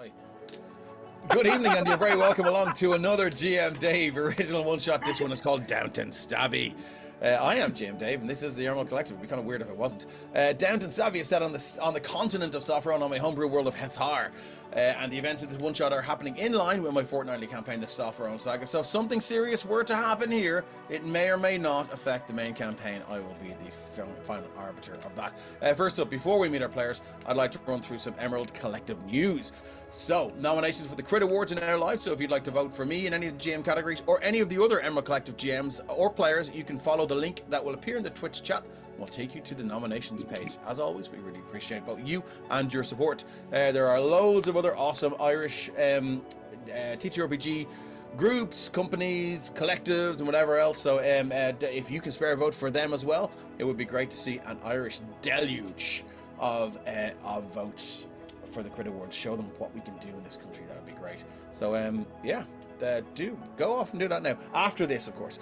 Good evening, and you're very welcome along to another GM Dave original one-shot. This one is called Downton, Stabby. I am GM Dave, and this is the Emerald Collective. It'd be kind of weird if it wasn't. Downton, Stabby is set on the continent of Sopherone on my homebrew world of Hethar. And the events of this one-shot are happening in line with my fortnightly campaign, the Sopherone Saga. So if something serious were to happen here, it may or may not affect the main campaign. I will be the final arbiter of that. First up, before we meet our players, I'd like to run through some Emerald Collective news. So, nominations for the Crit Awards are now live, so if you'd like to vote for me in any of the GM categories, or any of the other Emerald Collective GMs or players, you can follow the link that will appear in the Twitch chat. We'll take you to the nominations page. As always, we really appreciate both you and your support. There are loads of other awesome Irish TTRPG groups, companies, collectives, and whatever else. So if you can spare a vote for them as well, it would be great to see an Irish deluge of votes for the Crit Awards. Show them what we can do in this country. That would be great. So yeah. Do go off and do that now. After this, of course.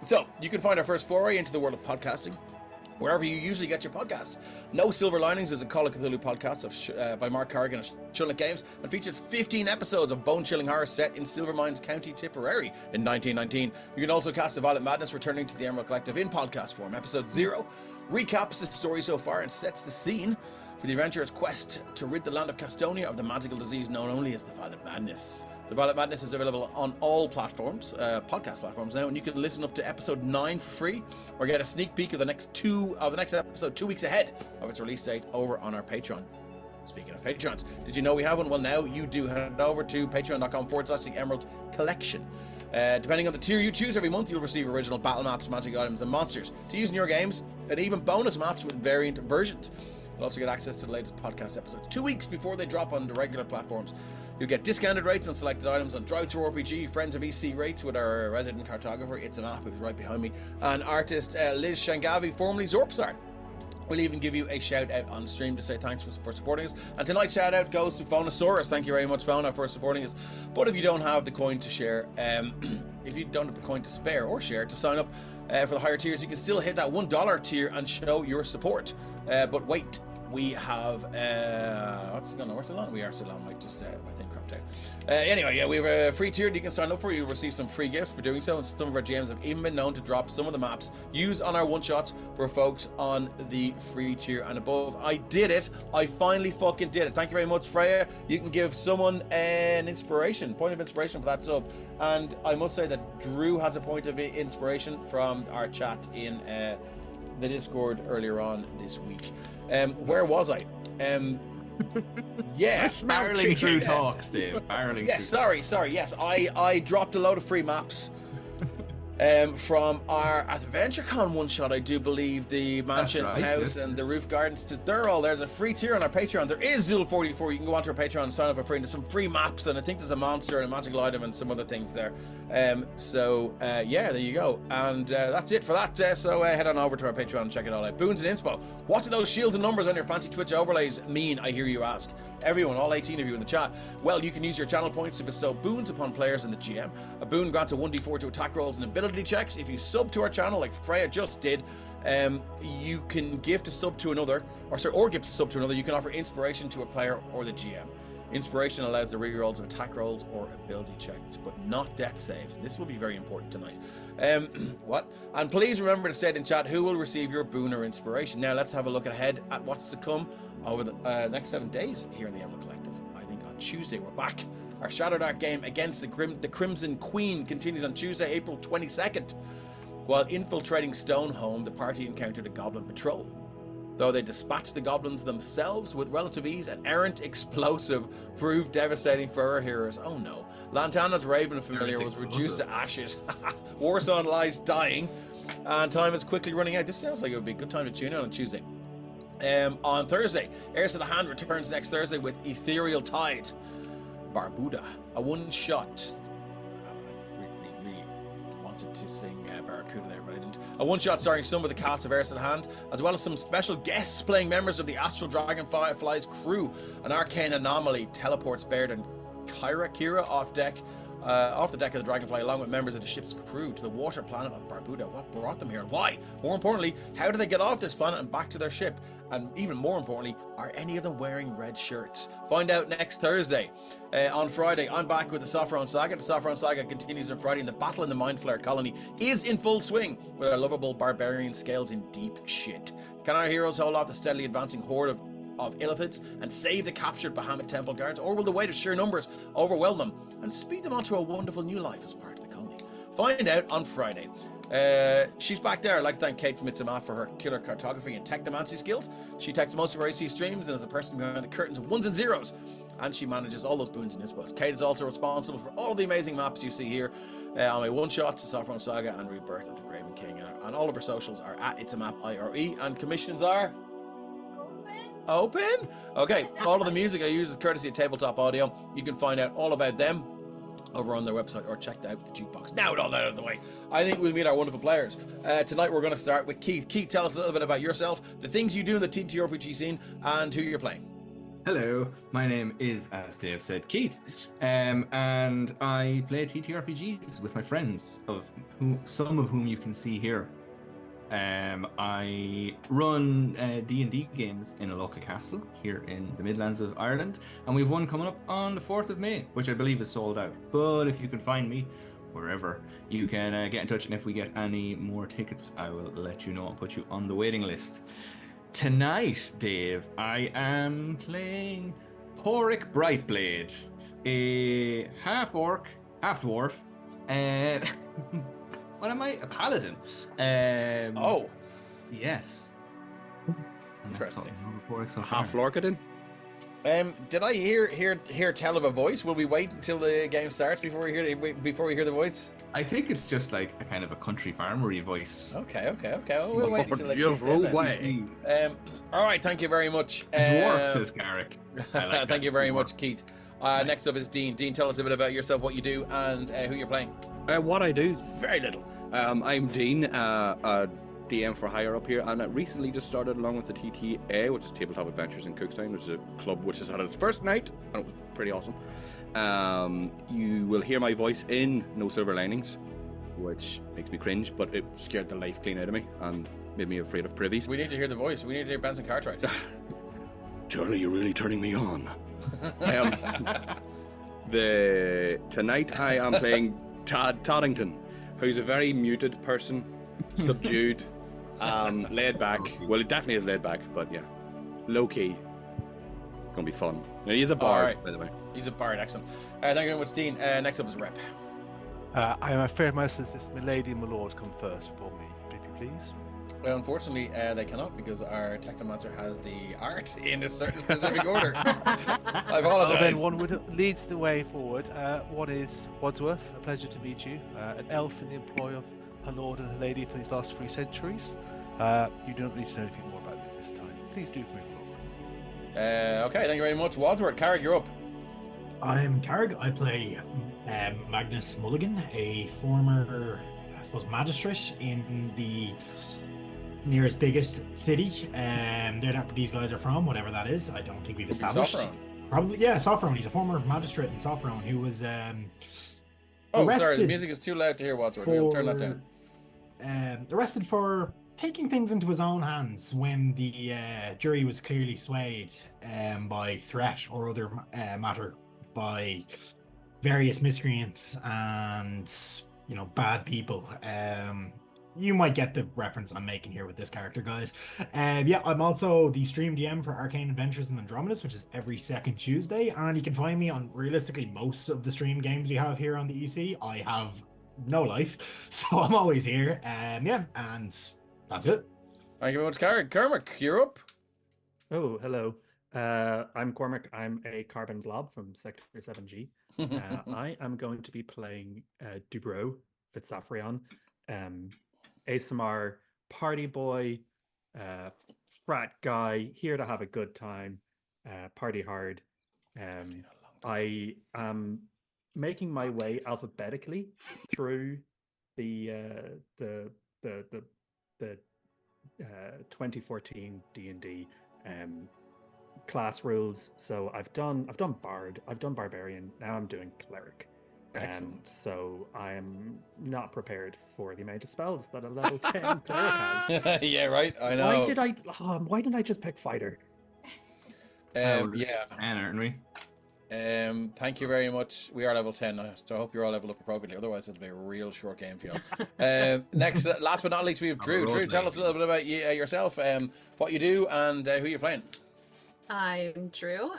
So you can find our first foray into the world of podcasting wherever you usually get your podcasts. No Silver Linings is a Call of Cthulhu podcast by Mark Corrigan of Chulnik Games, and featured 15 episodes of bone-chilling horror set in Silvermines, County Tipperary in 1919. You can also cast the Violet Madness returning to the Emerald Collective in podcast form. Episode 0 recaps the story so far and sets the scene for the adventurer's quest to rid the land of Castonia of the magical disease known only as the Violet Madness. The Violet Madness is available on all platforms, podcast platforms now, and you can listen up to episode 9 for free, or get a sneak peek of the next episode 2 weeks ahead of its release date over on our Patreon. Speaking of Patreons, did you know we have one? Well, now you do. Head over to patreon.com/the Emerald Collection. Depending on the tier you choose, every month you'll receive original battle maps, magic items, and monsters to use in your games, and even bonus maps with variant versions. You'll also get access to the latest podcast episodes 2 weeks before they drop on the regular platforms. You'll get discounted rates on selected items on Drive-Thru RPG, Friends of EC rates with our resident cartographer, It's a Map, who's right behind me, and artist Liz Shangavi, formerly Zorpsar. We'll even give you a shout out on stream to say thanks for supporting us. And tonight's shout out goes to Phonosaurus. Thank you very much, Phona, for supporting us. But if you don't have the coin to share, if you don't have the coin to spare or share to sign up for the higher tiers, you can still hit that $1 tier and show your support. But wait. We have what's going on? We're still on. We are still on. Like just I think cropped out. Anyway, yeah, we have a free tier that you can sign up for. You'll receive some free gifts for doing so, and some of our GMs have even been known to drop some of the maps used on our one shots for folks on the free tier and above. I did it. I finally fucking did it. Thank you very much, Freya. You can give someone an point of inspiration for that sub. And I must say that Drew has a point of inspiration from our chat in the Discord earlier on this week. Where was I? Yeah, barreling through talks, Dave. Barreling. Yes, sorry. Yes, I dropped a load of free maps from our AdventureCon one shot. I do believe the mansion house and the roof gardens. They're all there. There's a free tier on our Patreon. There is Zil44. You can go onto our Patreon and sign up for free. And there's some free maps, and I think there's a monster and a magical item and some other things there. Yeah, there you go. And that's it for that. So head on over to our Patreon and check it all out. Boons and inspo. What do those shields and numbers on your fancy Twitch overlays mean, I hear you ask? Everyone, all 18 of you in the chat. Well, you can use your channel points to bestow boons upon players in the GM. A boon grants a 1d4 to attack rolls and ability checks. If you sub to our channel, like Freya just did, you can gift a sub to another, or gift a sub to another. You can offer inspiration to a player or the GM. Inspiration allows the rerolls of attack rolls or ability checks, but not death saves. This will be very important tonight. What? And please remember to say it in chat who will receive your boon or inspiration. Now let's have a look ahead at what's to come over the next 7 days here in the Emerald Collective. I think on Tuesday we're back. Our Shadow Dark game against the Crimson Queen continues on Tuesday, April 22nd. While infiltrating Stoneholm, the party encountered a goblin patrol. Though they dispatched the goblins themselves with relative ease, an errant explosive proved devastating for our heroes. Oh no. Lantana's Raven familiar was reduced to ashes. Warzone lies dying, and time is quickly running out. This sounds like it would be a good time to tune in on Tuesday. On Thursday, Heirs of the Hand returns next Thursday with Ethereal Tide. Barbuda, a one-shot. I really wanted to sing Barracuda there, but I didn't. A one-shot starring some of the cast of Heirs of the Hand, as well as some special guests playing members of the Astral Dragonfly's crew. An arcane anomaly teleports Baird and Kira off deck off the deck of the Dragonfly along with members of the ship's crew to the water planet of Barbuda. What brought them here and why? More importantly, how do they get off this planet and back to their ship? And even more importantly, are any of them wearing red shirts? Find out next Thursday. On Friday, I'm back with the Sopherone Saga. The Sopherone Saga continues on Friday, and the battle in the Mind Flayer colony is in full swing with our lovable barbarian scales in deep shit. Can our heroes hold off the steadily advancing horde of illithids and save the captured Bahamut Temple guards, or will the weight of sheer numbers overwhelm them and speed them onto a wonderful new life as part of the colony? Find out on Friday. She's back there. I'd like to thank Kate from It's a Map for her killer cartography and technomancy skills. She takes most of her AC streams and is the person behind the curtains of ones and zeros, and she manages all those boons and nispos. Kate is also responsible for all of the amazing maps you see here on my one-shots, Sopherone Saga and Rebirth at the Graven King, and all of her socials are at It's a Map IRE, and commissions are open. Okay, all of the music I use is courtesy of Tabletop Audio. You can find out all about them over on their website or check out the jukebox. Now with all that out of the way, I think we'll meet our wonderful players. Tonight we're going to start with Keith. Keith, tell us a little bit about yourself, the things you do in the TTRPG scene, and who you're playing. Hello, my name is, as Dave said, Keith, and I play TTRPGs with my friends, some of whom you can see here. I run D&D games in a local castle here in the Midlands of Ireland, and we've one coming up on the 4th of May, which I believe is sold out. But if you can find me wherever, you can get in touch, and if we get any more tickets, I will let you know and put you on the waiting list. Tonight, Dave, I am playing Porrick Brightblade, a half-orc, half-dwarf, what am I? A paladin. Oh. Yes. Interesting. So half Lorcaden. Did I hear tell of a voice? Will we wait until the game starts before we hear the voice? I think it's just like a kind of a country farmery voice. Okay. Well, we'll wait until all right, thank you very much. Dwarf, says Garrick. Like thank you very much, Keith. Next up is Dean. Dean, tell us a bit about yourself, what you do, and who you're playing. What I do, very little. I'm Dean, a DM for Higher Up here, and I recently just started along with the TTA, which is Tabletop Adventures in Cookstown, which is a club which has had its first night, and it was pretty awesome. You will hear my voice in No Silver Linings, which makes me cringe, but it scared the life clean out of me and made me afraid of privies. We need to hear the voice. We need to hear Benson Cartwright. Charlie, you're really turning me on. Tonight I am playing Tad Taddington, who's a very muted person, subdued, laid back. Well, it definitely is laid back, but yeah, low key. It's gonna be fun. And he's a bard, by the way. He's a bard, excellent. Thank you very much, Dean. Next up is Rep. I am afraid my assistants, my lady and my lord, come first before me, if you please. Well, unfortunately, they cannot because our Technomancer has the art in a certain specific order. I apologize. Then one leads the way forward. One is Wadsworth, a pleasure to meet you. An elf in the employ of her lord and her lady for these last 3 centuries. You do not need to know anything more about me this time. Please do move along. Okay, thank you very much. Wadsworth, Carrick, you're up. I'm Carrick. I play Magnus Mulligan, a former, I suppose, magistrate in the nearest biggest city. These guys are from, whatever that is. I don't think we've established. Sopherone. Probably, yeah, Sopherone. He's a former magistrate in Sopherone who was Oh, arrested. sorry, the music is too loud to hear, Wadsworth. We'll turn that down. Arrested for taking things into his own hands when the jury was clearly swayed by threat or other matter by various miscreants and, you know, bad people. You might get the reference I'm making here with this character, guys. Yeah, I'm also the stream DM for Arcane Adventures in Andromedus, which is every second Tuesday, and you can find me on realistically most of the stream games we have here on the EC. I have no life, so I'm always here. Yeah, and that's it. Thank you very much, Carrick. Cormac, you're up. Oh, hello. I'm Cormac. I'm a carbon blob from Sector 7G. I am going to be playing Dubrow Fitzafrion, ASMR party boy, frat guy, here to have a good time, party hard. I am making my way alphabetically through the 2014 D&D class rules. So I've done Bard, I've done Barbarian, now I'm doing Cleric. Excellent. So I am not prepared for the amount of spells that a level 10 player has. Yeah, right. I know. Why didn't I just pick fighter? Yeah. 10, aren't we? Thank you very much. We are level 10 now, so I hope you're all leveled up appropriately. Otherwise, it'll be a real short game for you. Next, last but not least, we have Drew. Drew, tell us a little bit about yourself, what you do, and who you're playing. I'm Drew.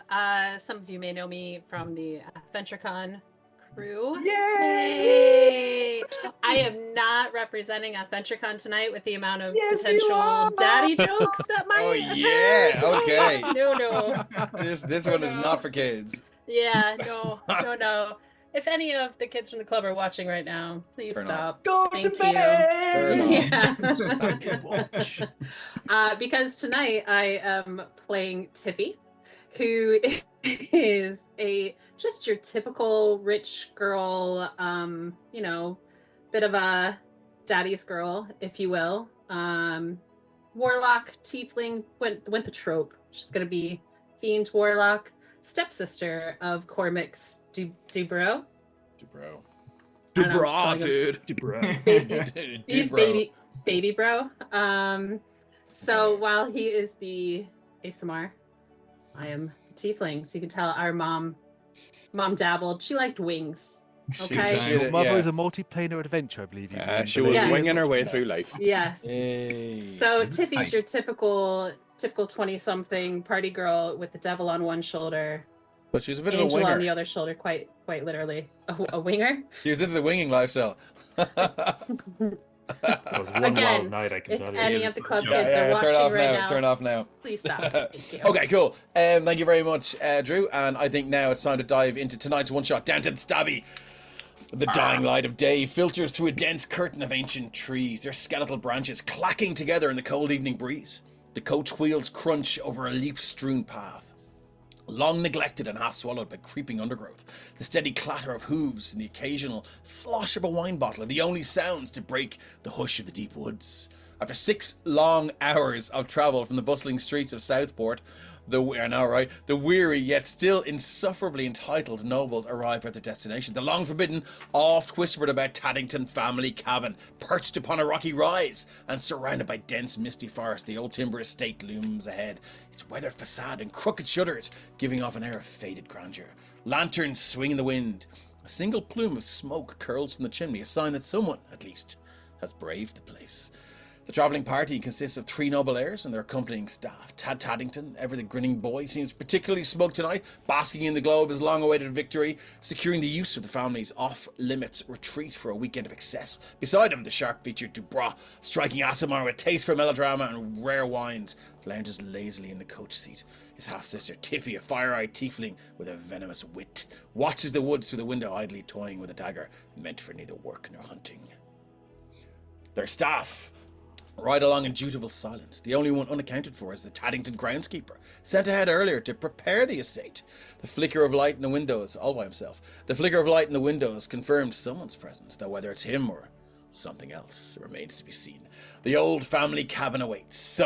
Some of you may know me from the AdventureCon crew. Yay! I am not representing AdventureCon tonight with the amount of potential daddy jokes that might. Oh yeah, okay. No. This one is not for kids. Yeah, no. If any of the kids from the club are watching right now, please Fair stop. Go Thank to you. bed! Yeah. Because tonight I am playing Tiffy, who is just your typical rich girl, bit of a daddy's girl, if you will. Warlock, tiefling, went the trope. She's gonna be fiend warlock, stepsister of Cormac's Dubrow. Dude. He's baby bro. So while he is the ASMR, I am tiefling. So you can tell our mom dabbled. She liked wings. Okay. Your mother is a multi-planar adventure, I believe you. She was Yes. winging her way through life. Yes. Hey. So Is it Tiffy's tight? your typical 20-something party girl with the devil on one shoulder, But she's a bit of a angel on the winger. other shoulder, quite literally a winger. She was into the winging lifestyle. It was one Again, wild night, I can If tell you. any of the club Yeah, kids are watching turn off right now. now, Turn off now. please stop. Thank you. Okay, cool. Thank you very much, Drew. And I think now it's time to dive into tonight's one-shot, Downton Stabby. The dying light of day filters through a dense curtain of ancient trees, their skeletal branches clacking together in the cold evening breeze. The coach wheels crunch over a leaf-strewn path, long neglected and half swallowed by creeping undergrowth. The steady clatter of hooves and the occasional slosh of a wine bottle are the only sounds to break the hush of the deep woods. After 6 long hours of travel from the bustling streets of Southport, the weary yet still insufferably entitled nobles arrive at their destination. The long forbidden, oft whispered about Taddington family cabin, perched upon a rocky rise and surrounded by dense misty forest. The old timber estate looms ahead, its weathered facade and crooked shutters giving off an air of faded grandeur. Lanterns swing in the wind. A single plume of smoke curls from the chimney, a sign that someone, at least, has braved the place. The travelling party consists of 3 noble heirs and their accompanying staff. Tad Taddington, ever the grinning boy, seems particularly smug tonight, basking in the glow of his long-awaited victory, securing the use of the family's off-limits retreat for a weekend of excess. Beside him, the sharp-featured Dubrow, striking Asimar with taste for melodrama and rare wines, lounges lazily in the coach seat. His half-sister, Tiffy, a fire-eyed tiefling with a venomous wit, watches the woods through the window, idly toying with a dagger meant for neither work nor hunting. Their staff ride along in dutiful silence. The only one unaccounted for is the Taddington groundskeeper, sent ahead earlier to prepare the estate. The flicker of light in the windows, all by himself, the flicker of light in the windows confirmed someone's presence, though whether it's him or something else remains to be seen. The old family cabin awaits.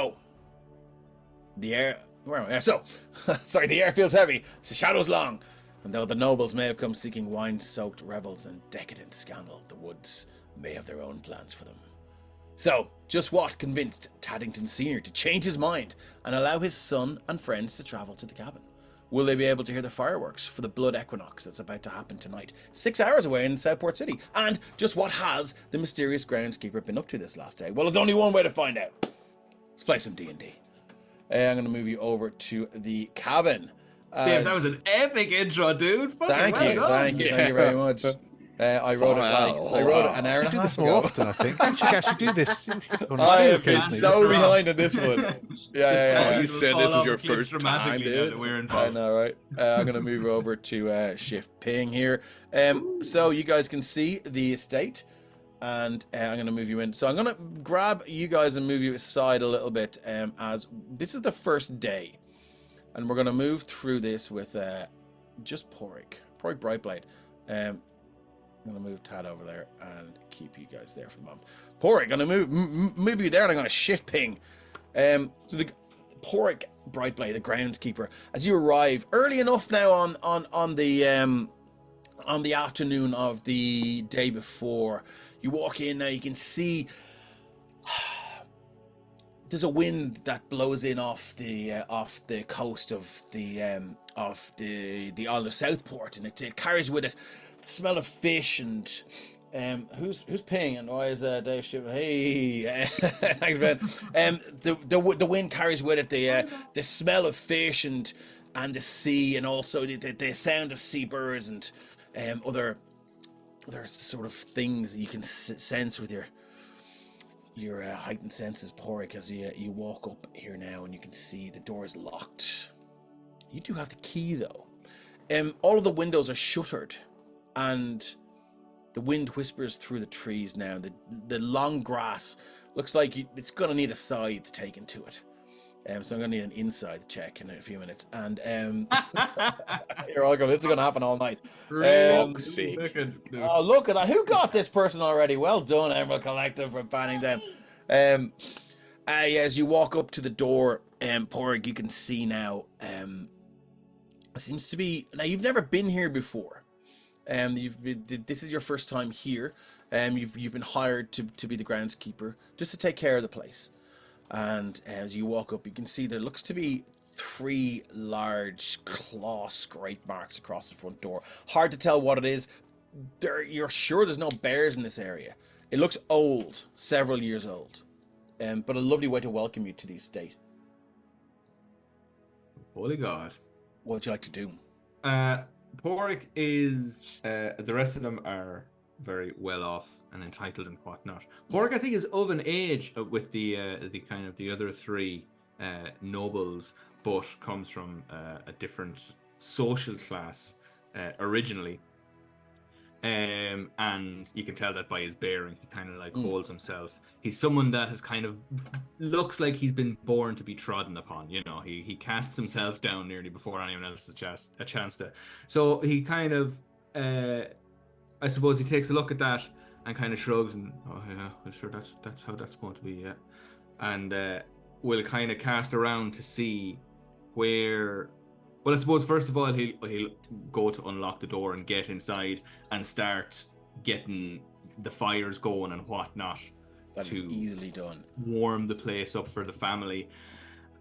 The air feels heavy, the shadows long, and though the nobles may have come seeking wine-soaked revels and decadent scandal, the woods may have their own plans for them. So, just what convinced Taddington Sr. to change his mind and allow his son and friends to travel to the cabin? Will they be able to hear the fireworks for the Blood Equinox that's about to happen tonight, 6 hours away in Southport City? And just what has the mysterious groundskeeper been up to this last day? Well, there's only one way to find out. Let's play some D&D. I'm going to move you over to the cabin. Damn, that was an epic intro, dude. Thank you very much. I wrote it an hour and a Do half this more ago. often, I think. You should actually do this. I have been occasionally. so behind on this one. Yeah. You said this was your first time, dude. We're I involved. know, right? I'm going to move over to Shift Ping here. So you guys can see the estate, and I'm going to move you in. So I'm going to grab you guys and move you aside a little bit, as this is the first day, and we're going to move through this with just Porik Brightblade. I'm going to move Tad over there and keep you guys there for the moment. Porik, going to move you there, and I'm going to shift ping. So the Porik Brightblade, the groundskeeper, as you arrive early enough now on the on the afternoon of the day before. You walk in now, you can see there's a wind that blows in off the coast of the island of Southport, and it carries with it the smell of fish and who's paying and why is Dave Ship? Hey, thanks Ben. The wind carries with it the smell of fish and the sea, and also the sound of seabirds and other sort of things that you can sense with your heightened senses, Porrick, as you walk up here now, and you can see the door is locked. You do have the key though. All of the windows are shuttered, and the wind whispers through the trees now. The long grass looks like it's going to need a scythe taken to it. So I'm going to need an inside check in a few minutes. And you're all going, this is going to happen all night. Fuck's sake. Oh, look at that. Who got this person already? Well done, Emerald Collective, for banning them. As you walk up to the door, Porg, you can see now, it seems to be, now you've never been here before. This is your first time here. You've been hired to be the groundskeeper, just to take care of the place. And as you walk up, you can see there looks to be 3 large claw scrape marks across the front door. Hard to tell what it is. You're sure there's no bears in this area. It looks old, several years old. But a lovely way to welcome you to the estate. Holy God. What would you like to do? Porrick is, the rest of them are very well off and entitled and whatnot. Porrick, I think, is of an age with the kind of the other 3 nobles, but comes from a different social class originally. And you can tell that by his bearing. He kind of like holds himself. He's someone that has kind of looks like he's been born to be trodden upon. You know, he casts himself down nearly before anyone else has a chance to. So he kind of, I suppose, he takes a look at that and kind of shrugs and, oh yeah, I'm sure that's how that's going to be, yeah. And will kind of cast around to see where. Well, I suppose first of all he'll go to unlock the door and get inside and start getting the fires going and whatnot. That is easily done. Warm the place up for the family,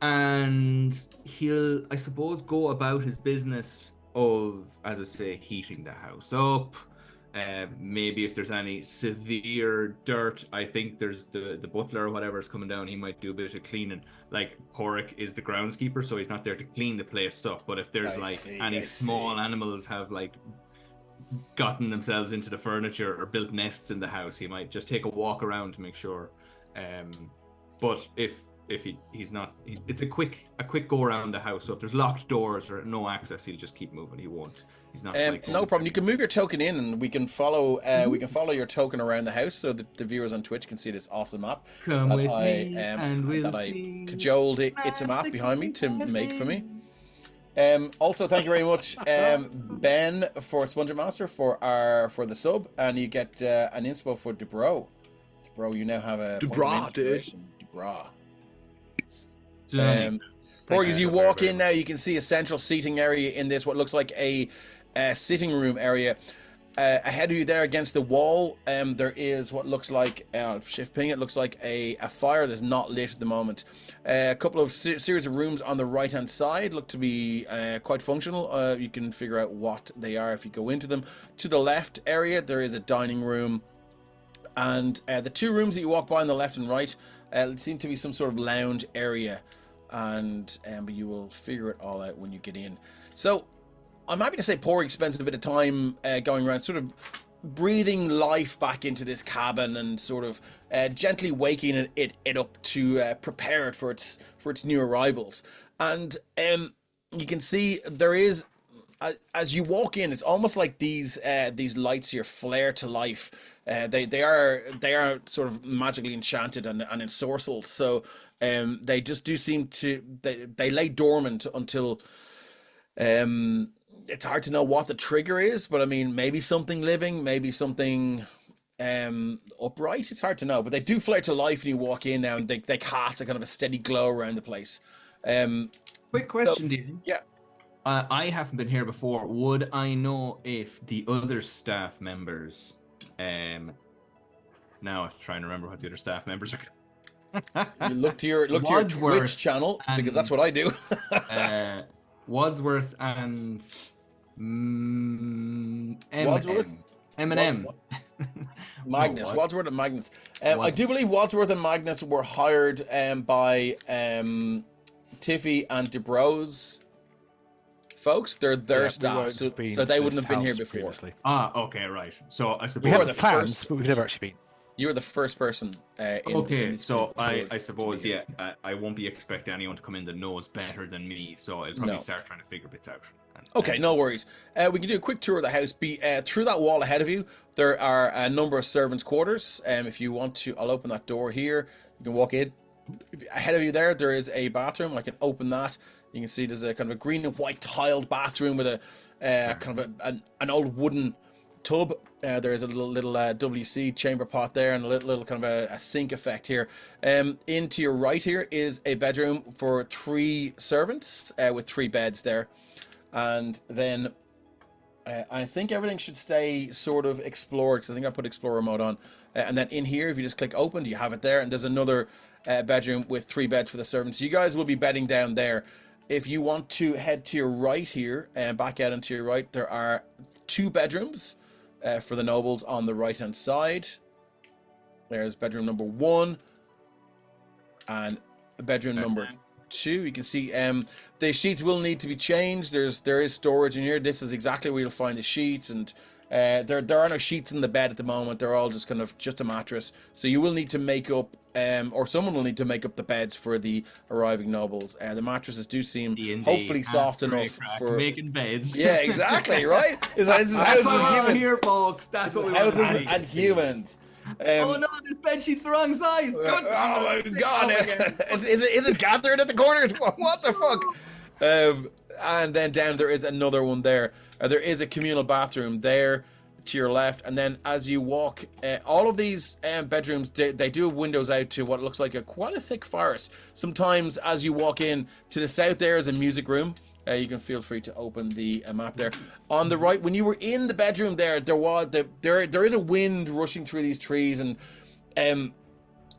and he'll, I suppose, go about his business of, as I say, heating the house up. Maybe if there's any severe dirt, I think there's the butler or whatever is coming down, he might do a bit of cleaning. Like, Porrick is the groundskeeper, so he's not there to clean the place up, but if there's any small animals have like gotten themselves into the furniture or built nests in the house, he might just take a walk around to make sure. But if he's not, it's a quick go around the house, so if there's locked doors or no access, he'll just keep moving. He won't. He's not. No problem. You can move your token in, and we can follow. We can follow your token around the house, so the viewers on Twitch can see this awesome map. Come with me, and we'll see. I cajoled it's a map behind me to make for me. Also, thank you very much, Ben, for Sponge Master for the sub, and you get an inspo for Dubrow. Dubrow, you now have a Dubrow, dude. Dubrow. Porg, as you walk in now, you can see a central seating area in this, what looks like a sitting room area. Ahead of you there against the wall, there is what looks like, shift ping, it looks like a fire that's not lit at the moment. A couple of series of rooms on the right hand side look to be quite functional. You can figure out what they are if you go into them. To the left area, there is a dining room. And the 2 rooms that you walk by on the left and right seem to be some sort of lounge area. And you will figure it all out when you get in. So I'm happy to say Porrig spends a bit of time going around, sort of breathing life back into this cabin and sort of gently waking it up to prepare it for its new arrivals. And you can see there is, as you walk in, it's almost like these lights here flare to life. They are sort of magically enchanted and ensorcelled. So they just do seem to they lay dormant until it's hard to know what the trigger is, but I mean, maybe something living, maybe something upright. It's hard to know, but they do flare to life when you walk in now, and they cast a kind of a steady glow around the place. Quick question, Dean. Yeah. I haven't been here before. Would I know if the other staff members? Now I'm trying to remember what the other staff members are. You look to your Twitch channel because that's what I do. Wadsworth and Wadsworth? Eminem. Magnus. No, Wadsworth and Magnus. I do believe Wadsworth and Magnus were hired by Tiffy and DeBrose folks. They're their staff, so they wouldn't have been here before. Previously. Okay, right. So I suppose We have the plans, but we've never actually been. You were the first person. So I suppose, yeah, I won't be expecting anyone to come in that knows better than me, so I'll probably start trying to figure bits out. Okay, no worries. We can do a quick tour of the house. Through that wall ahead of you, there are a number of servants' quarters. If you want to, I'll open that door here. You can walk in. Ahead of you there is a bathroom. I can open that. You can see there's a kind of a green and white tiled bathroom with a kind of an old wooden tub. There is a little WC chamber pot there and a little kind of a sink effect here. Into your right here is a bedroom for 3 servants with 3 beds there. And then I think everything should stay sort of explored because I think I put explorer mode on. And then in here, if you just click open, you have it there. And there's another bedroom with 3 beds for the servants. You guys will be bedding down there. If you want to head to your right here and back out into your right, there are 2 bedrooms for the nobles on the right hand side. There's bedroom number 1 and bedroom number 2. You can see the sheets will need to be changed. There is storage in here. This is exactly where you'll find the sheets, and there are no sheets in the bed at the moment. They're all just a mattress. So you will need to make up or someone will need to make up the beds for the arriving nobles. The mattresses do seem hopefully soft enough for making beds. Yeah, exactly, right? That's what we're here, folks. That's what we want to see. And humans. Oh no, this bed sheet's the wrong size. Oh my god! Is it gathered at the corners? What the fuck? And then down there is another one there. There is a communal bathroom there to your left, and then as you walk, all of these bedrooms they do have windows out to what looks like quite a thick forest. Sometimes as you walk in to the south, there is a music room. You can feel free to open the map there. On the right, when you were in the bedroom there is a wind rushing through these trees, and I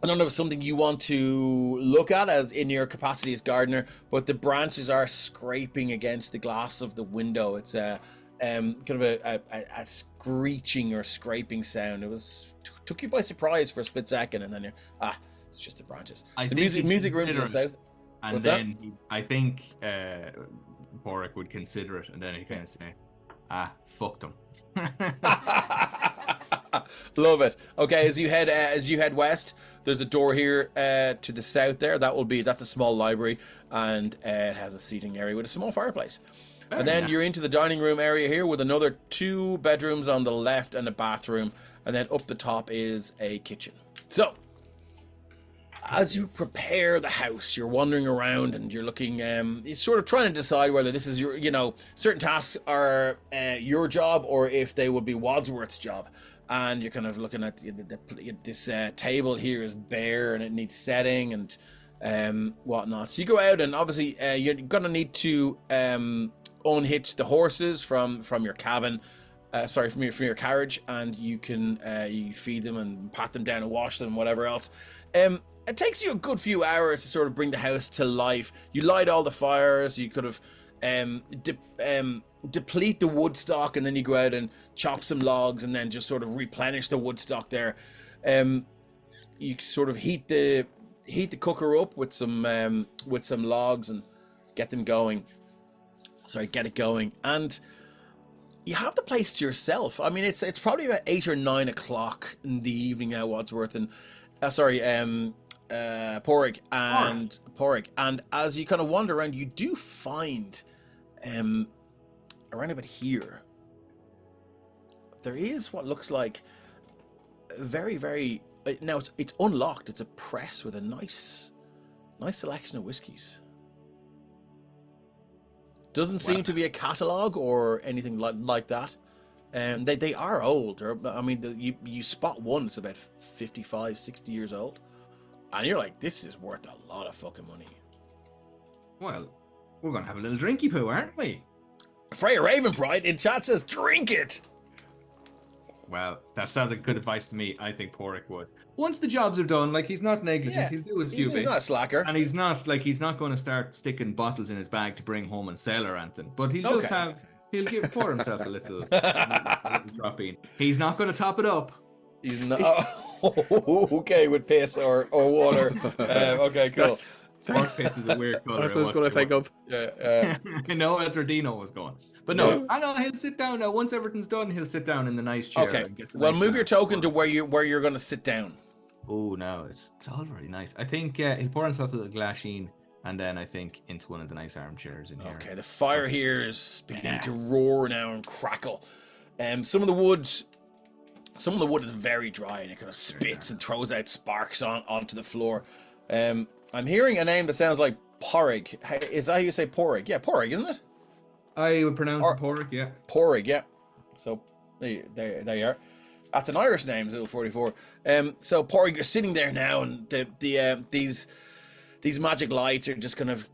don't know if it's something you want to look at as in your capacity as gardener, but the branches are scraping against the glass of the window. It's kind of a screeching or scraping sound. It took you by surprise for a split second, and then it's just the branches. So music room to the south. And then I think Boric would consider it, and then he kind of say, fuck them. Love it. Okay, as you head west, there's a door here to the south there. That's a small library, and it has a seating area with a small fireplace. And then you're into the dining room area here with another 2 bedrooms on the left and a bathroom, and then up the top is a kitchen. So as you prepare the house, you're wandering around and you're looking, you're sort of trying to decide whether this is your, certain tasks are your job or if they would be Wadsworth's job. And you're kind of looking at this table here is bare and it needs setting and whatnot. So you go out and obviously you're gonna need to unhitch the horses from your cabin. From your carriage, and you can you feed them and pat them down and wash them and whatever else. It takes you a good few hours to sort of bring the house to life. You light all the fires. You could have deplete the wood stock, and then you go out and chop some logs, and then just sort of replenish the wood stock there. You sort of heat the cooker up with some logs and get it going, and you have the place to yourself. I mean, it's probably about 8 or 9 o'clock in the evening now, Wadsworth, and Porrig, and as you kind of wander around, you do find around about here there is what looks like very, very now it's unlocked. It's a press with a nice selection of whiskies. Doesn't seem to be a catalogue or anything like that. They are old. You spot one that's about 55, 60 years old. And you're like, this is worth a lot of fucking money. Well, we're going to have a little drinky poo, aren't we? Freya Ravenpride in chat says, drink it. Well, that sounds like good advice to me. I think Porrick would. Once the jobs are done, like he's not negligent, Yeah, he'll do his few he's bits. not a slacker. And he's not going to start sticking bottles in his bag to bring home and sell or anything. But he'll just he'll pour himself a little drop in. He's not going to top it up. He's not. Okay, with piss or water. Okay, cool. Pork piss is a weird color. That's what I was going to think of. No, that's where Dino was going. But no, I know he'll sit down now. Once everything's done, he'll sit down in the nice chair. Okay, and get the well, nice move your snack. token to where you're going to sit down. Oh no, it's all very nice. I think he'll pour himself a little glasheen, and then I think into one of the nice armchairs in here. Okay, the fire here is beginning to roar now and crackle. Some of the wood is very dry and it kind of spits and throws out sparks onto the floor. I'm hearing a name that sounds like Porrig. Is that how you say Porrig? Yeah, Porrig, isn't it? I would pronounce it Porrig, yeah. Porrig, yeah. So there you are. That's an Irish name, Zil 44. So Porrig, you're sitting there now, and these magic lights are just kind of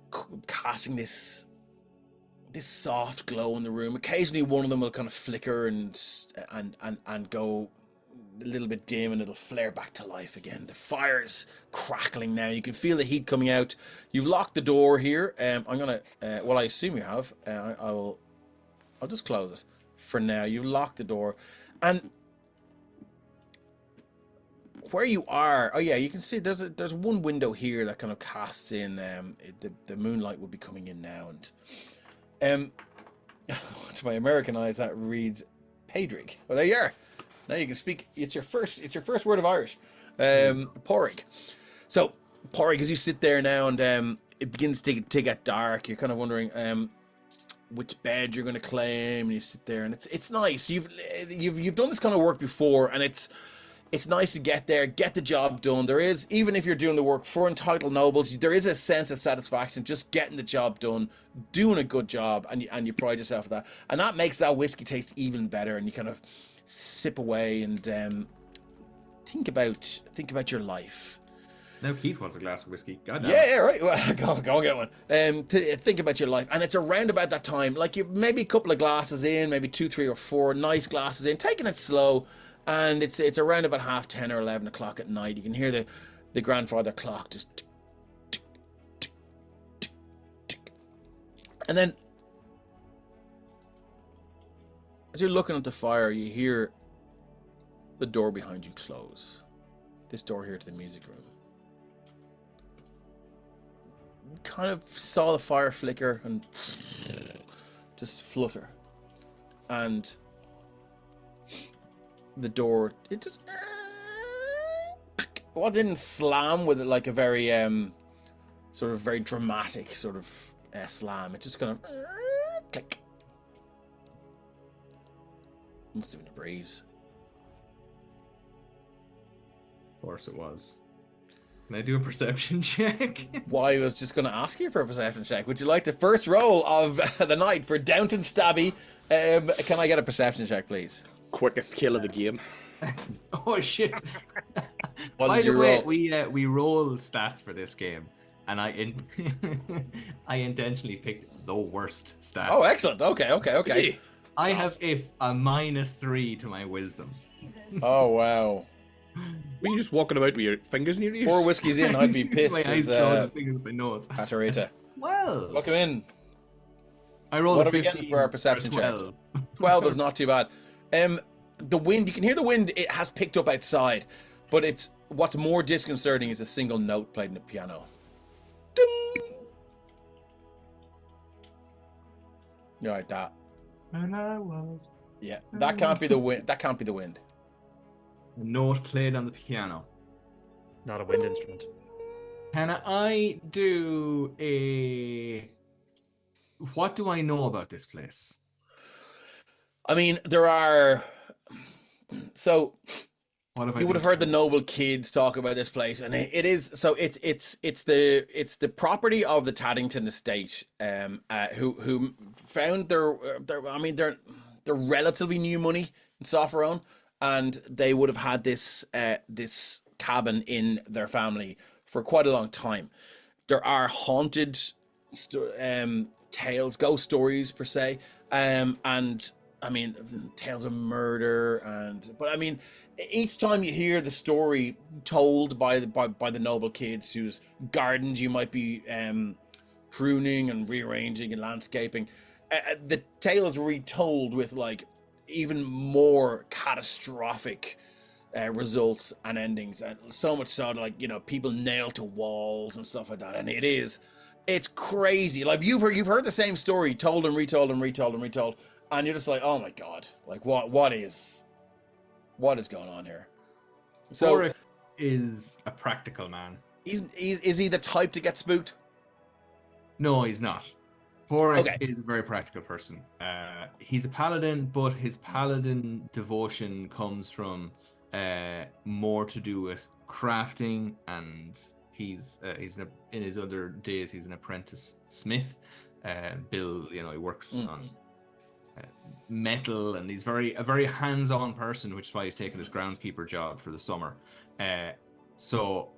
casting this soft glow in the room. Occasionally, one of them will kind of flicker and go a little bit dim, and it'll flare back to life again. The fire's crackling now. You can feel the heat coming out. You've locked the door here. I'm gonna. Well, I assume you have. I'll just close it for now. You've locked the door, and where you are, oh yeah, you can see there's one window here that kind of casts in. The moonlight will be coming in now, and to my American eyes that reads Pedrig. Well, there you are. Now you can speak. It's your first word of Irish. Porrig. So Porrig, as you sit there now, and it begins to get dark. You're kind of wondering which bed you're going to claim, and you sit there, and it's nice. You've done this kind of work before, and it's nice to get there, get the job done. There is, even if you're doing the work for entitled nobles, there is a sense of satisfaction just getting the job done, doing a good job, and you pride yourself for that. And that makes that whiskey taste even better, and you kind of sip away and think about your life. Now Keith wants a glass of whiskey. God damn. Yeah, right. Well, go and get one. Think about your life, and it's around about that time, like you maybe a couple of glasses in, maybe 2, 3, or 4 nice glasses in, taking it slow. And it's around about 10:30 or 11 o'clock at night. You can hear the grandfather clock just tick, tick, tick, tick, tick. And then as you're looking at the fire, you hear the door behind you close. This door here to the music room. You kind of saw the fire flicker and just flutter. And the door, it just didn't slam with it like a very sort of very dramatic sort of slam. It just kind of click. Must have been a breeze. Of course it was. Can I do a perception check? Well, I was just going to ask you for a perception check. Would you like the first roll of the night for Downton Stabby? Can I get a perception check, please? Quickest kill of the game. Oh shit! What By did the you way, roll? we roll stats for this game, and I intentionally picked the worst stats. Oh, excellent. Okay. I have a -3 to my wisdom. Oh, wow. Were you just walking about with your fingers in your ears? 4 whiskeys in, I'd be pissed. My eyes as, closed, and fingers up my nose. Paterita. Well, Look him in. I rolled What a are we 15 getting for our perception check? 12. 12 is not too bad. The wind, you can hear the wind, it has picked up outside, but what's more disconcerting is a single note played in the piano. Ding! You're like that. And I was Yeah, that can't be the wind. That can't be the wind. a note played on the piano. Not a wind instrument. Can I do a? What do I know about this place? I mean, there are. So What have I you would have heard the noble kids talk about this place, and it is so. It's the property of the Taddington estate, who found their I mean they're relatively new money in Sopherone, and they would have had this cabin in their family for quite a long time. There are haunted tales, ghost stories per se, and I mean tales of murder, but I mean each time you hear the story told by the noble kids whose gardens you might be pruning and rearranging and landscaping, the tale is retold with like even more catastrophic results and endings, and so much so like, you know, people nailed to walls and stuff like that, and it's crazy. Like you've heard the same story told and retold and retold and retold, and you're just like, oh my god, like what is going on here? So Ulrich is a practical man. Is he the type to get spooked? No, he's not. Ulrich Okay. is a very practical person. He's a paladin, but his paladin devotion comes from more to do with crafting, and he's in his other days he's an apprentice smith. Bill, you know, he works on metal, and he's a very hands-on person, which is why he's taken his groundskeeper job for the summer. So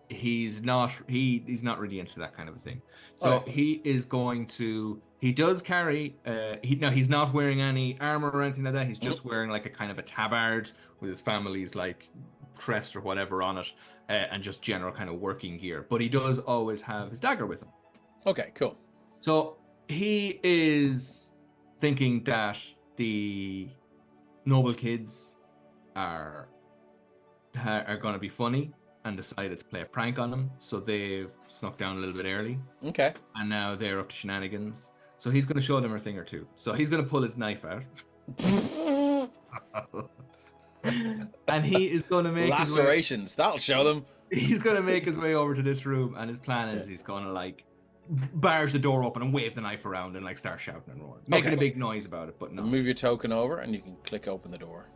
he's not really into that kind of a thing. So he does carry he's not wearing any armor or anything like that. He's just wearing like a kind of a tabard with his family's like crest or whatever on it, and just general kind of working gear. But he does always have his dagger with him. Okay, cool. So he is thinking that the noble kids are going to be funny and decided to play a prank on him. So they've snuck down a little bit early. Okay. And now they're up to shenanigans. So he's going to show them a thing or two. So he's going to pull his knife out. And he is going to make lacerations. That'll show them. He's going to make his way over to this room, and his plan is he's going to like barge the door open and wave the knife around and like start shouting and roaring, making a big noise about it. But no, move your token over and you can click open the door.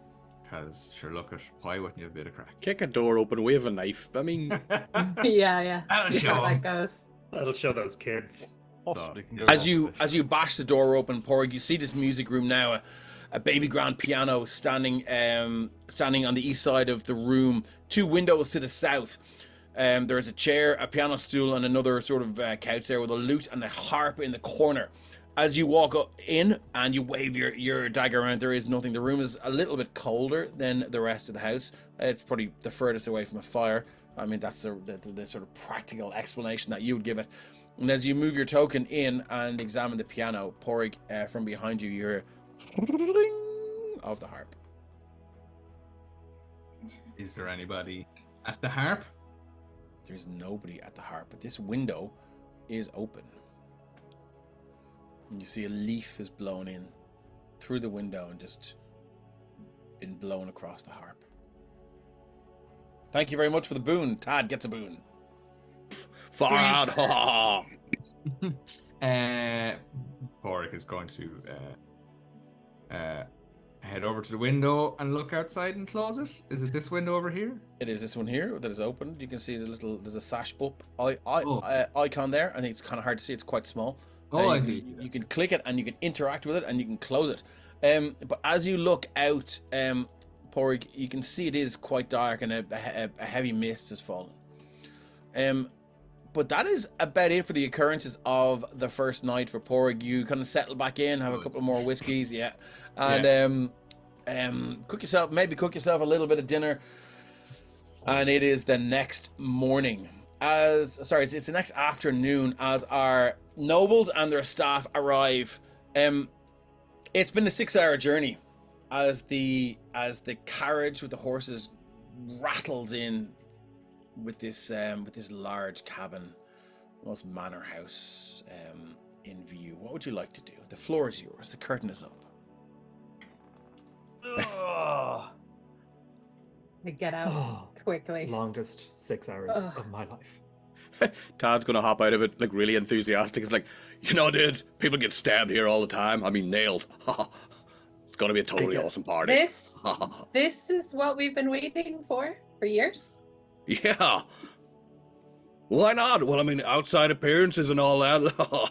Because sure, look at why wouldn't you have a bit of crack? Kick a door open, wave a knife. I mean, Yeah. That'll See show how 'em. that goes. That'll show those kids. Possibly can go As off you this. bash the door open, Porg, you see this music room now. A baby grand piano standing on the east side of the room. 2 windows to the south. There is a chair, a piano stool, and another sort of couch there with a lute and a harp in the corner. As you walk up in and you wave your dagger around, there is nothing. The room is a little bit colder than the rest of the house. It's probably the furthest away from a fire. I mean, that's the sort of practical explanation that you would give it. And as you move your token in and examine the piano, Porg, from behind you, you hear of the harp. Is there anybody at the harp? There's nobody at the harp, but this window is open. And you see a leaf is blown in through the window and just been blown across the harp. Thank you very much for the boon. Tad gets a boon. far out. Ha ha. Boric is going to head over to the window and look outside and close it. Is it this window over here? It is this one here that is opened. You can see there's a sash up icon there. I think it's kind of hard to see. It's quite small. You can click it and you can interact with it and you can close it. But as you look out, Porg, you can see it is quite dark and a heavy mist has fallen. But that is about it for the occurrences of the first night for Porg. You kind of settle back in, have a couple more whiskeys, and cook yourself a little bit of dinner. And it is the next morning. It's the next afternoon as our nobles and their staff arrive. It's been a 6-hour journey as the carriage with the horses rattles in with this large cabin, almost manor house in view. What would you like to do? The floor is yours. The curtain is up. I get out quickly. Longest 6 hours of my life. Todd's gonna hop out of it like really enthusiastic. It's like, dudes, people get stabbed here all the time. I mean, nailed. It's gonna be a totally awesome party. This is what we've been waiting for years. Yeah. Why not? Well, I mean, outside appearances and all that.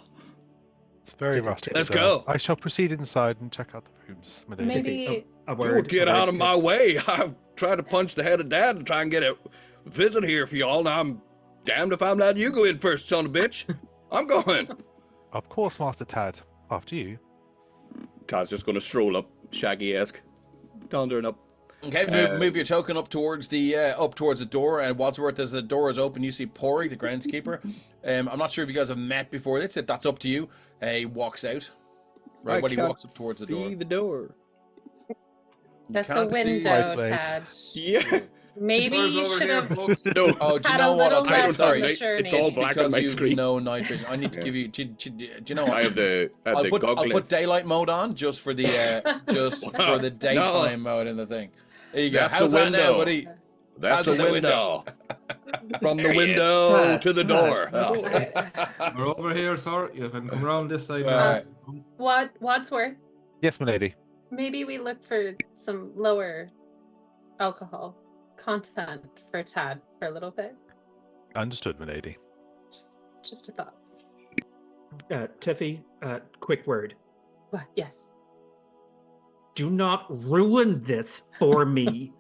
It's very rustic. Let's go. I shall proceed inside and check out the rooms. my lady. Maybe You get out of my way. I've tried to punch the head of Dad to try and get a visit here for y'all. Now I'm damned if I'm letting you go in first, son of a bitch. I'm going. Of course, Master Tad. After you. Tad's just going to stroll up, Shaggy-esque. Dondering up. Okay, move your token up towards the door, and Wadsworth, as the door is open, you see Pori, the groundskeeper. I'm not sure if you guys have met before. That's up to you. He walks out. Right, when he walks up towards the door. See the door. That's a can't see window, Blade. Tad. Yeah. Maybe Door's you over should here, have folks. No. Oh, do you had know a what? little I'm less sorry. of a It's journey. all black on Because my you screen. know night vision. I need to give you. Do you know what? I have the I'll put goggles. daylight mode on just for the for the daytime mode in the thing. There you go. That's How's a that now, window. buddy? That's That's a the window. From the window Tad, to the Tad. door. We're over here, sir. You can come around this side. Right. Wadsworth, Yes, milady. maybe we look for some lower alcohol content for Tad for a little bit. Understood, milady. Just a thought. Tiffy, quick word. What? Yes. Do not ruin this for me.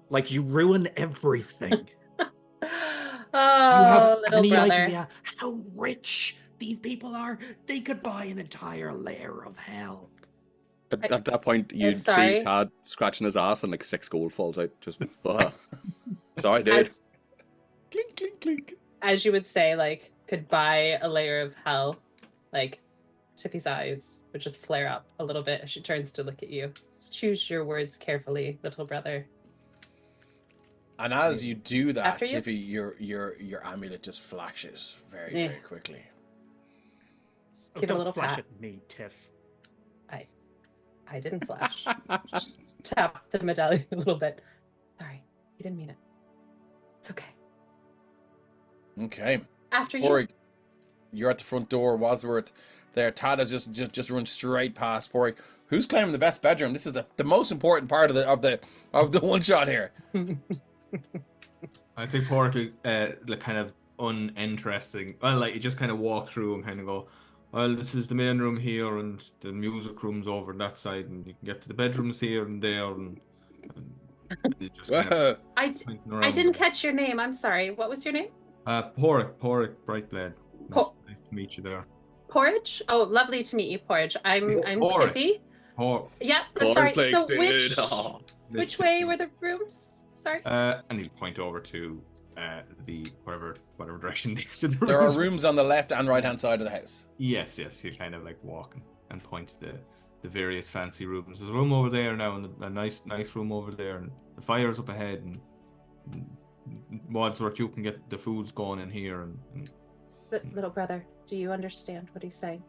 Like you ruin everything. Oh, You have little any brother. idea how rich these people are? They could buy an entire layer of hell. At that point, you'd sorry. see Tad scratching his ass and like 6 gold falls out. Just, sorry, dude. Clink, clink, clink. As you would say, like, could buy a layer of hell, like, Tiffy's eyes would just flare up a little bit as she turns to look at you. Just choose your words carefully, little brother. And as you do that, After you? Tiffy, your amulet just flashes very, Yeah. very quickly. Just give it a Don't little flash pat. at me, Tiff. I didn't flash. Just tap the medallion a little bit. Sorry, you didn't mean it. It's okay. Okay. After you. Pori, you're at the front door. Wadsworth there. Tad has just run straight past Pori. Who's claiming the best bedroom? This is the most important part of the one shot here. I think Pork like kind of uninteresting. Well, like you just kind of walk through and kind of go, well, this is the main room here, and the music room's over that side, and you can get to the bedrooms here and there, and you just kind of I pointing around. didn't catch your name. I'm sorry. What was your name? Pork, Brightblade. Nice to meet you there. Porridge? Oh, lovely to meet you, Porridge. I'm Porridge. Tiffy. Pork. Yeah, sorry. So Cornflakes, dude. which way were the rooms? Sorry. And he'll point over to the whatever direction these are the There are rooms. rooms on the left and right hand side of the house. Yes, he'll kind of like walk and point to the various fancy rooms. There's a room over there now, and a nice room over there, and the fire's up ahead, and Wadsworth, you can get the foods going in here, and Little brother, do you understand what he's saying?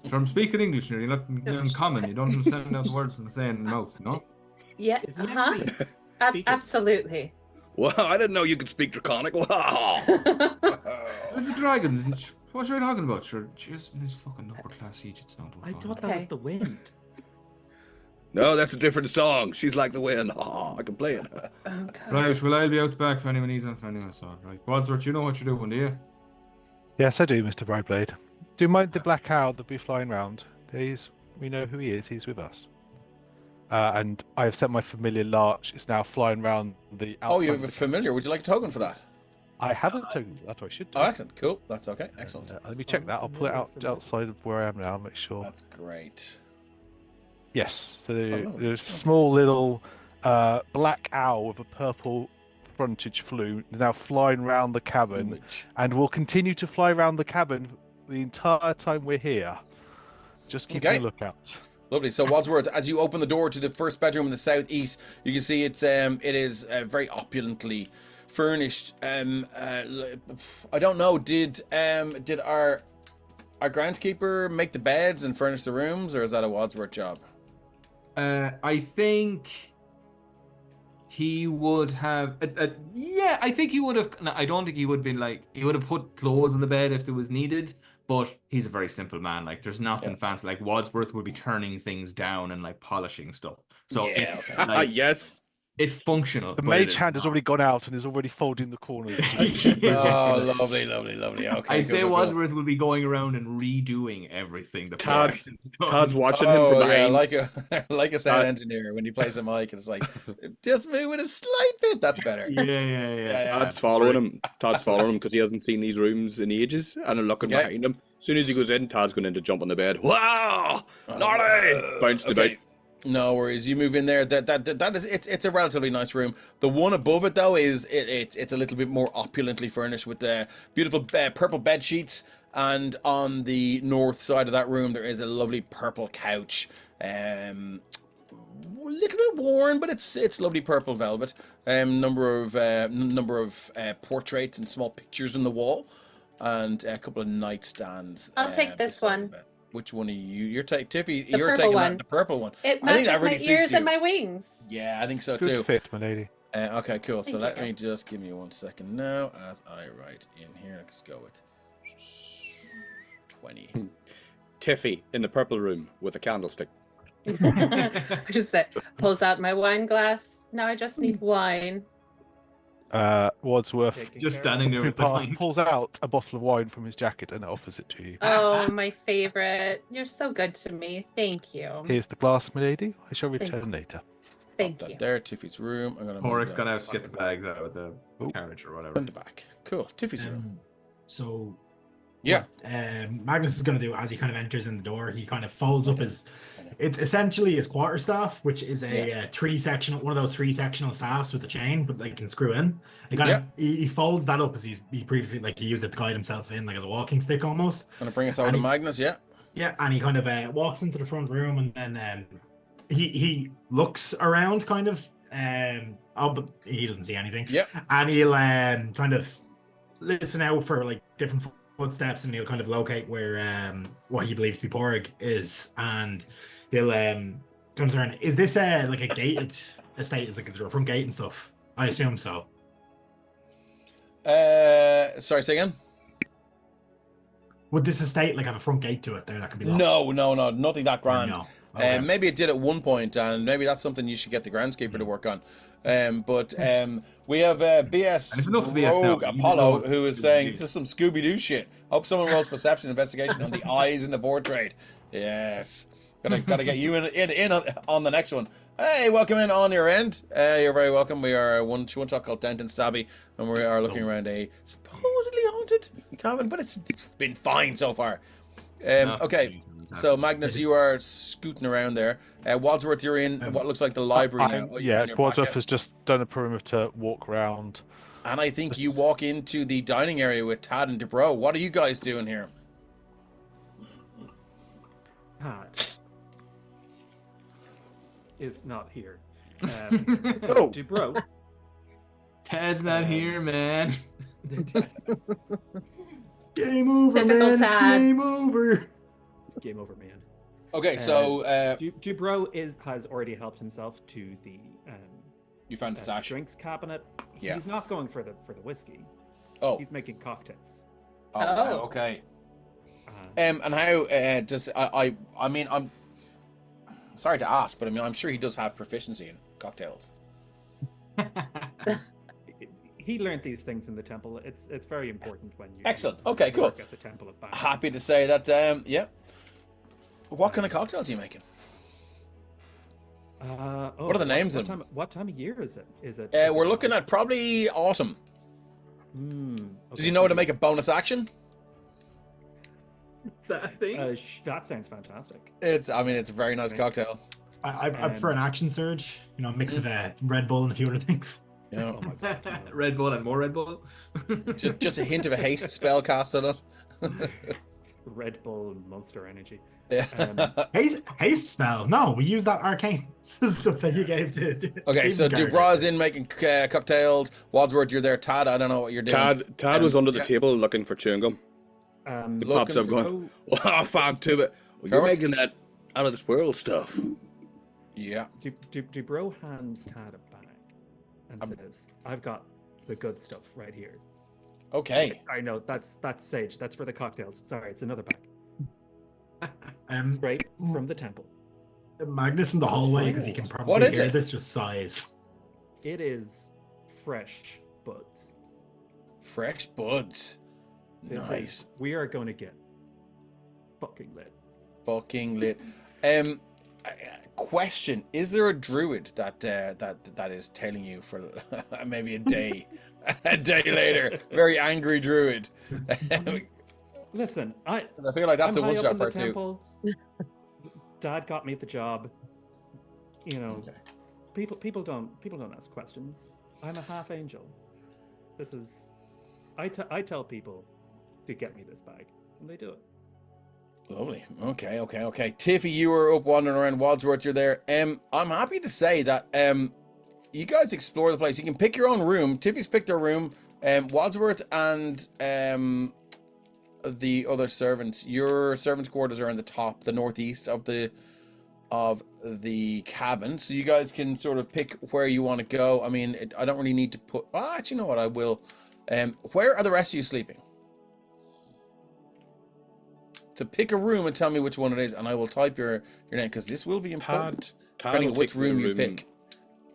so I'm speaking English here. You're not in common. You don't understand those words I'm saying in the mouth, no? Yeah. Is he actually speaking? Absolutely. Wow, I didn't know you could speak Draconic. Wow. The dragons. What are you talking about? Sure, just these fucking upper class Egypts don't. I thought that was Okay. the wind. No, that's a different song. She's like the wind. I can play it. Oh, God. Right, well, I'll be out the back if anyone needs anything. Anyway, so, right. Wadsworth, you know what you're doing, do you? Yes, I do, Mr. Brightblade. Do you mind the black owl that be flying round? We know who he is. He's with us. And I have sent my familiar Larch. It's now flying round the outside. Oh, you of have a the- familiar. Would you like a token for that? I haven't taken that. I should do. Oh, excellent. Cool. That's okay. Excellent. Let me check that. I'll pull it out outside of where I am now. Make sure. That's great. Yes. So lovely. there's a small little black owl with a purple frontage flume now flying around the cabin, Image. and will continue to fly around the cabin the entire time we're here. Just keep Okay. a lookout. Lovely. So Wadsworth, as you open the door to the first bedroom in the southeast, you can see it is very opulently furnished. I don't know. Did our groundskeeper make the beds and furnish the rooms, or is that a Wadsworth job? I think he would have. Yeah, I think he would have. No, I don't think he would have been like. He would have put clothes on the bed if there was needed. But he's a very simple man. Like, there's nothing fancy. Like, Wadsworth would be turning things down and like polishing stuff. So Yeah, it's okay. like, Yes. it's functional. The but it mage is hand has not. already gone out and is already folding the corners. Oh, lovely, lovely, lovely. Okay. I'd cool, say cool, cool. Wadsworth will be going around and redoing everything. The Todd's- players- Todd's watching him from Oh yeah, behind. like a sound engineer when he plays a mic, and it's like just move with a slight bit. That's better. Yeah. Todd's following him. Todd's following him because he hasn't seen these rooms in ages, and I'm looking Okay. behind him. As soon as he goes in, Tad's going in to jump on the bed. Wow! Gnarly! Bounce the bed. No worries. You move in there. That is it's a relatively nice room. The one above it though is it's a little bit more opulently furnished with the beautiful purple bed sheets. And on the north side of that room, there is a lovely purple couch. A little bit worn, but it's lovely purple velvet. Number of portraits and small pictures on the wall, and a couple of nightstands. I'll take this one. Which one are you? You're taking Tiffy. The You're purple taking one. the purple one. It I think matches that really my suits ears you. and my wings. Yeah, I think so Good too. fit, my lady. Okay, cool. So Thank let you. me just give me 1 second now as I write in here. Let's go with 20. Tiffy in the purple room with a candlestick. I just said, pulls out my wine glass. Now I just need wine. Wadsworth Taking Just care standing there with the past, wine. pulls out a bottle of wine from his jacket and offers it to you. Oh, my favorite. You're so good to me. Thank you. Here's the glass, my lady. I shall return later. Thank Pop you. that there, Tiffy's room. I'm gonna move Horrick's that gone out to get the back bags out of the Oh. carriage or whatever. in the back. Cool. Tiffy's room. So Yeah. what, Magnus is going to do as he kind of enters in the door, he kind of folds up his. It's essentially his quarterstaff, which is a three-sectional, one of those three-sectional staffs with the chain, but they can screw in. He kind of he folds that up as he previously he used it to guide himself in, like as a walking stick almost. Gonna bring us over And to he- Magnus. Yeah. Yeah, and he kind of walks into the front room and then he looks around, kind of. But he doesn't see anything. Yep. And he'll kind of listen out for like different footsteps, and he'll kind of locate where what he believes to be Porg is, and he'll kind of turn. Is this like a gated estate? Is like a front gate and stuff? I assume so. Sorry, say again. Would this estate like have a front gate to it there that could be locked? No, nothing that grand. No. Okay. Maybe it did at one point, and maybe that's something you should get the groundskeeper to work on. But we have And if BS it looks to be a- Rogue no, you Apollo know who is Scooby-Doo. saying this is some Scooby-Doo shit. Hope someone rolls perception investigation on the eyes in the portrait. Yes, gotta get you in on the next one. Hey, welcome in on your end. You're very welcome. We are a one shot called Downton Stabby, and we are looking around a supposedly haunted cabin, but it's been fine so far. Okay. So Magnus, you are scooting around there. Wadsworth, you're in what looks like the library now. Oh, you're in your Wadsworth pocket. has just done a perimeter walk round. And I think you walk into the dining area with Tad and DeBro. What are you guys doing here? Tad is not here. Oh. Dubro. Ted's not here, man. Game over, Typical man. It's Tad. game over. Game over, man. Okay, so Dubro has already helped himself to the you found the stash. drinks cabinet. Yeah. He's not going for the whiskey. Oh, He's making cocktails. Oh. okay. Um, And how does I mean I'm sorry to ask, but I mean I'm sure he does have proficiency in cocktails. he learned these things in the temple. It's very important when you Excellent. Okay, cool. work at the temple of Balance. Happy to say that. Yeah. What kind of cocktails are you making? What are the names of them? What time of year is it? Is it? We're looking at probably autumn. Does he know how to make a bonus action? That thing. That sounds fantastic. It's a very nice cocktail. I prefer an action surge. You know, a mix of Red Bull and a few other things. You know, Oh my god. Red Bull and more Red Bull. just a hint of a haste spell cast on it. Red Bull and Monster Energy. Yeah. Haste spell. No, we use that arcane stuff that you gave to Okay, so Stephen Dubras in making cocktails. Wadsworth, you're there. Tad, I don't know what you're doing. Tad was under the yeah. table looking for chewing gum. Good Pops up looking. going, oh, fuck to it. Well, you're Correct. making that out of this world stuff. Yeah. Dubro hands Tad a bag and says, "I've got the good stuff right here." Okay. I know that's sage. That's for the cocktails. Sorry, it's another bag. Straight from the temple. Magnus in the hallway because he can probably What is hear it? this just sighs. It is fresh buds. Fresh buds. This is- Nice. we are going to get fucking lit. Fucking lit. Question: is there a druid that is tailing you for maybe a day, a day later? Very angry druid. Listen, I feel like that's I'm a high one up shot in the part two. temple. Dad got me the job. You know, Okay. people don't ask questions. I'm a half angel. This is, I tell people to get me this bag, and they do it. Lovely. Okay. Tiffy, you were up wandering around Wadsworth. You're there. I'm happy to say that you guys explore the place. You can pick your own room. Tiffy's picked her room. Wadsworth and the other servants. Your servants' quarters are in the top, the northeast of the cabin. So you guys can sort of pick where you want to go. I mean, I don't really need to put. Oh, actually, you know what? I will. Where are the rest of you sleeping? To pick a room and tell me which one it is, and I will type your name because this will be important. Depending on which room you pick.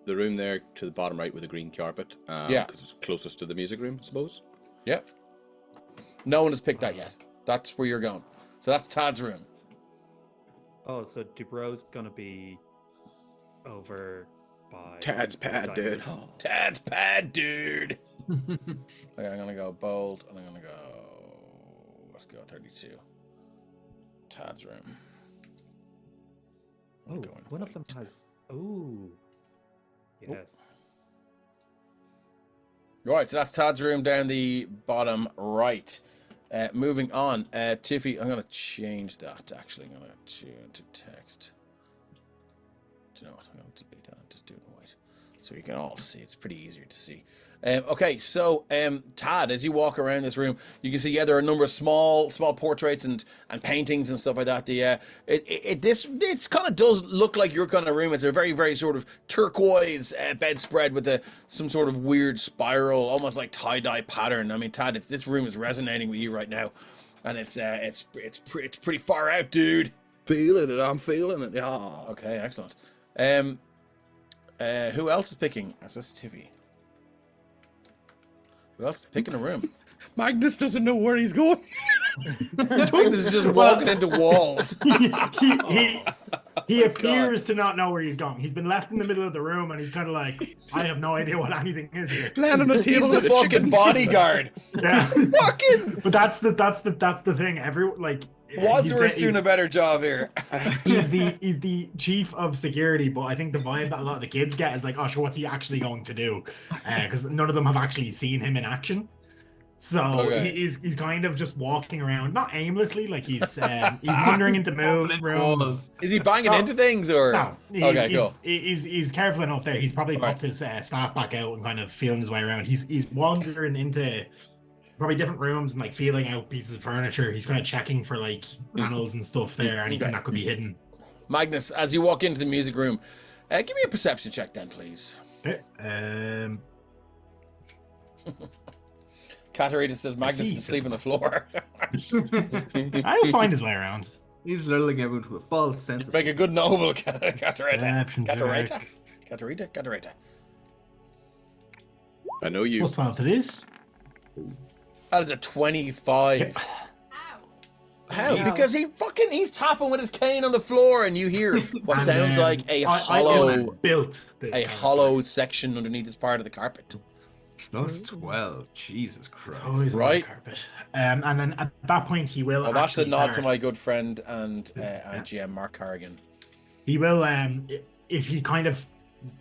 The room there to the bottom right with the green carpet. Yeah. Because it's closest to the music room, I suppose. Yeah. No one has picked that yet. That's where you're going. So that's Tad's room. Oh, so Dubrov's gonna be over by Tad's pad, dude. Tad's pad, dude. Okay, I'm gonna go bold, and I'm gonna go. Let's go 32. Tad's room. Oh, one of them has. Oh, yes. Right, so that's Tad's room down the bottom right. Moving on, Tiffy, I'm going to change that, actually. I'm going to tune to text. Do you know what? I'm going to delete that and just do it in white. So you can all see. It's pretty easier to see. Okay, so Tad, as you walk around this room, you can see, there are a number of small portraits and paintings and stuff like that. This kind of does look like your kind of room. It's a very, very sort of turquoise bedspread with some sort of weird spiral, almost like tie-dye pattern. I mean, Tad, this room is resonating with you right now, and it's pretty far out, dude. Feeling it, I'm feeling it. Yeah. Okay, excellent. Who else is picking? That's Tiffy. Who else is picking a room? Magnus doesn't know where he's going. Magnus is just walking into walls. he appears to not know where he's going. He's been left in the middle of the room, and he's kind of like, I have no idea what anything is here. Land on the table. He's the fucking bodyguard. Yeah, fucking. But that's the thing. Wadsworth's doing a better job here. He's the chief of security, but I think the vibe that a lot of the kids get is like, oh, sure, what's he actually going to do? Because none of them have actually seen him in action. So he's kind of just walking around, not aimlessly, like he's wandering into rooms. Is he banging into things or? No. Cool. He's careful enough there. He's probably popped his staff back out and kind of feeling his way around. He's wandering into probably different rooms and like feeling out pieces of furniture. He's kind of checking for like panels and stuff there, anything that could be hidden. Magnus, as you walk into the music room, give me a perception check then, please. Okay. Katarina says Magnus is asleep on the floor. I'll find his way around. He's lulling everyone to a false sense of Make a good noble, Katarina. I know you. Plus 12 it is. That is a 25. How? Yeah. Because he's tapping with his cane on the floor, and you hear what sounds like a hollow section underneath this part of the carpet. Plus 12. Jesus Christ. Always right. Carpet. And then at that point he will. Well, that's the actually nod start. to my good friend and GM Mark Carrigan. He will, if he kind of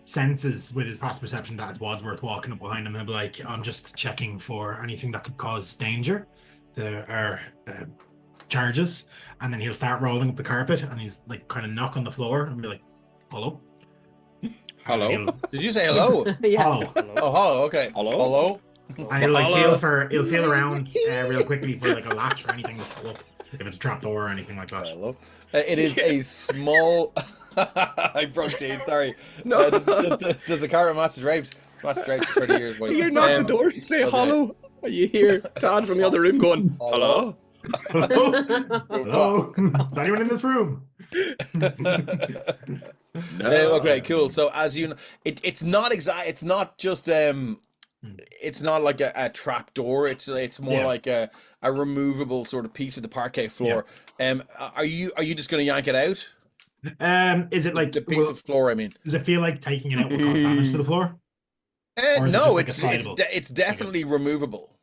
senses with his past perception that it's Wadsworth walking up behind him, he'll be like, I'm just checking for anything that could cause danger. There are charges, and then he'll start rolling up the carpet, and he's like kind of knock on the floor and be like, hello? Hello? Did you say hello? Yeah. Hello. Oh, hello. Okay. Hello? And he'll like he'll feel around real quickly for like a latch or anything to pull up, if it's a trapdoor or anything like that. Hello. It is a small. I broke Dean. Sorry. No. Does the carpet match the drapes? It's matched the drapes for 30 years. Buddy. You knock the door, you say hello. You hear Tad from the other room going, hello? Hello? Is anyone in this room? No. Okay, cool. So as you know, it's not exact. It's not just it's not like a trap door. It's more like a removable sort of piece of the parquet floor. Are you just going to yank it out? Is it like The piece of floor, I mean. Does it feel like taking it out will cause damage to the floor? Or is it No, just like a slidable? it's definitely removable.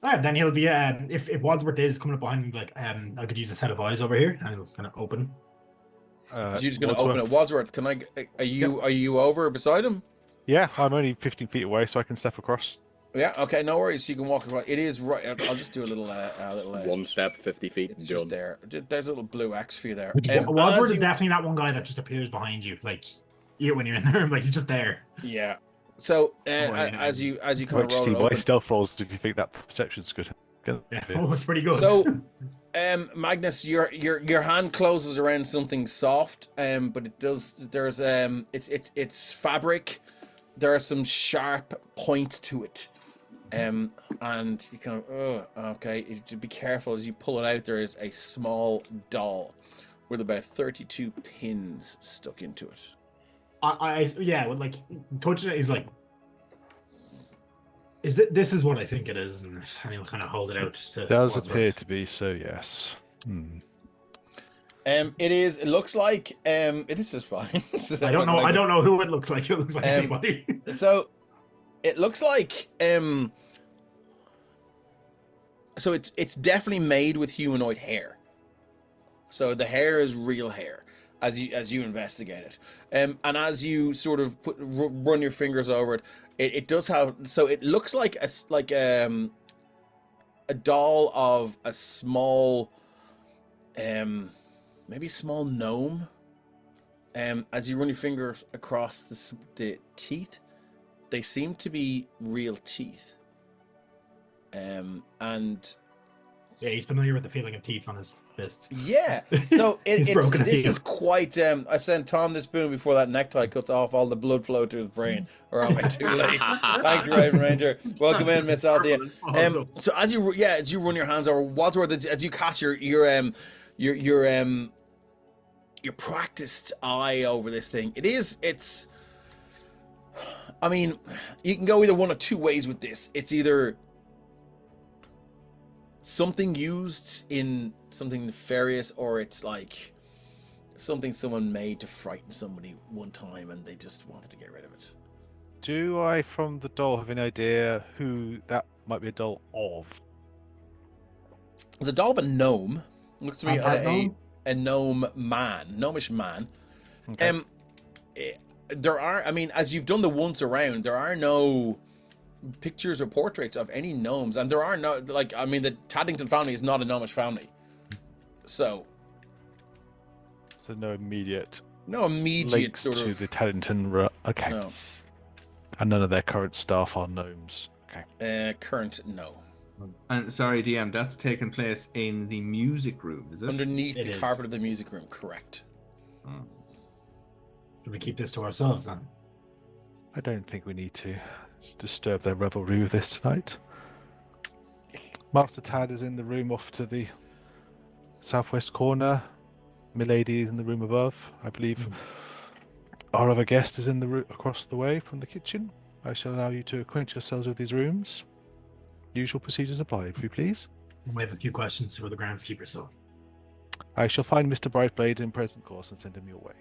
Alright, then he'll be if Wadsworth is coming up behind me, like I could use a set of eyes over here, and he'll kind of open. You're just going to open it. Wadsworth, can I? Are you over beside him? Yeah, I'm only 15 feet away, so I can step across. Yeah. Okay. No worries. You can walk across. It is right. I'll just do a little. One step, 50 feet. It's just there. There's a little blue X for you there. Wadsworth is definitely that one guy that just appears behind you, like when you're in the room, like he's just there. Yeah. So as you kind of roll see it my open, stealth rolls if you think that perception's good. Yeah. Oh, it's pretty good. So, Magnus, your hand closes around something soft, but it does. There's it's fabric. There are some sharp points to it, and you kind of okay. You have to be careful as you pull it out. There is a small doll with about 32 pins stuck into it. Like touching it is like. This is what I think it is, and he'll kind of hold it out to. Does appear to be so, yes. It is. It looks like. This is fine. I don't know. I don't know who it looks like. It looks like anybody. So, it looks like. So it's definitely made with humanoid hair. So the hair is real hair, as you investigate it, and as you sort of run your fingers over it. It does have, so it looks like a doll of a small, maybe small gnome. As you run your fingers across the teeth, they seem to be real teeth. And yeah, he's familiar with the feeling of teeth on his fists. Yeah, so this is quite. I sent Tom this boon before that necktie cuts off all the blood flow to his brain. Or am I too late? Thanks, Raven Ranger. Welcome in, Miss Althea. So as you run your hands over Wadsworth, as you cast your practiced eye over this thing, it's. I mean, you can go either one of two ways with this. It's either something used in something nefarious, or it's like something someone made to frighten somebody one time and they just wanted to get rid of it. Do I, from the doll, have any idea who that might be a doll of? It's a doll of a gnome. Looks to be a gnome man, gnomish man. Okay. There are, I mean, as you've done the once around, there are no pictures or portraits of any gnomes, and there are no, like, I mean, the Taddington family is not a gnomish family, so no immediate links sort to of the Taddington. Okay, no. And none of their current staff are gnomes. Okay, current no. And sorry, DM, that's taken place in the music room, is it? Underneath the carpet of the music room, correct. Should we keep this to ourselves then? I don't think we need to disturb their revelry with this tonight. Master Tad is in the room off to the southwest corner. Milady is in the room above. I believe our other guest is in the room across the way from the kitchen. I shall allow you to acquaint yourselves with these rooms. Usual procedures apply, if you please. We have a few questions for the groundskeeper, so I shall find Mr. Brightblade in present course and send him your way.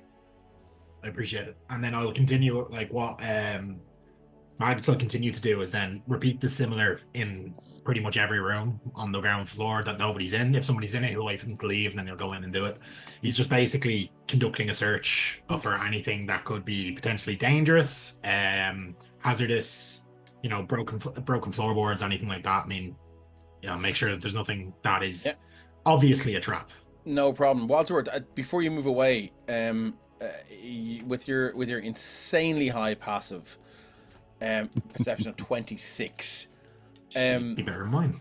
I appreciate it. And then I'll continue, like, what I'd still continue to do is then repeat the similar in pretty much every room on the ground floor that nobody's in. If somebody's in it, he'll wait for them to leave and then he'll go in and do it. He's just basically conducting a search for anything that could be potentially dangerous, hazardous, broken floorboards, anything like that. I mean, make sure that there's nothing that is obviously a trap. No problem. Wadsworth, before you move away, with your insanely high passive perception of 26. You better mind.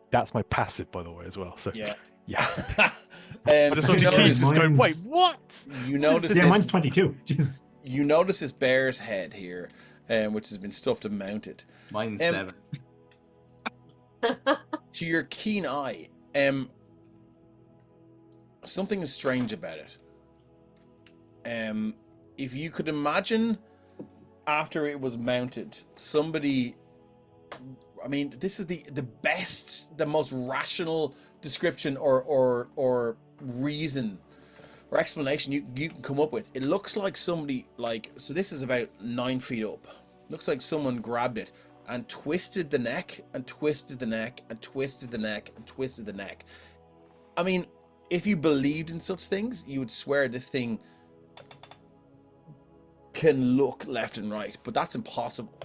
That's my passive, by the way, as well. So yeah. I just want to keep just going, wait, what? You notice mine's 22. Jesus. You notice this bear's head here, which has been stuffed and mounted. Mine's 7. To your keen eye, something is strange about it. If you could imagine after it was mounted, somebody, I mean, this is the best, the most rational description or reason or explanation you can come up with. It looks like somebody, so this is about 9 feet up. Looks like someone grabbed it, and twisted the neck and twisted the neck and twisted the neck and twisted the neck. I mean, if you believed in such things, you would swear this thing can look left and right, but that's impossible.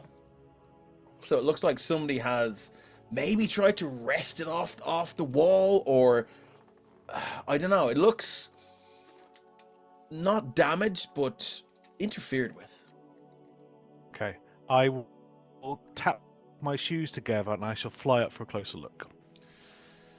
So it looks like somebody has maybe tried to wrest it off the wall, or I don't know. It looks not damaged, but interfered with. Okay. I will tap my shoes together and I shall fly up for a closer look.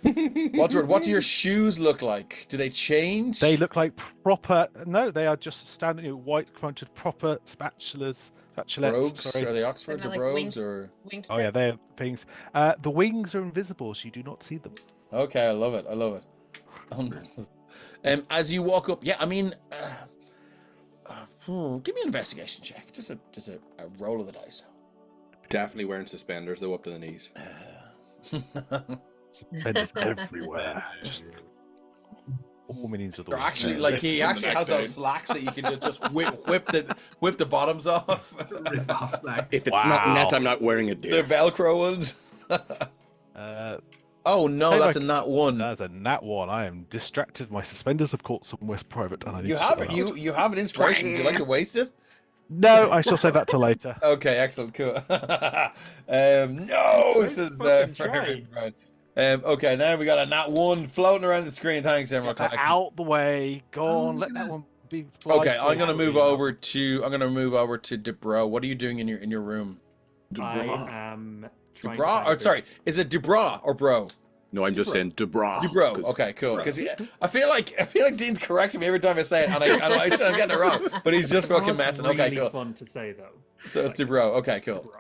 Wadsworth, what do your shoes look like? Do they change? They look like proper. No, they are just standard white fronted proper spatulas. Brogues? Sorry. Are they Oxfords or Like brogues or? Oh yeah, they're things. The wings are invisible, so you do not see them. Okay, I love it. I love it. As you walk up, yeah, I mean, give me an investigation check. Just a roll of the dice. Definitely wearing suspenders, though, up to the knees. Suspenders everywhere. Just all meanings of the They're word. actually like he actually has those slacks that you can just whip the bottoms off. Rip off slack. If it's not net, I'm not wearing it, The dear. Velcro ones. Oh no, Hey, that's Mike. a nat one. That's a nat one. I am distracted. My suspenders have caught some West Private, and I need You to have sort it. that out. You have an inspiration. Would you like to waste it? No, I shall save that till later. Okay, excellent, cool. No, says fucking Frederick Brown. Okay, now we got a nat one floating around the screen. Thanks, Get Emerald that Collective. out the way. Go on. Let that one be. Okay, I'm gonna move over to Dubrow. What are you doing in your room? I am trying to Dubrow? find Or a- sorry, is it Dubrow or Bro? No, I'm just saying Dubrow. Dubrow. Okay, cool. Because I feel like Dean's correcting me every time I say it, and I'm getting it wrong. But he's just fucking Dubraw's messing. Really Okay, cool. fun to say though. So it's Dubrow. Okay, cool. Dubrow.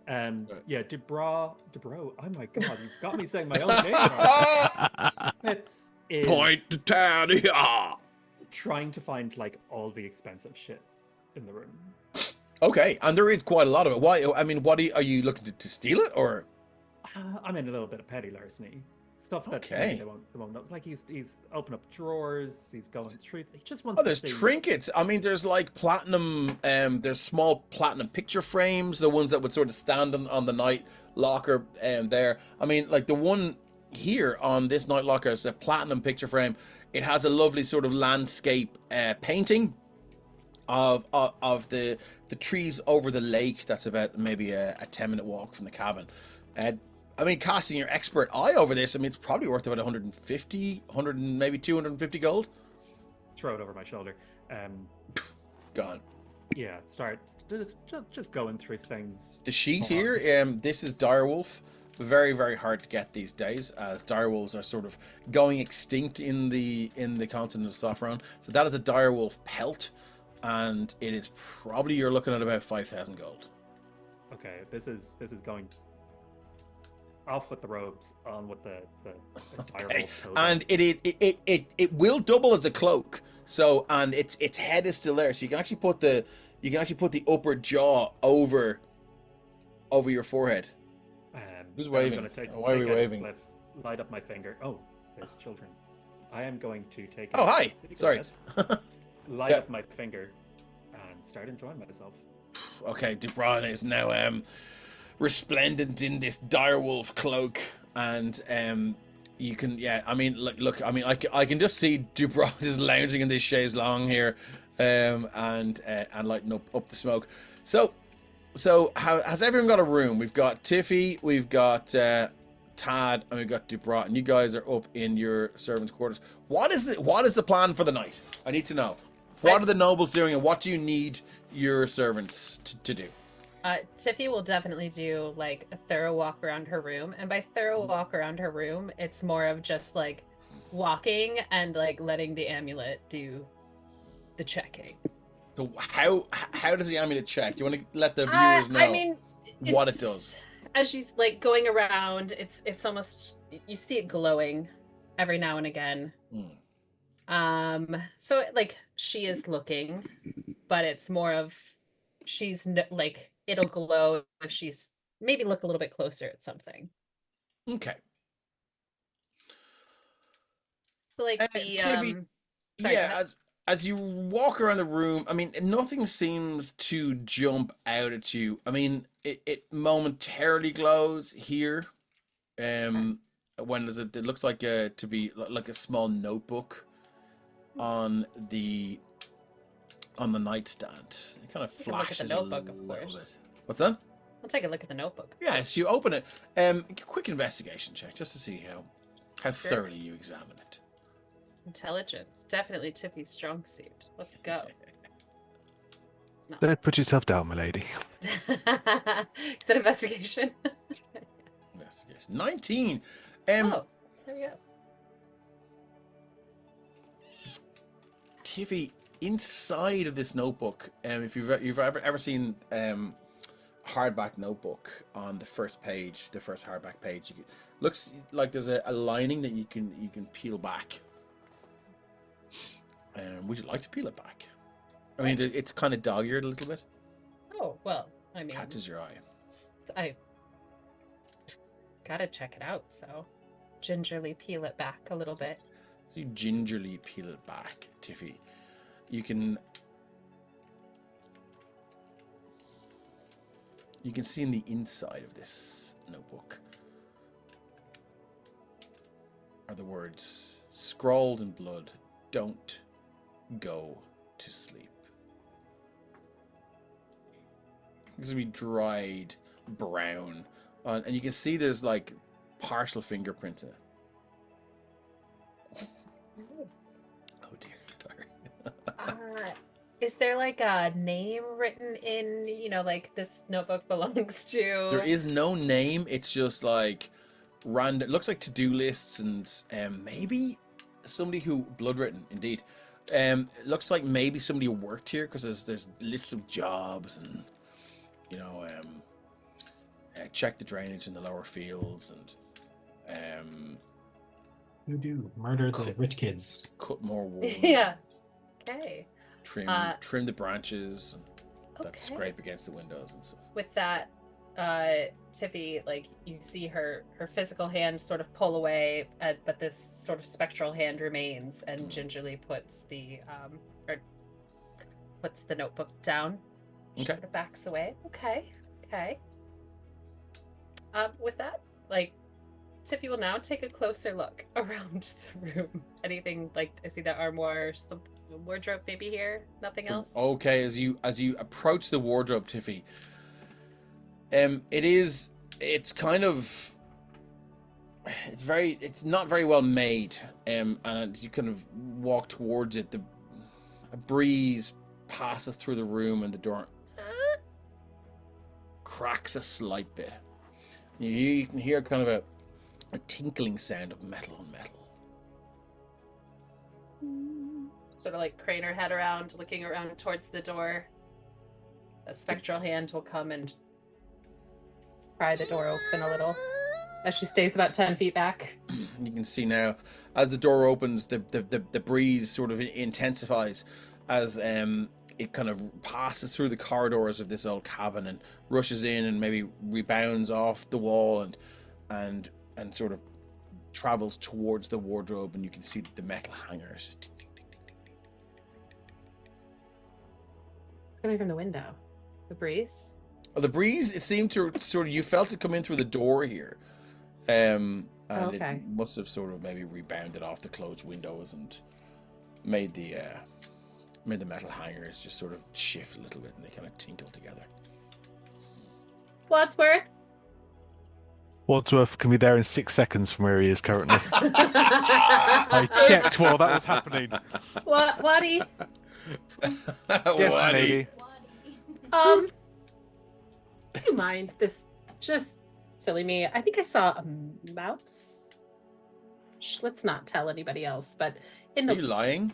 Right. Yeah, Dubrow. Oh my god, you've got me saying my own name. Now. It's Point to town. Yeah. trying to find like all the expensive shit in the room. Okay, and there is quite a lot of it. Why? I mean, are you looking to steal it or? I'm in a little bit of petty larceny. Stuff that Okay. maybe they won't know. Like he's opened up drawers, he's going through. He just wants Oh, to there's see. trinkets. I mean, there's like platinum. There's small platinum picture frames, the ones that would sort of stand on the night locker. There. I mean, like the one here on this night locker is a platinum picture frame. It has a lovely sort of landscape painting of the trees over the lake. That's about maybe a 10-minute walk from the cabin. I mean, casting your expert eye over this, I mean, it's probably worth about 150, 100, and maybe 250 gold. Throw it over my shoulder. Gone. Yeah, start just going through things. The sheet here, this is direwolf. Very, very hard to get these days, as direwolves are sort of going extinct in the continent of Sopherone. So that is a direwolf pelt, and it is probably, you're looking at about 5,000 gold. Okay, this is going off with the robes, on with the Okay. direwolf coat. And it will double as a cloak. So, and its head is still there, so you can actually put the upper jaw over your forehead. Who's I'm waving? gonna take Why are we a waving? spliff, light up my finger. Oh, there's children. I am going to take. Oh, hi. Go Sorry. ahead. Light Yeah. up my finger and start enjoying myself. Okay, Dubron is now resplendent in this direwolf cloak, and you can, yeah, I mean, look, I mean, I can just see Dubron just lounging in this chaise longue here, and lighting up the smoke. So how has everyone got a room? We've got Tiffy, we've got Tad, and we've got Dubron, and you guys are up in your servants' quarters. What is the plan for the night? I need to know. What are the nobles doing, and what do you need your servants to do? Tiffy will definitely do like a thorough walk around her room, and by thorough walk around her room, it's more of just like walking and like letting the amulet do the checking. So how does the amulet check? Do you want to let the viewers know I mean, what it it's- does? As she's like going around, it's almost, you see it glowing every now and again. So like she is looking, but it's more of like it'll glow if she's maybe look a little bit closer at something. Okay. So like the Tiffy, sorry, go yeah, ahead. as you walk around the room, I mean, nothing seems to jump out at you. I mean, it momentarily glows here. When does it? It looks like to be like a small notebook on the nightstand. It kind of Take a look at the flashes notebook, a of little course. bit. What's that? I'll take a look at the notebook. Yes, you open it. Quick investigation check just to see how Sure. thoroughly you examine it. Intelligence, definitely Tiffy's strong suit. Let's go. It's not. Don't put yourself down, my lady. Is that investigation? Investigation 19. Oh, there we go. Tiffy, inside of this notebook, if you've ever seen hardback notebook on the first page, the first hardback page, looks like there's a lining that you can peel back. Would you like to peel it back? I mean, Nice. it's kind of dog-eared a little bit. Oh, well, I mean, Catches your eye. I gotta check it out, so gingerly peel it back a little bit. So you gingerly peel it back, Tiffy. You can see in the inside of this notebook are the words scrawled in blood, "Don't go to sleep." This will be dried brown, and you can see there's like partial fingerprints in it. Oh dear, sorry. Is there like a name written in, like this notebook belongs to? There is no name. It's just like random. It looks like to-do lists and maybe somebody who blood written indeed. It looks like maybe somebody who worked here because there's lists of jobs and check the drainage in the lower fields and Who do murder the rich kids? cut more wood. Yeah. Okay. Trim the branches that Okay. scrape against the windows and stuff. With that, Tiffy, like you see her physical hand sort of pull away, but this sort of spectral hand remains and gingerly puts the notebook down. She Okay. sort of backs away. Okay. With that, like Tiffy will now take a closer look around the room. Anything like I see the armoire, some wardrobe maybe here. Nothing else. Okay, as you approach the wardrobe, Tiffy, it's not very well made, and as you kind of walk towards it, a breeze passes through the room and the door cracks a slight bit. You can hear kind of a tinkling sound of metal on metal. Sort of like crane her head around, looking around towards the door. A spectral hand will come and pry the door open a little as she stays about 10 feet back. You can see now, as the door opens, the breeze sort of intensifies as it kind of passes through the corridors of this old cabin and rushes in and maybe rebounds off the wall and sort of travels towards the wardrobe, and you can see the metal hangers. It's coming from the window. The breeze. The breeze, it seemed to sort of, you felt it come in through the door here. And Okay. it must have sort of maybe rebounded off the closed windows and made the metal hangers just sort of shift a little bit, and they kind of tinkle together. Wadsworth. Wadsworth can be there in 6 seconds from where he is currently. I checked while that was happening. Waddy. Yes, Waddy. lady. Do you mind this? Just silly me. I think I saw a mouse. Let's not tell anybody else, but in Are the you lying?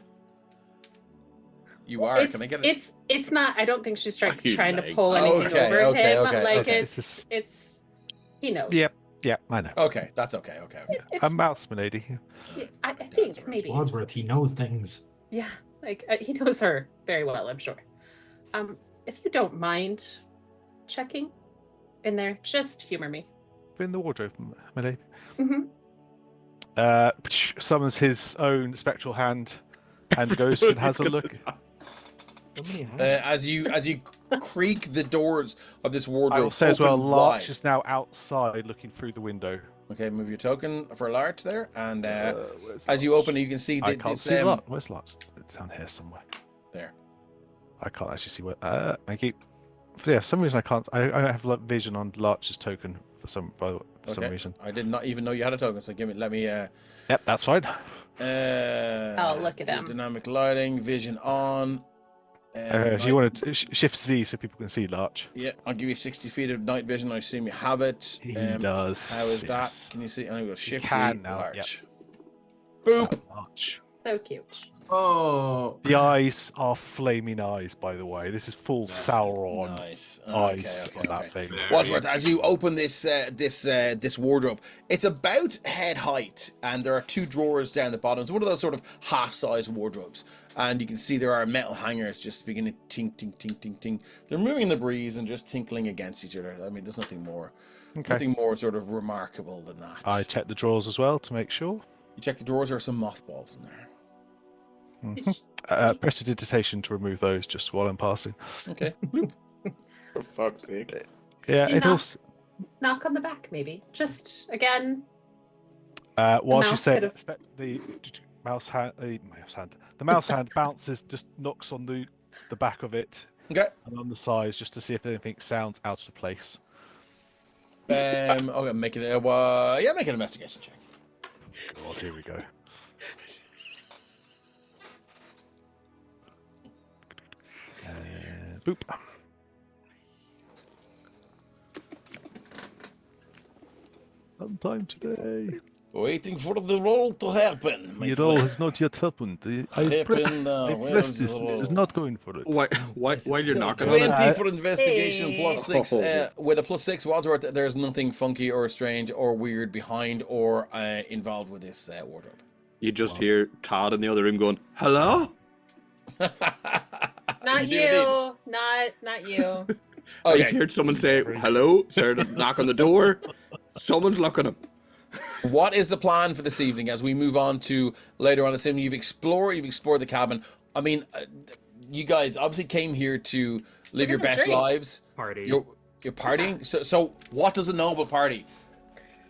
You are. It's, Can I get it? it's not. I don't think she's trying you to lying? pull anything Okay, over okay, him. okay, Like okay. it's he knows. Yep. Yeah, I know. Okay, that's okay. Okay. If- A mouse, my lady. I That's think right. maybe. Wadsworth, he knows things. Yeah, like he knows her very well, I'm sure. If you don't mind checking in there, just humor me. In the wardrobe, my lady. Mm-hmm. Summons his own spectral hand and goes and has a look. As you creak the doors of this I wardrobe, will say as well, open Larch wide. is now outside looking through the window. Okay, move your token for Larch there, and Where's as you Larch? open it, you can see I that can't this see Larch. Where's Larch? It's down here somewhere. there. I can't actually see where. I keep. Yeah, for some reason I can't. I don't have vision on Larch's token for some some reason. I did not even know you had a token, so let me. Yep, that's fine. Oh, look at him. Dynamic lighting, vision on. If you want to shift Z so people can see Larch. Yeah, I'll give you 60 feet of night vision. I assume you have it. He does. How is yes. that? Can you see? I'm going to shift can Z, now, Larch. Boop. Larch. So cute. Oh, The eyes are flaming eyes, by the way. This is full Sauron Nice. eyes Okay, on that thing. Wadsworth, as you open this wardrobe, it's about head height, and there are 2 drawers down the bottom. It's one of those sort of half-size wardrobes, and you can see there are metal hangers just beginning to tink, tink, tink, tink, tink. They're moving in the breeze and just tinkling against each other. I mean, there's nothing more, nothing more sort of remarkable than that. I checked the drawers as well to make sure. You check the drawers. There are some mothballs in there. Prestidigitation to remove those just while I'm passing. Okay. For fuck's sake. Yeah, Do it not- also. Knock on the back, maybe. Just again. While she mouse said could have- the mouse hand bounces, just knocks on the back of it Okay. and on the sides just to see if anything sounds out of place. Okay, make it make an investigation check. God, here we go. Boop. Sometime today. Waiting for the roll to happen. The roll has not yet happened. I pressed this. It is not going for it. While you're knocking on it, 20 for investigation Hey. plus 6. Oh. With a plus 6, Wadsworth, there's nothing funky or strange or weird behind or involved with this wardrobe. you just hear Todd in the other room going, "Hello." Not You do you. Not you. Oh, I yeah. just heard someone say, "Hello." Started to knock on the door. Someone's looking at him. What is the plan for this evening as we move on to later on this evening? You've explored the cabin. I mean, you guys obviously came here to live We're your gonna best drink. lives. Party. You're partying. So what does a noble party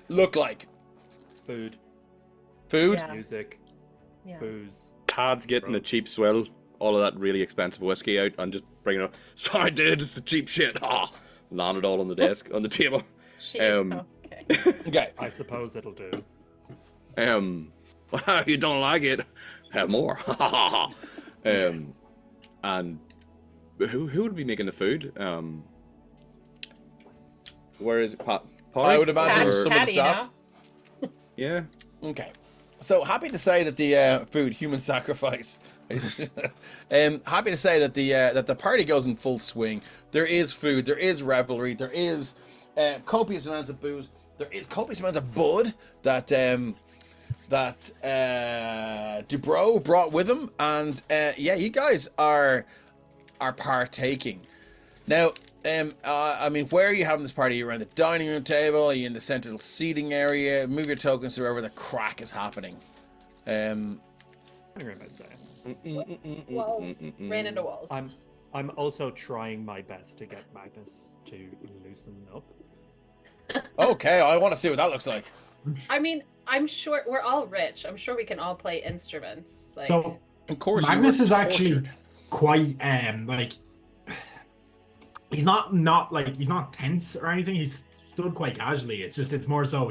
look like? Food, Food? Yeah. music, Yeah. booze. Todd's getting the cheap swell, all of that really expensive whiskey out, and just bringing it up. Sorry, dude, it's the cheap shit. Ah, landed all on the desk, on the table. She, Um, okay. Okay. I suppose it'll do. You don't like it? Have more. And who would be making the food? Where is it? I would imagine Or- some of the Patty, staff. no? Yeah. Okay. So happy to say that the food, human sacrifice. Happy to say that the party goes in full swing. There is food, there is revelry, there is copious amounts of booze, there is copious amounts of bud that Dubrow brought with him, and yeah, you guys are partaking. Now, I mean, where are you having this party? Are you around the dining room table? Are you in the central seating area? Move your tokens to wherever the crack is happening. I'm gonna about that. Walls. Ran into walls. I'm also trying my best to get Magnus to loosen up. Okay, I want to see what that looks like. I mean, I'm sure we're all rich. I'm sure we can all play instruments. Like, So Of course, you Magnus were is actually tortured. quite like he's not he's not tense or anything. He's stood quite casually. It's more so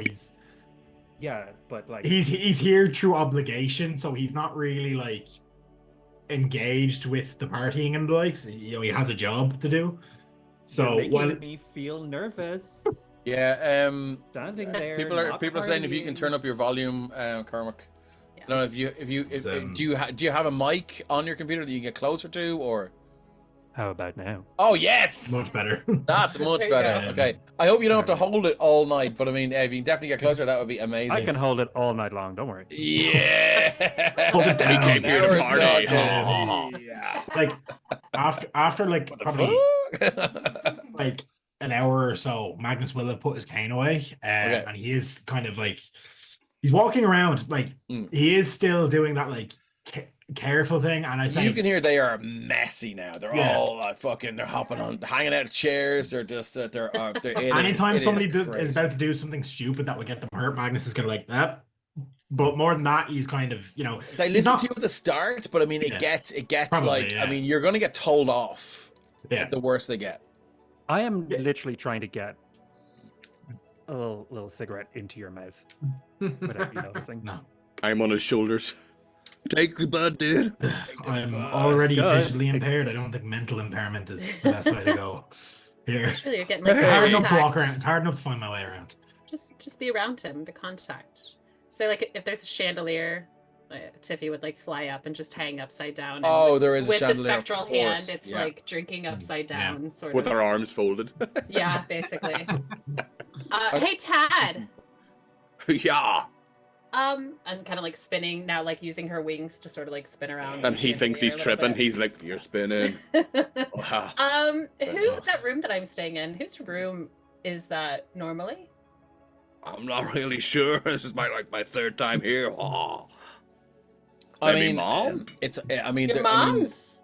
Yeah, but like he's here through obligation, so he's not really like engaged with the partying and the likes. He has a job to do. you're So making while me feel nervous. Yeah. Standing there. People are not saying if you can partying. turn up your volume, Cormac. Yeah. No, if do you have a mic on your computer that you can get closer to, or? How about now? Oh yes, much better. that's much There you better. go. Okay, I hope you don't have to hold it all night, but I mean, if you can definitely get closer, that would be amazing. I can hold it all night long. Don't worry. Yeah. Hold it down. came here to Now we're party. talking. Yeah. Like after like What the probably fuck? like an hour or so, Magnus will have put his cane away, and he is kind of like he's walking around like Mm. he is still doing that like careful thing, and I'd say You can hear they are messy now. They're all they're hopping on, hanging out of chairs. They're just anytime somebody is crazy. about to do something stupid that would get them hurt, Magnus is gonna like that. But more than that, he's kind of, They listen to you at the start, but I mean, it gets Probably, I mean, you're gonna get told off. Yeah. The worse they get. I am literally trying to get a little cigarette into your mouth without you noticing. No. I'm on his shoulders. Take the bud, dude. I'm already Good. visually impaired. I don't think mental impairment is the best way to go here. Actually, you're getting like It's hard enough to walk contact. around. It's hard enough to find my way around. Just be around him, the contact. Say like if there's a chandelier, Tiffy would like fly up and just hang upside down. And Oh, there is a with chandelier. the spectral of course. hand, it's Yeah. like drinking upside down, sort With of. our arms folded. Yeah, basically. Hey Tad. Yeah. And kind of like spinning now, like using her wings to sort of like spin around. And the he thinks he's chandelier a tripping. little He's like, "You're spinning." bit. Wow. That room that I'm staying in, whose room is that normally? I'm not really sure. This is my third time here. Oh. I Maybe mean, mom? it's. I mean, Your I mean, mom's?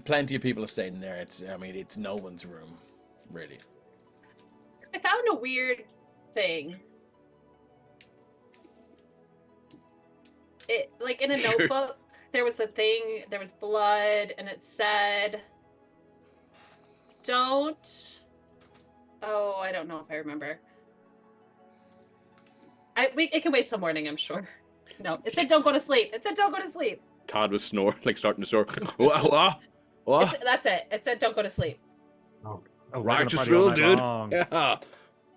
plenty of people have stayed in there. It's no one's room, really. 'Cause I found a weird thing. It like in a Sure. notebook, there was a thing, there was blood, and it said, "Don't." Oh, I don't know if I remember. It can wait till morning, I'm sure. No, it said, "Don't go to sleep." It said, "Don't go to sleep." Todd was starting to snore. What? That's it. It said, "Don't go to sleep." Oh, we're gonna Righteous party all rule, night dude. long. Yeah.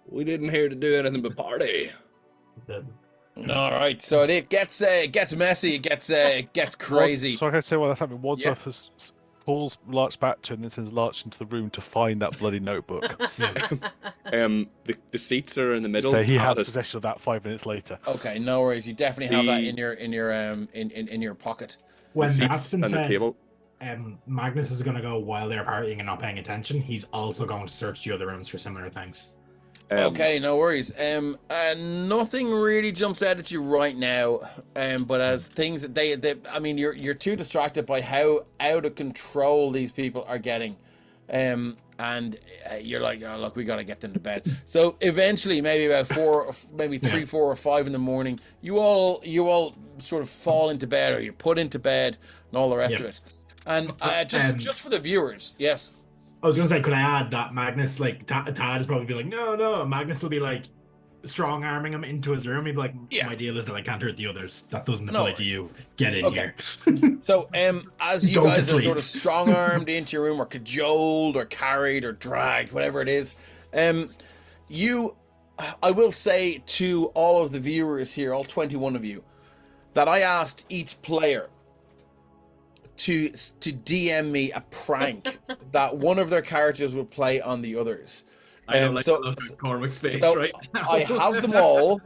We didn't here to do anything but party. All right, so it gets messy. It gets crazy. So I can say what that's happening. Wadsworth has pulls Larch back to him and then sends Larch into the room to find that bloody notebook. The seats are in the middle. So he has Todd is- possession of that 5 minutes later. Okay, no worries. You definitely have that See- in your pocket. When the that's seats been and the said, table. Magnus is going to go while they're partying and not paying attention. He's also going to search the other rooms for similar things. Okay, no worries. Nothing really jumps out at you right now. But as things I mean, you're too distracted by how out of control these people are getting. And you're like, oh, look, we got to get them to bed. So eventually, maybe about 3, 4, or 5 in the morning, you all sort of fall into bed, or you're put into bed, and all the rest of it. And just for the viewers, yes. I was going to say, could I add that Magnus, like, Tad is probably be like, no. Magnus will be like, strong arming him into his room. He'd be like, my deal is that I can't hurt the others. That doesn't apply to you. Get in here. So, as you Go to guys are sleep. sort of strong armed into your room, or cajoled, or carried, or dragged, whatever it is, I will say to all of the viewers here, all 21 of you, that I asked each player to DM me a prank that one of their characters would play on the others. I don't like so- to look at Cormac's face so right now. I have them all.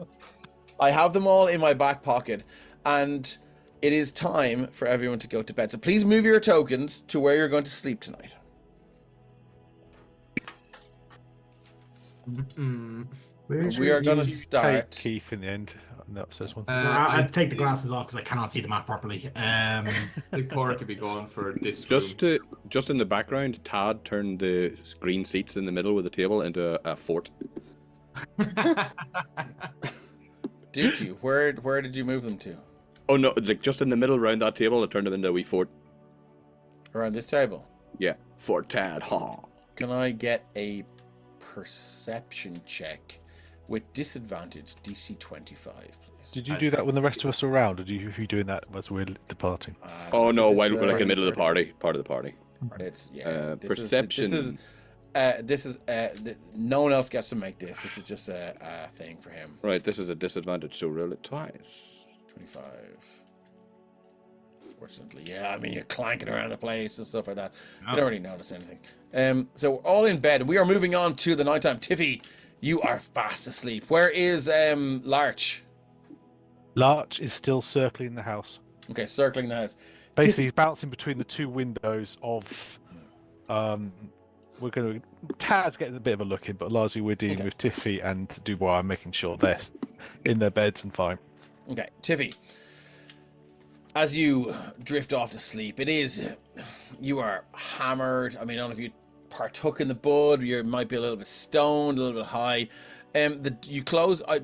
I have them all in my back pocket, and it is time for everyone to go to bed. So please move your tokens to where you're going to sleep tonight. We are going to Take start. Keith in the end. On the upstairs one. So I have to take the glasses off because I cannot see the map properly. The Cora could be going for this Just room. just in the background, Tad turned the green seats in the middle with the table into a fort. Did you? Where did you move them to? Oh no, like just in the middle around that table, it turned them into a wee fort. Around this table. Yeah, Fort Tad. Ha. Can I get a perception check with disadvantage, DC 25, please? Did you do that when the rest of us were around, or are you doing that as we're departing? Oh no, while we're like in uh, the middle of the party, part of the party. It's Perception. No one else gets to make this. This is just a thing for him. Right, this is a disadvantage, so roll it twice. 25. Fortunately, yeah. I mean, you're clanking around the place and stuff like that. You don't really notice anything. So we're all in bed, and we are moving on to the nighttime. Tiffy, you are fast asleep. Where is Larch? Larch is still circling the house. Okay, circling the house. Basically, he's bouncing between the two windows of. Tad's getting a bit of a look in, but largely we're dealing with Tiffy and Dubois, making sure they're in their beds and fine. Okay, Tiffy. as you drift off to sleep, you are hammered. I mean, I don't know if you partook in the bud, you might be a little bit stoned, a little bit high. Do you close your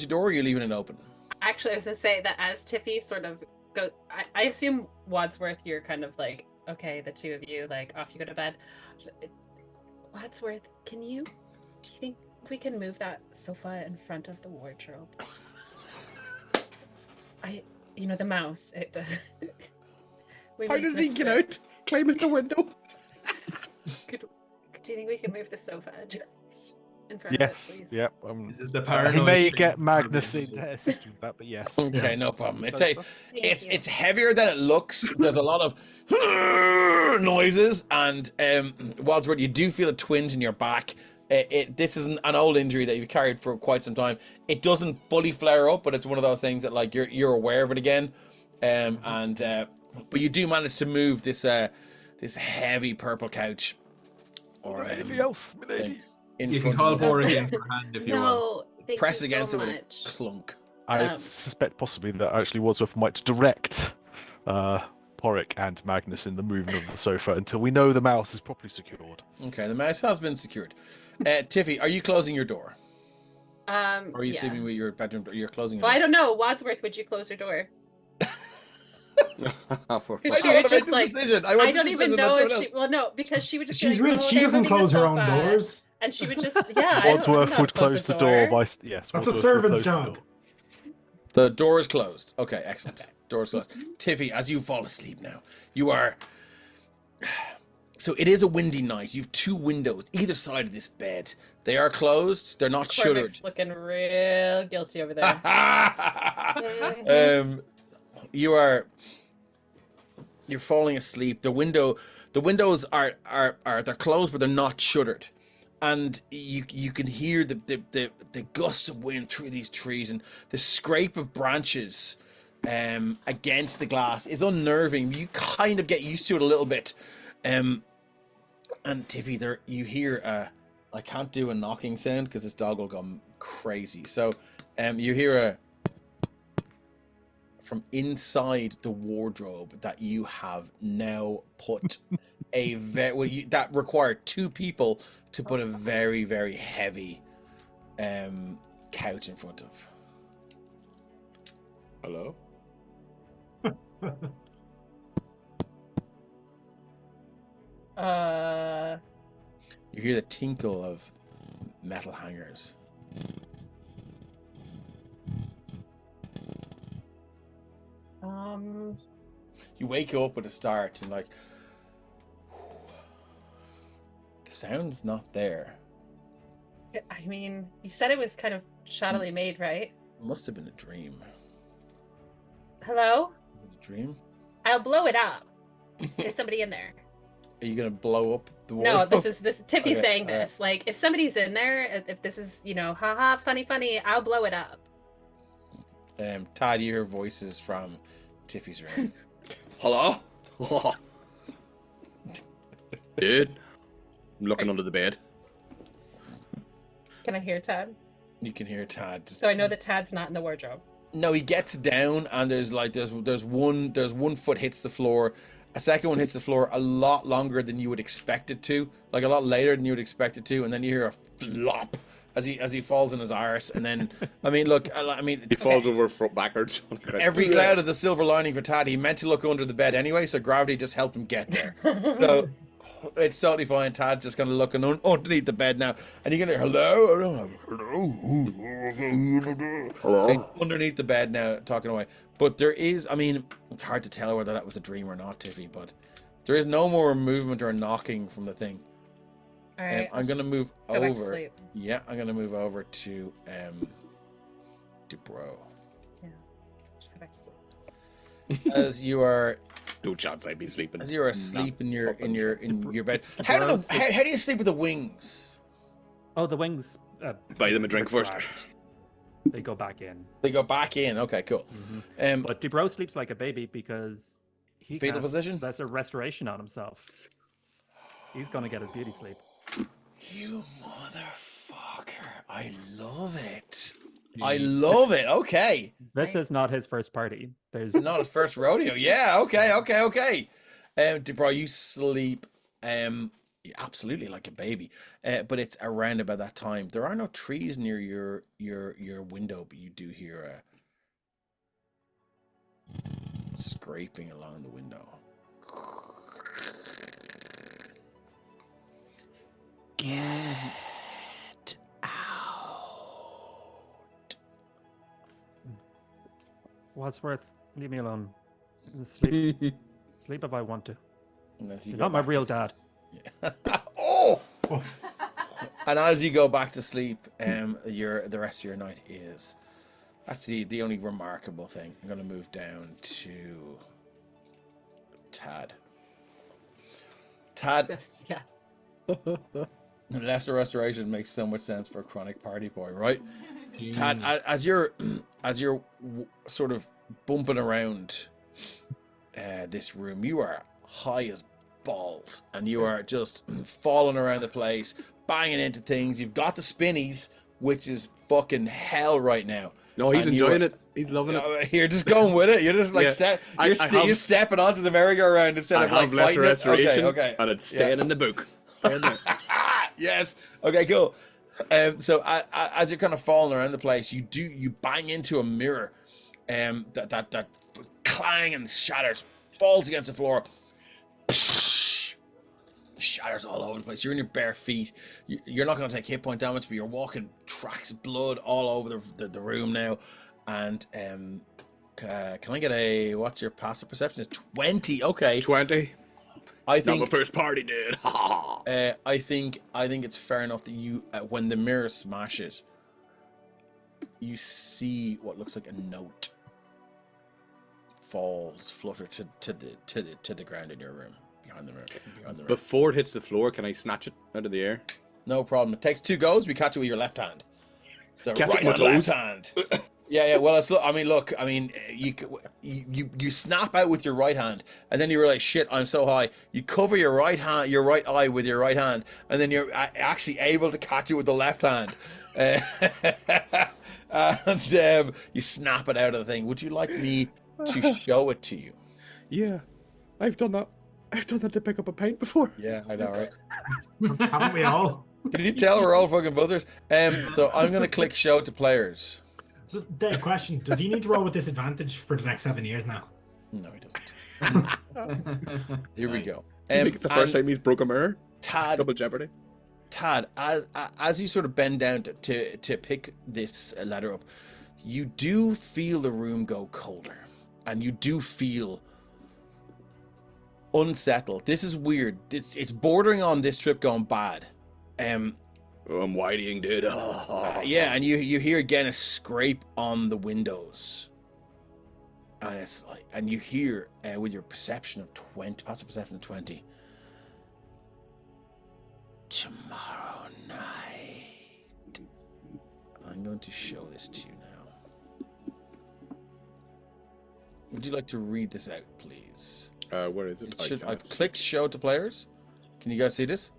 door, or are you leaving it open? Actually, I was gonna say that as Tiffy sort of go, I assume Wadsworth, you're kind of like, okay, the two of you, like, off you go to bed. Wadsworth, do you think we can move that sofa in front of the wardrobe? The mouse. It does. How does he get out? Climb out the window? Do you think we can move the sofa just in front of Yes. us, please? Yep. This is the paranoid. He may thing. get Magnus in to assist with that, but yes. Okay, no problem. Thank you. It's heavier than it looks. There's a lot of noises, and Wadsworth, you do feel a twinge in your back. This is an old injury that you've carried for quite some time. It doesn't fully flare up, but it's one of those things that like you're aware of it again. But you do manage to move this heavy purple couch. Or anything else, milady? You can call Bor again for a hand if you want. No, thank Press you against so it with much. a clunk. I suspect possibly that actually Wadsworth might direct Porrick and Magnus in the movement of the sofa until we know the mouse is properly secured. Okay, the mouse has been secured. Tiffy, are you closing your door? Or are you Yeah. sleeping with your bedroom door? You're closing your Well, door. I don't know. Wadsworth, would you close your door? For Because I she don't want would to make just this like. decision. I don't even know if she. Well, no, because she would just. She's be like, rich. "Oh, She they're doesn't moving the close her own sofa," doors. And she would just. Yeah. I don't know Wadsworth how to would close the door by yes. That's a Wadsworth would servant's close the job. door. The door is closed. Okay, excellent. Okay. Door is closed. Tiffy, as you fall asleep now, you are. So it is a windy night. You have two windows either side of this bed. They are closed. They're not shuttered. Cormac's looking real guilty over there. You're falling asleep. The windows are they're closed, but they're not shuttered, and you can hear the gusts of wind through these trees, and the scrape of branches against the glass is unnerving. You kind of get used to it a little bit, and Tiffy, there you hear I can't do a knocking sound because this dog will go crazy. So you hear from inside the wardrobe that you have now put that required two people to put a very, very heavy couch in front of. Hello? You hear the tinkle of metal hangers. You wake up with a start and like the sound's not there. I mean, you said it was kind of shoddily made, right? It must have been a dream. Hello? Was it a dream? I'll blow it up. Is somebody in there? Are you gonna blow up the wall? No, this is Tiffy Okay, saying alright. this. Like, if somebody's in there, if this is, haha, funny, I'll blow it up. Tad, you hear voices from Tiffy's room. Hello? Dude, I'm looking under the bed. Can I hear Tad? You can hear Tad. So I know that Tad's not in the wardrobe. No, he gets down and there's one foot hits the floor. A second one hits the floor a lot longer than you would expect it to, like a lot later than you would expect it to, and then you hear a flop as he falls in his arse, and then He falls over foot backwards. every cloud is a silver lining for Tad. He meant to look under the bed anyway, so gravity just helped him get there. So it's totally fine. Tad's just kind of looking underneath the bed now, and you can hear hello, Hello? underneath the bed now, talking away. But there is, it's hard to tell whether that was a dream or not, Tiffy, but there is no more movement or knocking from the thing. All right. I'm gonna move go back to over. sleep. Yeah, I'm gonna move over to Bro. Yeah. Just go back to sleep. As you are No chance I'd be sleeping. as you are asleep in your bed. The How bros- do you sleep with the wings? Oh, the wings. Buy them a drink first. retract. They go back in. They go back in. Okay, cool. But Dubrow sleeps like a baby because he Fetal casts position? lesser restoration on himself. He's gonna get his beauty sleep. You motherfucker! I love it. I love it. Okay. This is not his first party. There's Not his first rodeo. Yeah. Okay. Bro, you sleep absolutely like a baby. But it's around about that time. There are no trees near your window, but you do hear scraping along the window. Get out. Wadsworth, leave me alone. Sleep. Sleep if I want to. Unless you You're go not my back real to dad. Yeah. Oh! And as you go back to sleep, the rest of your night is. That's the only remarkable thing. I'm gonna move down to Tad. Tad, Yes, yeah. lesser restoration makes so much sense for a chronic party boy, right? Tad, as you're sort of bumping around this room, you are high as balls, and you are just falling around the place, banging into things. You've got the spinnies, which is fucking hell right now. No, he's And you enjoying are- it. He's loving it. You're just going with it. You're just like Yeah. you're stepping onto the merry-go-round instead I of like have lesser fighting it. restoration, Okay. and it's staying in the book. Staying there. Yes. Okay. Cool. So as you're kind of falling around the place, you bang into a mirror, that clang and shatters, falls against the floor, shatters all over the place. You're in your bare feet. You're not going to take hit point damage, but you're walking tracks of blood all over the room now. And can I get what's your passive perception? It's 20. Okay. 20. I Not my think first party, dude. I think it's fair enough that you when the mirror smashes, you see what looks like a note flutter to the ground in your room behind the mirror. Before it hits the floor, can I snatch it out of the air? No problem. It takes 2 goes. We catch it with your left hand. So Catch it right with on those? left hand. Yeah. Well, it's you snap out with your right hand, and then you realize, shit, I'm so high. You cover your right eye with your right hand, and then you're actually able to catch it with the left hand. And you snap it out of the thing. Would you like me to show it to you? Yeah, I've done that. I've done that to pick up a paint before. Yeah, I know, right? Haven't we all? Can you tell we're all fucking buzzers? So I'm gonna click show to players. So, Dave, question: does he need to roll with disadvantage for the next 7 years now? No, he doesn't. Here we go. I think it's the first time he's broke a mirror. Tad, Double jeopardy. Tad, as you sort of bend down to pick this letter up, you do feel the room go colder, and you do feel unsettled. This is weird. It's bordering on this trip going bad. I'm whiting, dude. Yeah, and you hear again a scrape on the windows, and it's like, and you hear with your perception of 20, passive perception of 20. Tomorrow night. I'm going to show this to you now. Would you like to read this out, please? Where is it? I've clicked show to players. Can you guys see this?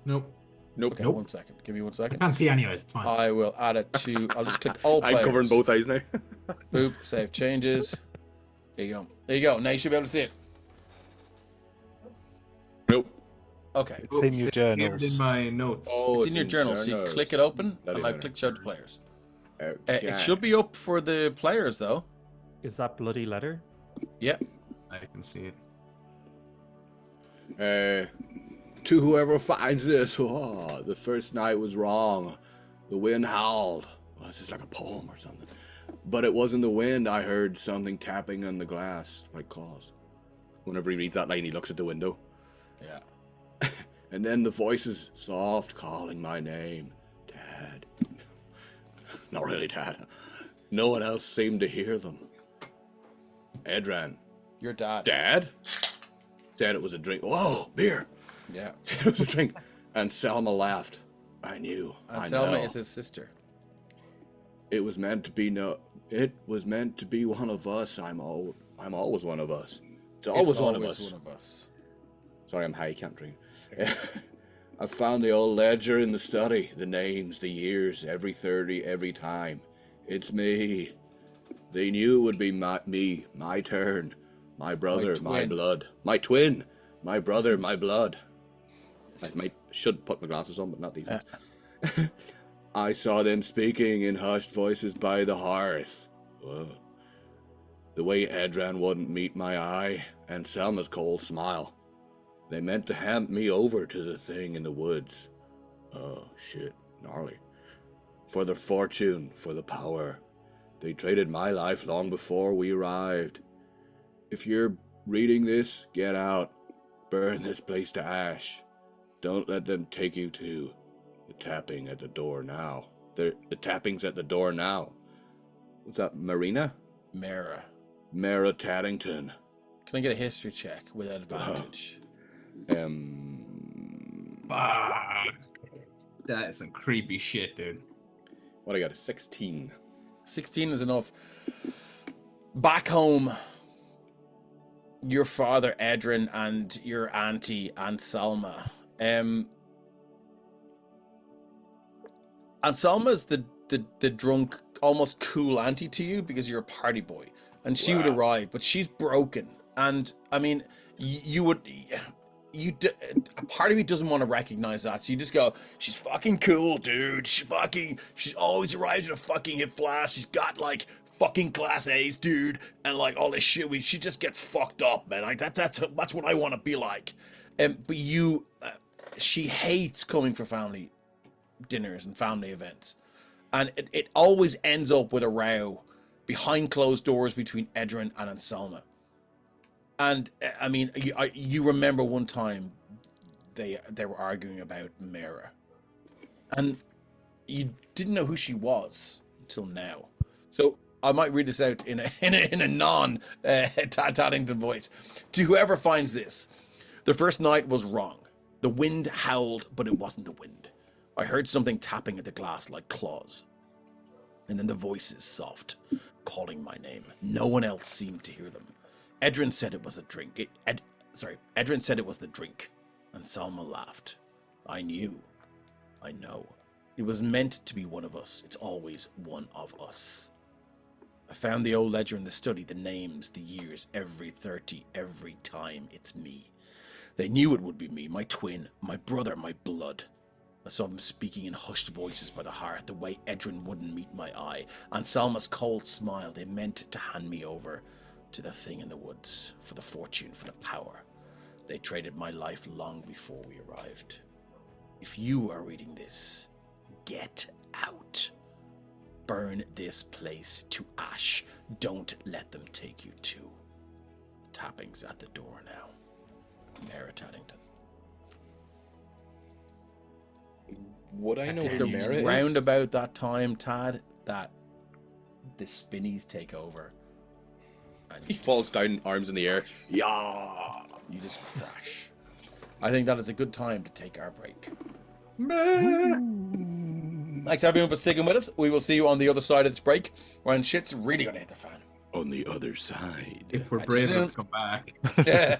Nope. Nope. Okay, Nope. 1 second. Give me 1 I second. can't see anyways. It's fine. I will add it to. I'll just click all players. I'm covering both eyes now. Boop. Save changes. There you go. There you go. Now you should be able to see it. Nope. Okay. It's in your journals. In my notes. Oh, It's in your journal, so you click it open, and I click show to players. It should be up for the players, though. Is that bloody letter? Yeah. I can see it. To whoever finds this, the first night was wrong. The wind howled. Well, this is like a poem or something. But it wasn't the wind. I heard something tapping on the glass, like claws. Whenever he reads that line, he looks at the window. Yeah. And then the voices soft calling my name. Dad. Not really, Dad. No one else seemed to hear them. Edran. Your dad. Dad? Said it was a drink. Whoa, beer. Yeah. It was a drink. And Selma laughed. I knew. And I Selma know. is his sister. It was meant to be It was meant to be one of us. I'm always one of us. It's always one of us. One of us. Sorry, I'm high. Can't drink. I found the old ledger in the study. The names, the years, every 30, every time. It's me. They knew it would be my turn. My brother, my blood. My twin. My brother, my blood. Should put my glasses on, but not these ones. I saw them speaking in hushed voices by the hearth. Whoa. The way Edran wouldn't meet my eye, and Selma's cold smile. They meant to hand me over to the thing in the woods. Oh, shit. Gnarly. For the fortune, for the power. They traded my life long before we arrived. If you're reading this, get out. Burn this place to ash. Don't let them take you to the tapping at the door now. The tapping's at the door now. What's that, Marina? Mara Taddington. Can I get a history check with advantage? That is some creepy shit, dude. What I got? A 16. 16 is enough. Back home, your father Edrin and your auntie Aunt Salma. And Salma's the drunk, almost cool auntie to you because you're a party boy, and she would arrive, but she's broken. And I mean, a part of me doesn't want to recognize that, so you just go, she's fucking cool, dude. She's always arrives with a fucking hip flask. She's got like fucking class A's, dude, and like all this shit. She just gets fucked up, man. Like that's what I want to be like. But she hates coming for family dinners and family events, and it always ends up with a row behind closed doors between Edrin and Anselma. And I mean, you remember one time they were arguing about Mara, and you didn't know who she was until now. So I might read this out in a non Tad Taddington voice to whoever finds this. The first night was wrong. The wind howled, but it wasn't the wind. I heard something tapping at the glass like claws, and then the voices soft, calling my name. No one else seemed to hear them. Edrin said it was a drink. Edrin said it was the drink, and Salma laughed. I knew. I know. It was meant to be one of us. It's always one of us. I found the old ledger in the study, the names, the years, every 30, every time it's me. They knew it would be me, my twin, my brother, my blood. I saw them speaking in hushed voices by the hearth, the way Edrin wouldn't meet my eye, and Salma's cold smile. They meant to hand me over to the thing in the woods, for the fortune, for the power. They traded my life long before we arrived. If you are reading this, get out. Burn this place to ash. Don't let them take you to. The tapping's at the door now. Mara Taddington. Would I know who Mara is? Round about that time, Tad, that the spinnies take over. And He falls down, arms in the air. Yeah, you just crash. I think that is a good time to take our break. Thanks everyone for sticking with us. We will see you on the other side of this break, when shit's really gonna hit the fan. On the other side. If we're brave enough to come back. Yeah.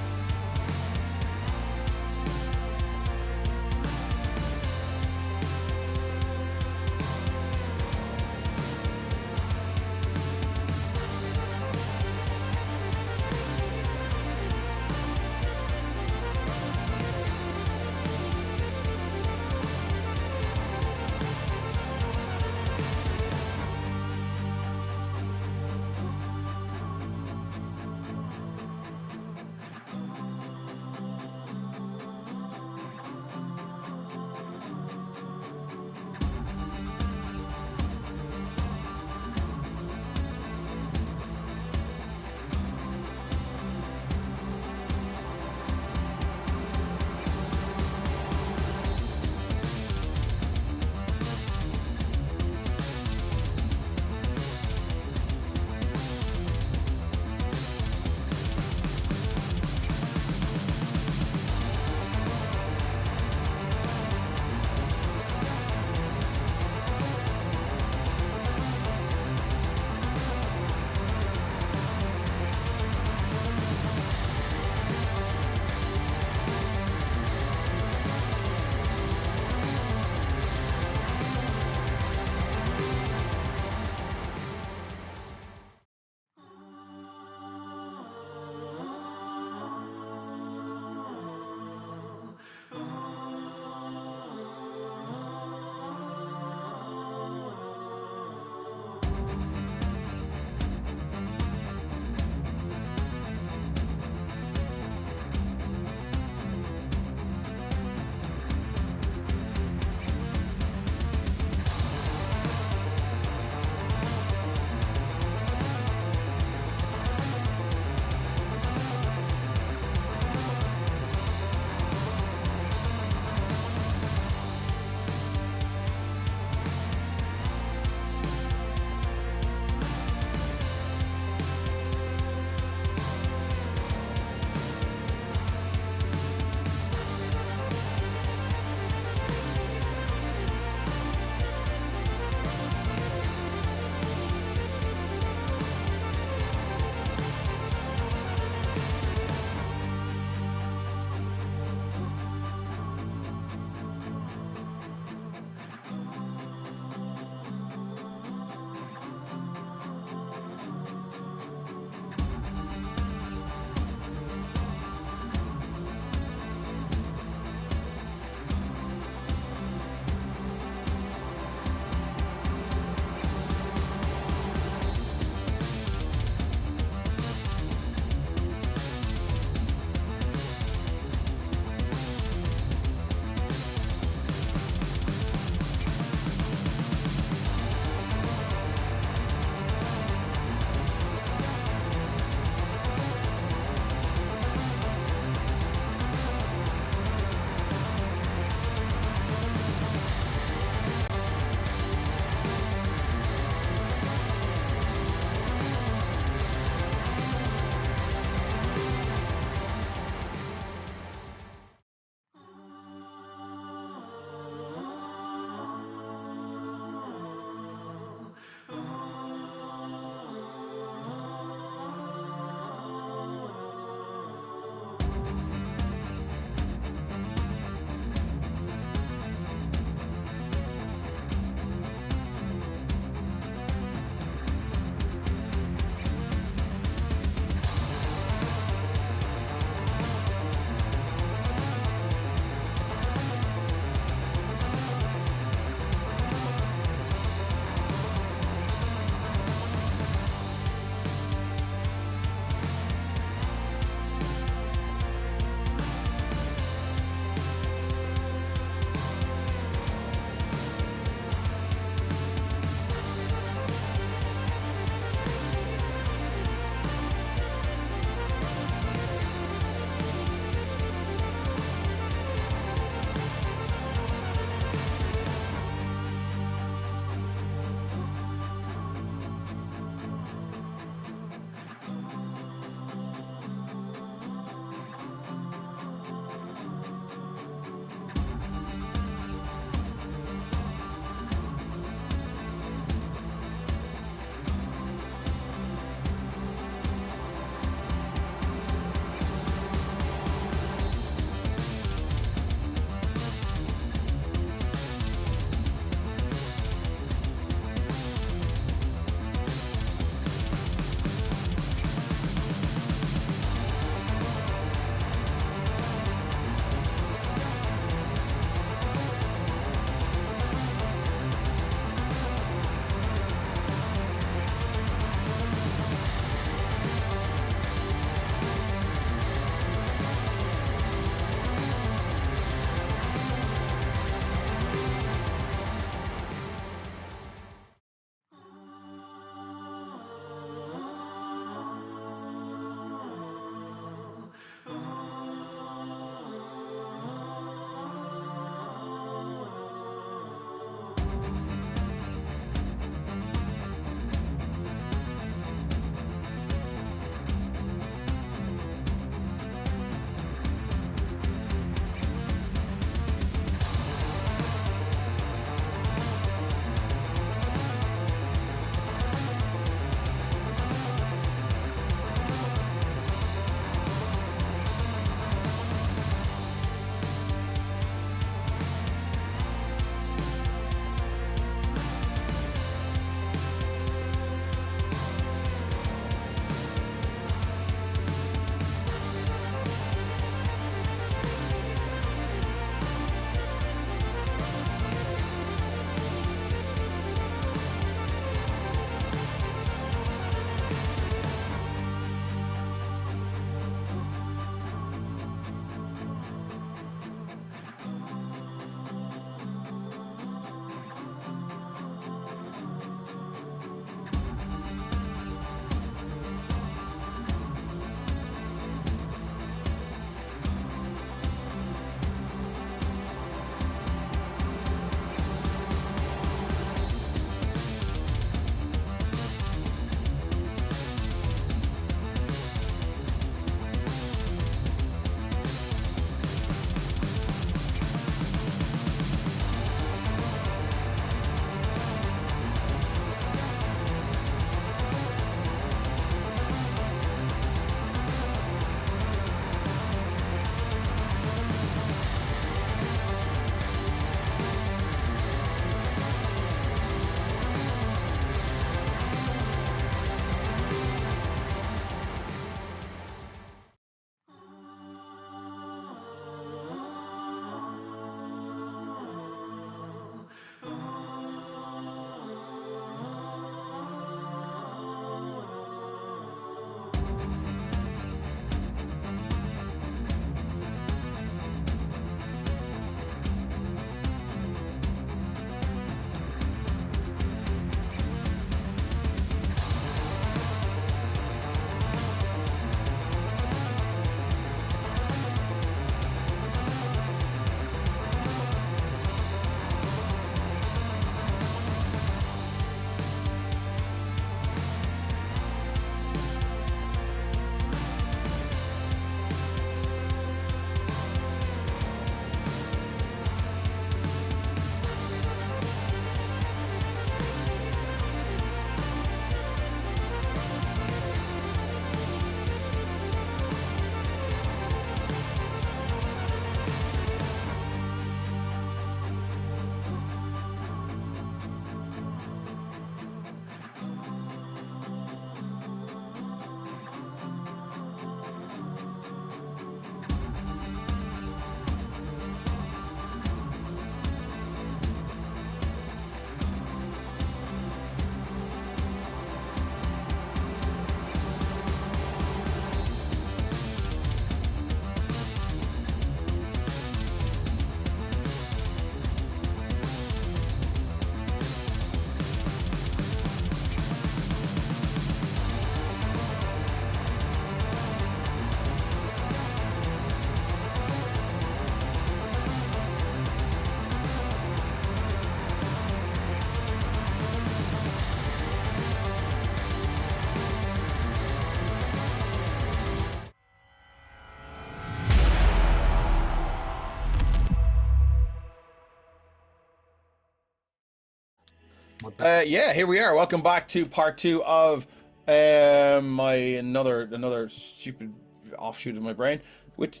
Yeah, here we are. Welcome back to part 2 of another stupid offshoot of my brain, which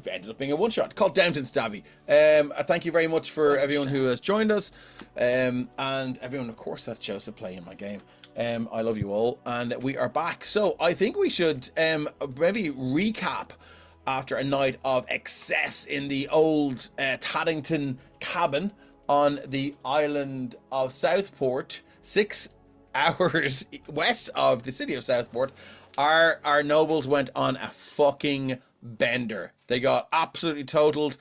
ended up being a one-shot called Downton Stabby. Thank you very much for everyone who has joined us, and everyone, of course, that chose to play in my game. I love you all, and we are back. So I think we should maybe recap after a night of excess in the old Taddington cabin on the island of Southport, 6 hours west of the city of Southport. Our nobles went on a fucking bender. They got absolutely totaled.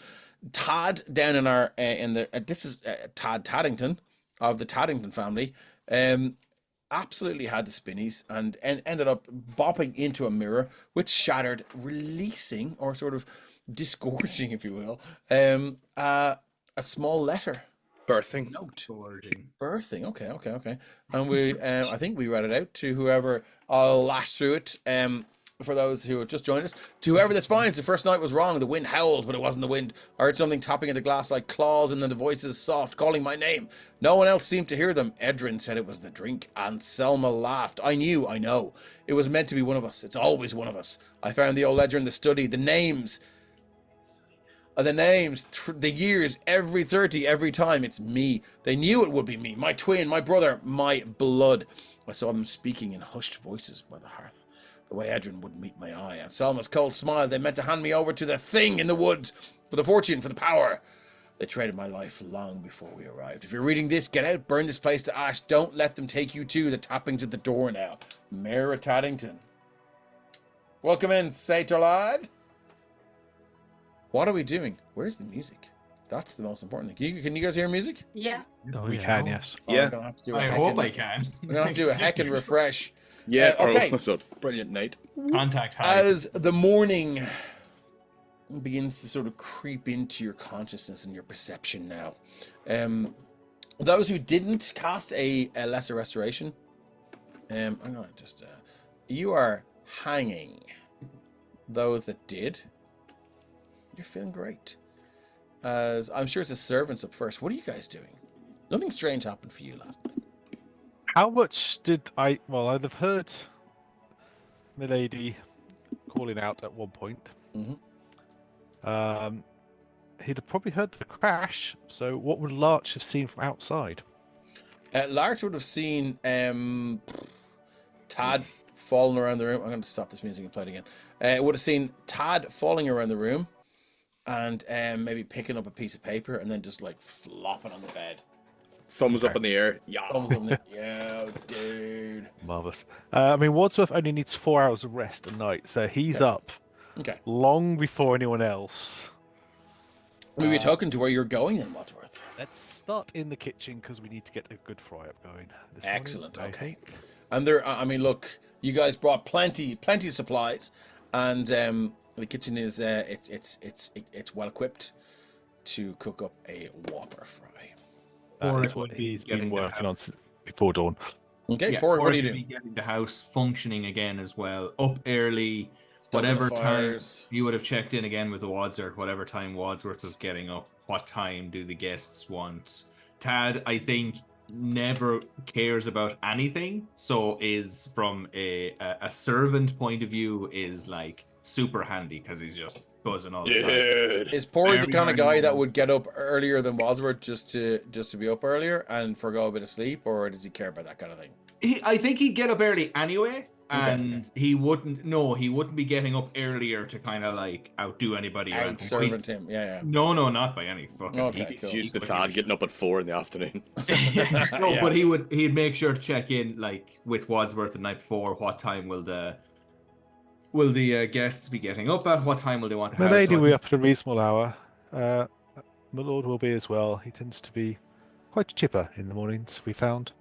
Tad down in our this is Tad Taddington of the Taddington family. Absolutely had the spinnies and ended up bopping into a mirror, which shattered, releasing or sort of disgorging, if you will, a small letter. Birthing. Note. Birthing. Okay. And we, I think we read it out to whoever. I'll lash through it. For those who have just joined us, to whoever this finds, the first night was wrong. The wind howled, but it wasn't the wind. I heard something tapping at the glass like claws, and then the voices soft, calling my name. No one else seemed to hear them. Edrin said it was the drink, and Selma laughed. I know. It was meant to be one of us. It's always one of us. I found the old ledger in the study. The names, the years, every 30, every time. It's me. They knew it would be me, my twin, my brother, my blood. I saw them speaking in hushed voices by the hearth. The way Edrin wouldn't meet my eye, and Selma's cold smile. They meant to hand me over to the thing in the woods, for the fortune, for the power. They traded my life long before we arrived. If you're reading this, get out, burn this place to ash. Don't let them take you to the tappings at the door now. Mayor of Taddington. Welcome in, Sator lad. What are we doing? Where's the music? That's the most important thing. Can you guys hear music? Yeah. We can, yes. Yeah. We're gonna have to do I hope I can. We're gonna have to do a heckin' refresh. Yeah. Okay. So brilliant night. Contact high. As the morning begins to sort of creep into your consciousness and your perception now, those who didn't cast a lesser restoration, I'm gonna just you are hanging. Those that did, you're feeling great. As I'm sure it's the servants up first. What are you guys doing? Nothing strange happened for you last night. How much did I? Well, I'd have heard Milady calling out at one point. Mm-hmm. He'd have probably heard the crash. So, what would Larch have seen from outside? Larch would have seen Tad falling around the room. I'm going to stop this music and play it again. Would have seen Tad falling around the room and maybe picking up a piece of paper and then just like flopping on the bed. Thumbs up in the air. Yeah. Thumbs up in the yeah, dude. Marvelous. I mean, Wadsworth only needs 4 hours of rest a night, so he's up Okay. long before anyone else. We were talking to where you're going then, Wadsworth. Let's start in the kitchen because we need to get a good fry up going. This Excellent. morning, I Okay. think. And there, I mean, look, you guys brought plenty of supplies, and the kitchen is it's well equipped to cook up a Whopper fry. That is Porrick what would be he's getting been the working on house. before dawn. Okay, Yeah, Porrick, what are you Porrick would doing? be getting the house functioning again as well. Up early, Stoking the whatever time fires. you would have checked in again with the Wadsworth, whatever time Wadsworth was getting up. What time do the guests want? Tad, I think, never cares about anything, so is from a servant point of view is like super handy because he's just buzzing all the time. Dude. Is Porrick the Every kind of time guy you- that would get up earlier than Wadsworth just to be up earlier and forgo a bit of sleep, or does he care about that kind of thing? I think he'd get up early anyway, Okay, and he wouldn't be getting up earlier to kind of like outdo anybody. or Out anything. servant him, yeah. No, not by any fucking. Okay, He's cool. He's used to like Todd a- getting up at 4 in the afternoon. No, Yeah. but he'd make sure to check in like with Wadsworth the night before. What time will the guests be getting up at? What time will they want to My have? lady So I will be think- up at a reasonable hour. My lord will be as well. He tends to be quite chipper in the mornings, we found.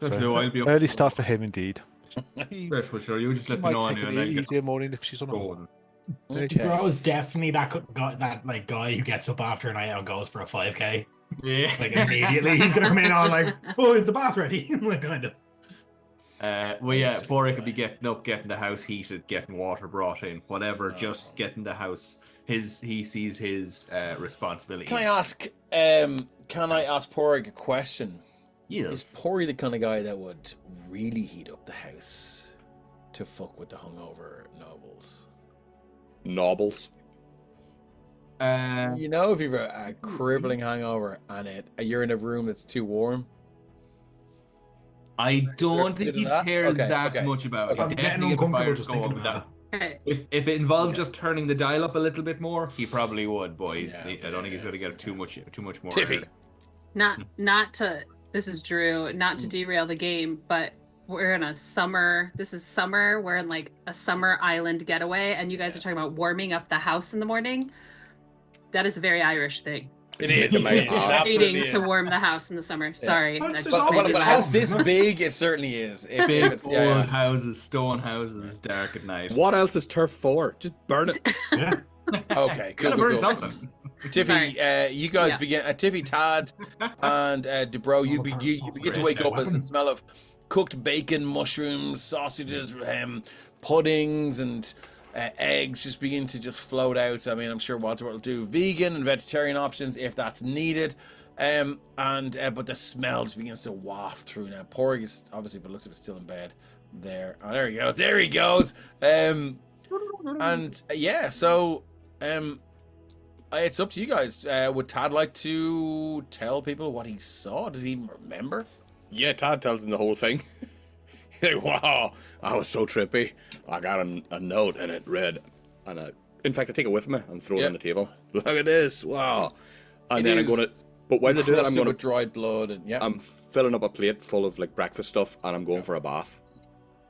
That's So, no, I'll be up early for- start for him indeed. He Right, well, sure, you just let me might know take and an then I'll get easier morning if she's on a going. Okay. Bro's definitely that guy who gets up after a night out and goes for a 5k. Yeah. Like immediately, he's gonna come in on like, "Oh, is the bath ready?" Like kind of. Well, yeah, Porrick could be getting up, getting the house heated, getting water brought in, whatever, Oh. just getting the house. He sees his responsibility. Can I ask Porrick a question? Is Pori the kind of guy that would really heat up the house to fuck with the hungover nobles? Nobles. You know, if you've a crippling hangover and you're in a room that's too warm. I don't think he'd care that much about it. I'm He'd getting definitely get the uncomfortable fires just thinking going. about If it involved just turning the dial up a little bit more, he probably would. Boys, I don't think he's going to get too much more. Tiffy. Not to. This is Drew. Not to derail the game, but we're in a summer. This is summer. We're in like a summer island getaway, and you guys are talking about warming up the house in the morning. That is a very Irish thing. It is. Waiting to warm the house in the summer. Yeah. Sorry. But a house this big, it certainly is. Big old houses, stone houses, dark at night. What else is turf for? Just burn it. Yeah. Okay, cool. Burn something. Tiffy, you guys begin. Tiffy, Tad, and DeBro, you begin to wake up as the smell of cooked bacon, mushrooms, sausages, puddings, and eggs just begin to just float out. I mean, I'm sure Wadsworth will do vegan and vegetarian options if that's needed. But the smell just begins to waft through now. Porg is obviously, but looks like it's still in bed. There. Oh, there he goes. There he goes. It's up to you guys. Would Tad like to tell people what he saw? Does he even remember? Yeah, Tad tells them the whole thing. He's like, wow, I was so trippy. I got a note and it read, and in fact, I take it with me and throw it on the table. Look at this, wow. And then I'm going to, but when they do that, I'm going to, with dried blood and I'm filling up a plate full of like breakfast stuff and I'm going for a bath.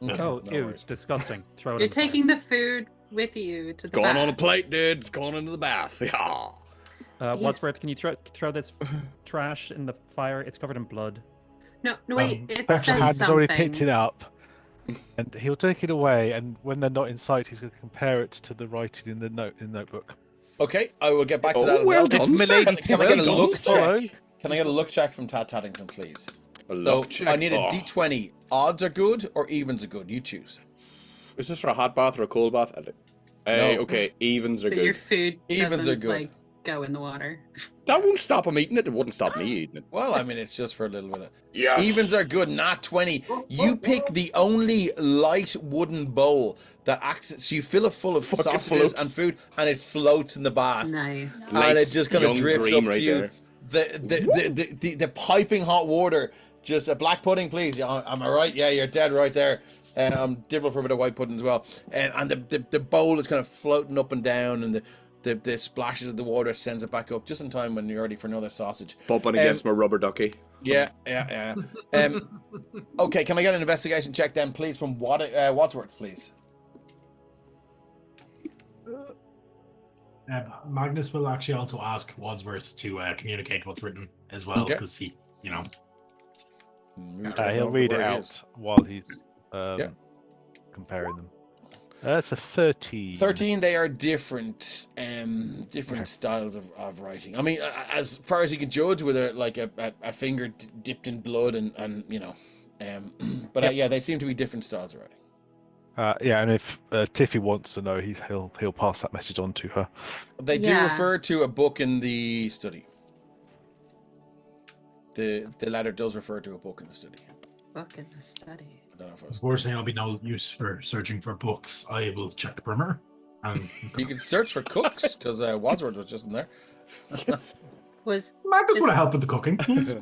Okay. Oh, ew, it's disgusting. Throw it You're taking the food with you to the going bath. on a plate, dude. It's going into the bath. Yeah. Wadsworth, can you throw this trash in the fire? It's covered in blood. No, wait. It Perhaps says Tad has already picked something. it up, and he'll take it away. And when they're not in sight, he's going to compare it to the writing in the notebook. Okay, I will get back to that as well well. done, Can I get a well look done, check? Can I get a look check from Tad Taddington, please? A look check. I need a D20. Odds are good or evens are good? You choose. Is this for a hot bath or a cold bath? No. Okay, evens are But good. your food Evens doesn't are good. like go in the water. That won't stop him eating it. It wouldn't stop me eating it. Well, I mean, it's just for a little bit of... Yes. Evens are good, not 20. You pick the only light wooden bowl that acts... So you fill it full of Fucking sausages floats. and food, and it floats in the bath. Nice. And it just kind of Young drifts dream up right to you. there. The piping hot water. Just a black pudding, please. Yeah, am I right? Yeah, you're dead right there. I'm divil for a bit of white pudding as well. And the bowl is kind of floating up and down, and the splashes of the water sends it back up just in time when you're ready for another sausage. Bumping against my rubber ducky. Yeah. Okay, can I get an investigation check then, please, from Wadsworth, please? Magnus will actually also ask Wadsworth to communicate what's written as well, because he, He'll read it out while he's comparing them. That's a 13. 13, they are different styles of writing. I mean, as far as you can judge, with a finger dipped in blood and they seem to be different styles of writing. And if Tiffy wants to know, he'll pass that message on to her. They do refer to a book in the study. The letter does refer to a book in the study. Book in the study. I don't know if it was... Unfortunately, I'll be no use for searching for books. I will check the perimeter. You can search for cooks, because Wadsworth was just in there. Was Magnus want to help with the cooking. He's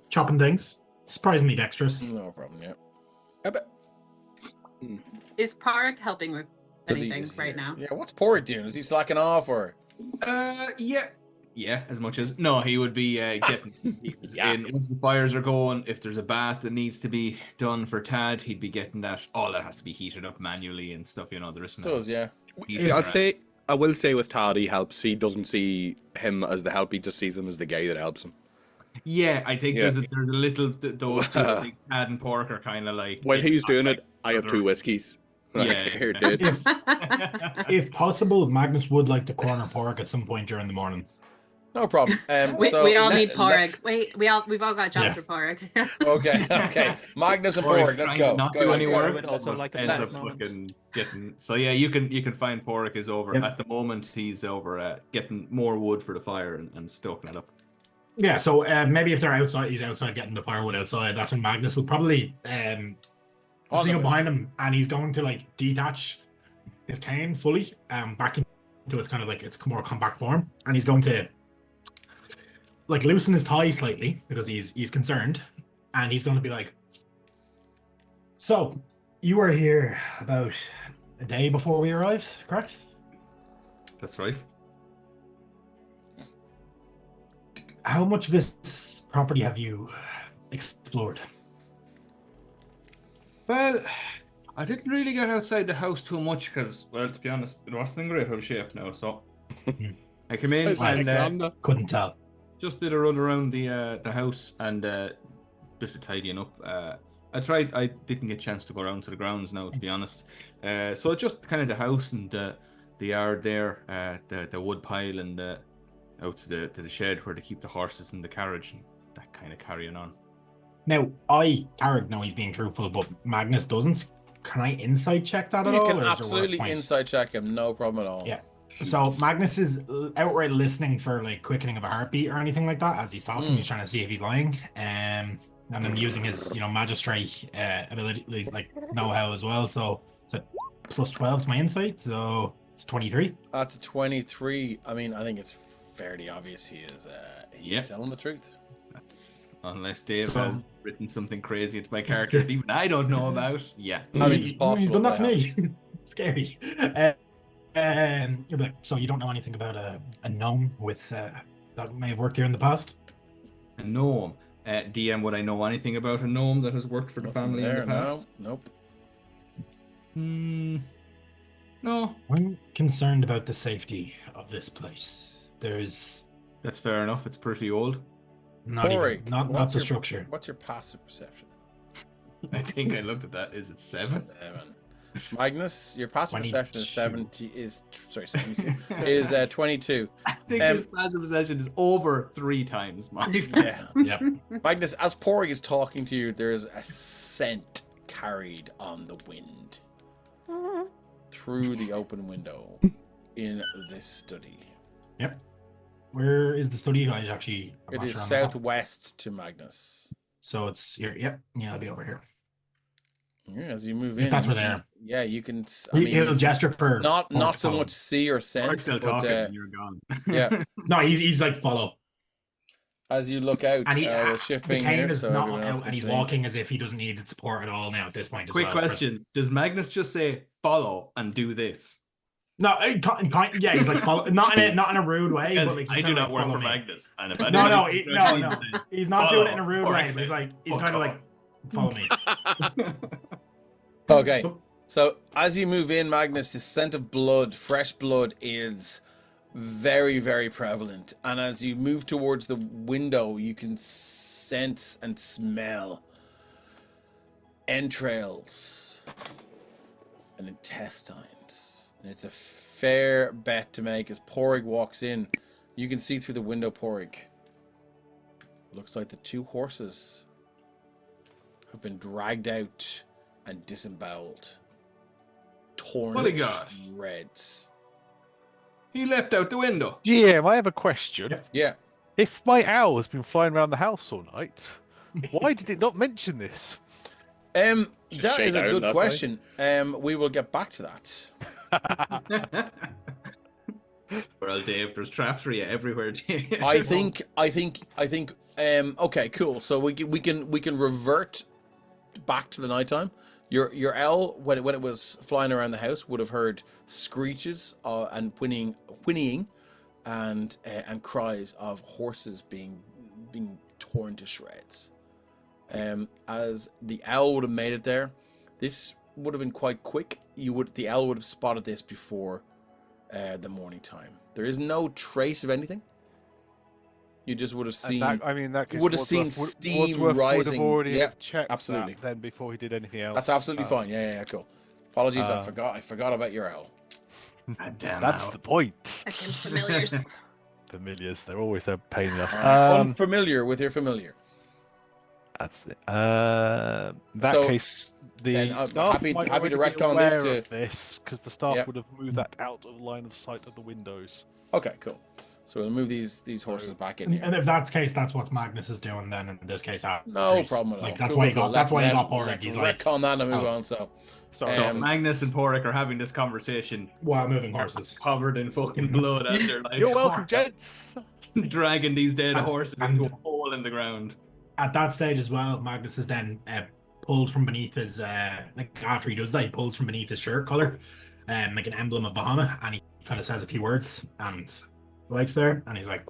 chopping things. Surprisingly dexterous. No problem, Is Park helping with anything right now? Yeah, what's Porrick doing? Is he slacking off or? Yeah, as much as he would be getting pieces in once the fires are going. If there's a bath that needs to be done for Tad, he'd be getting that. All that has to be heated up manually and stuff. There isn't. It does, yeah. I will say with Tad, he helps. He doesn't see him as the help. He just sees him as the guy that helps him. Yeah, I think there's a little those two. I think Tad and Pork are kind of like. When he's doing it, I have 2 whiskeys. Yeah. Here, dude. If possible, Magnus would like to corner Pork at some point during the morning. No problem. We all need Porg. Wait, we've all got jobs for Porg. Okay. Magnus and Porg, let's go. Not do any work. Would also like to ends up fucking getting. So yeah, you can find Pork is over at the moment. He's over getting more wood for the fire and stoking it up. Yeah, so maybe if they're outside, he's outside getting the firewood outside. That's when Magnus will probably sneak up behind him, and he's going to like detach his cane fully back into its kind of like its more compact form, and he's going to like loosen his tie slightly because he's concerned, and he's going to be like, "So, you were here about a day before we arrived, correct?" That's right. How much of this property have you explored? Well, I didn't really get outside the house too much because, well, to be honest, it wasn't in great old shape now. So I came in and Couldn't tell. just did a run around the house and bit of tidying up. I didn't get a chance to go around to the grounds now, to be honest. So just kind of the house and the yard there, the wood pile and out to the shed where they keep the horses and the carriage and that kind of carrying on. Now, Carrick know he's being truthful, but Magnus doesn't. Can I insight check that at You all? can or is there absolutely worse points? inside check him, no problem at all. Yeah. So Magnus is outright listening for like quickening of a heartbeat or anything like that as he's talking. He's trying to see if he's lying. And then using his, magistrate ability, like know-how as well. So it's a plus 12 to my insight. So it's 23. That's a 23. I mean, I think it's fairly obvious he is telling the truth. That's unless Dave has written something crazy into my character that even I don't know about. Yeah. I mean, it's possible. He's done that to me. Scary. You're like, so you don't know anything about a gnome with that may have worked here in the past? A gnome. DM, would I know anything about a gnome that has worked for the family in the past? No. Nope. No. I'm concerned about the safety of this place. That's fair enough. It's pretty old. Not the structure. What's your passive perception? I think I looked at that. Is it 7? 7. Magnus, your passive 22. perception is 22. I think his passive perception is over 3 times mine. Yeah. Yep. Magnus, as Porig is talking to you, there's a scent carried on the wind through the open window in this study. Yep. Where is the study? It is southwest to Magnus. So it's here. Yep. Yeah, I'll be over here. Yeah, as you move in, If that's where they are. Yeah, you can. He'll gesture for not so much see or sense. I'm still talking. And you're gone. Yeah. No, he's like follow. As you look out, And we'll shift the being cane here, is so not everyone else out, can and he's see. walking as if he doesn't need support at all now at this point. Quick question: does Magnus just say follow and do this? No, yeah, he's like follow, not in a rude way. But like, I he's do kinda not like, work follow for me. Magnus. And if I No, do he's not doing it in a rude way. But he's kind of like follow me. Okay, so as you move in, Magnus, the scent of blood, fresh blood, is very, very prevalent. And as you move towards the window, you can sense and smell entrails and intestines. And it's a fair bet to make as Porig walks in. You can see through the window, Porig. Looks like the 2 horses have been dragged out and disemboweled. Torn Holy to gosh. shreds. He leapt out the window. GM, I have a question. Yeah. If my owl has been flying around the house all night, why did it not mention this? That straight is a down, good that's question. We will get back to that. Well, Dave, there's traps for you everywhere, Dave. I think. Okay, cool. So we can revert back to the nighttime. Your owl, when it was flying around the house, would have heard screeches and whinnying, and cries of horses being torn to shreds. As the owl would have made it there, this would have been quite quick. The owl would have spotted this before the morning time. There is no trace of anything. You just would have seen. Would have seen steam Would have rising. already Yeah, checked absolutely. that then before he did anything else. That's absolutely fine. Yeah, cool. Apologies, I forgot about your owl. God damn That's owl. the point. Again, familiars. Familiars, they're always a pain in the ass. Unfamiliar with your familiar. That's it. In that So, case, then the I'm staff happy might to already direct be on this aware to- of this because the staff Yeah. would have moved that out of line of sight of the windows. Okay, cool. So we'll move these horses back in here. And if that's the case, that's what Magnus is doing then in this case. No problem at all. Like that's why he got Porrick. He's like, on that and move on. So So Magnus and Porrick are having this conversation while moving horses, covered in fucking blood as they're like, You're welcome, gents. dragging these dead horses into a hole in the ground. At that stage as well, Magnus is then pulled from beneath his like after he does that, he pulls from beneath his shirt collar, like an emblem of Bahamut, and he kind of says a few words and likes there, and he's like,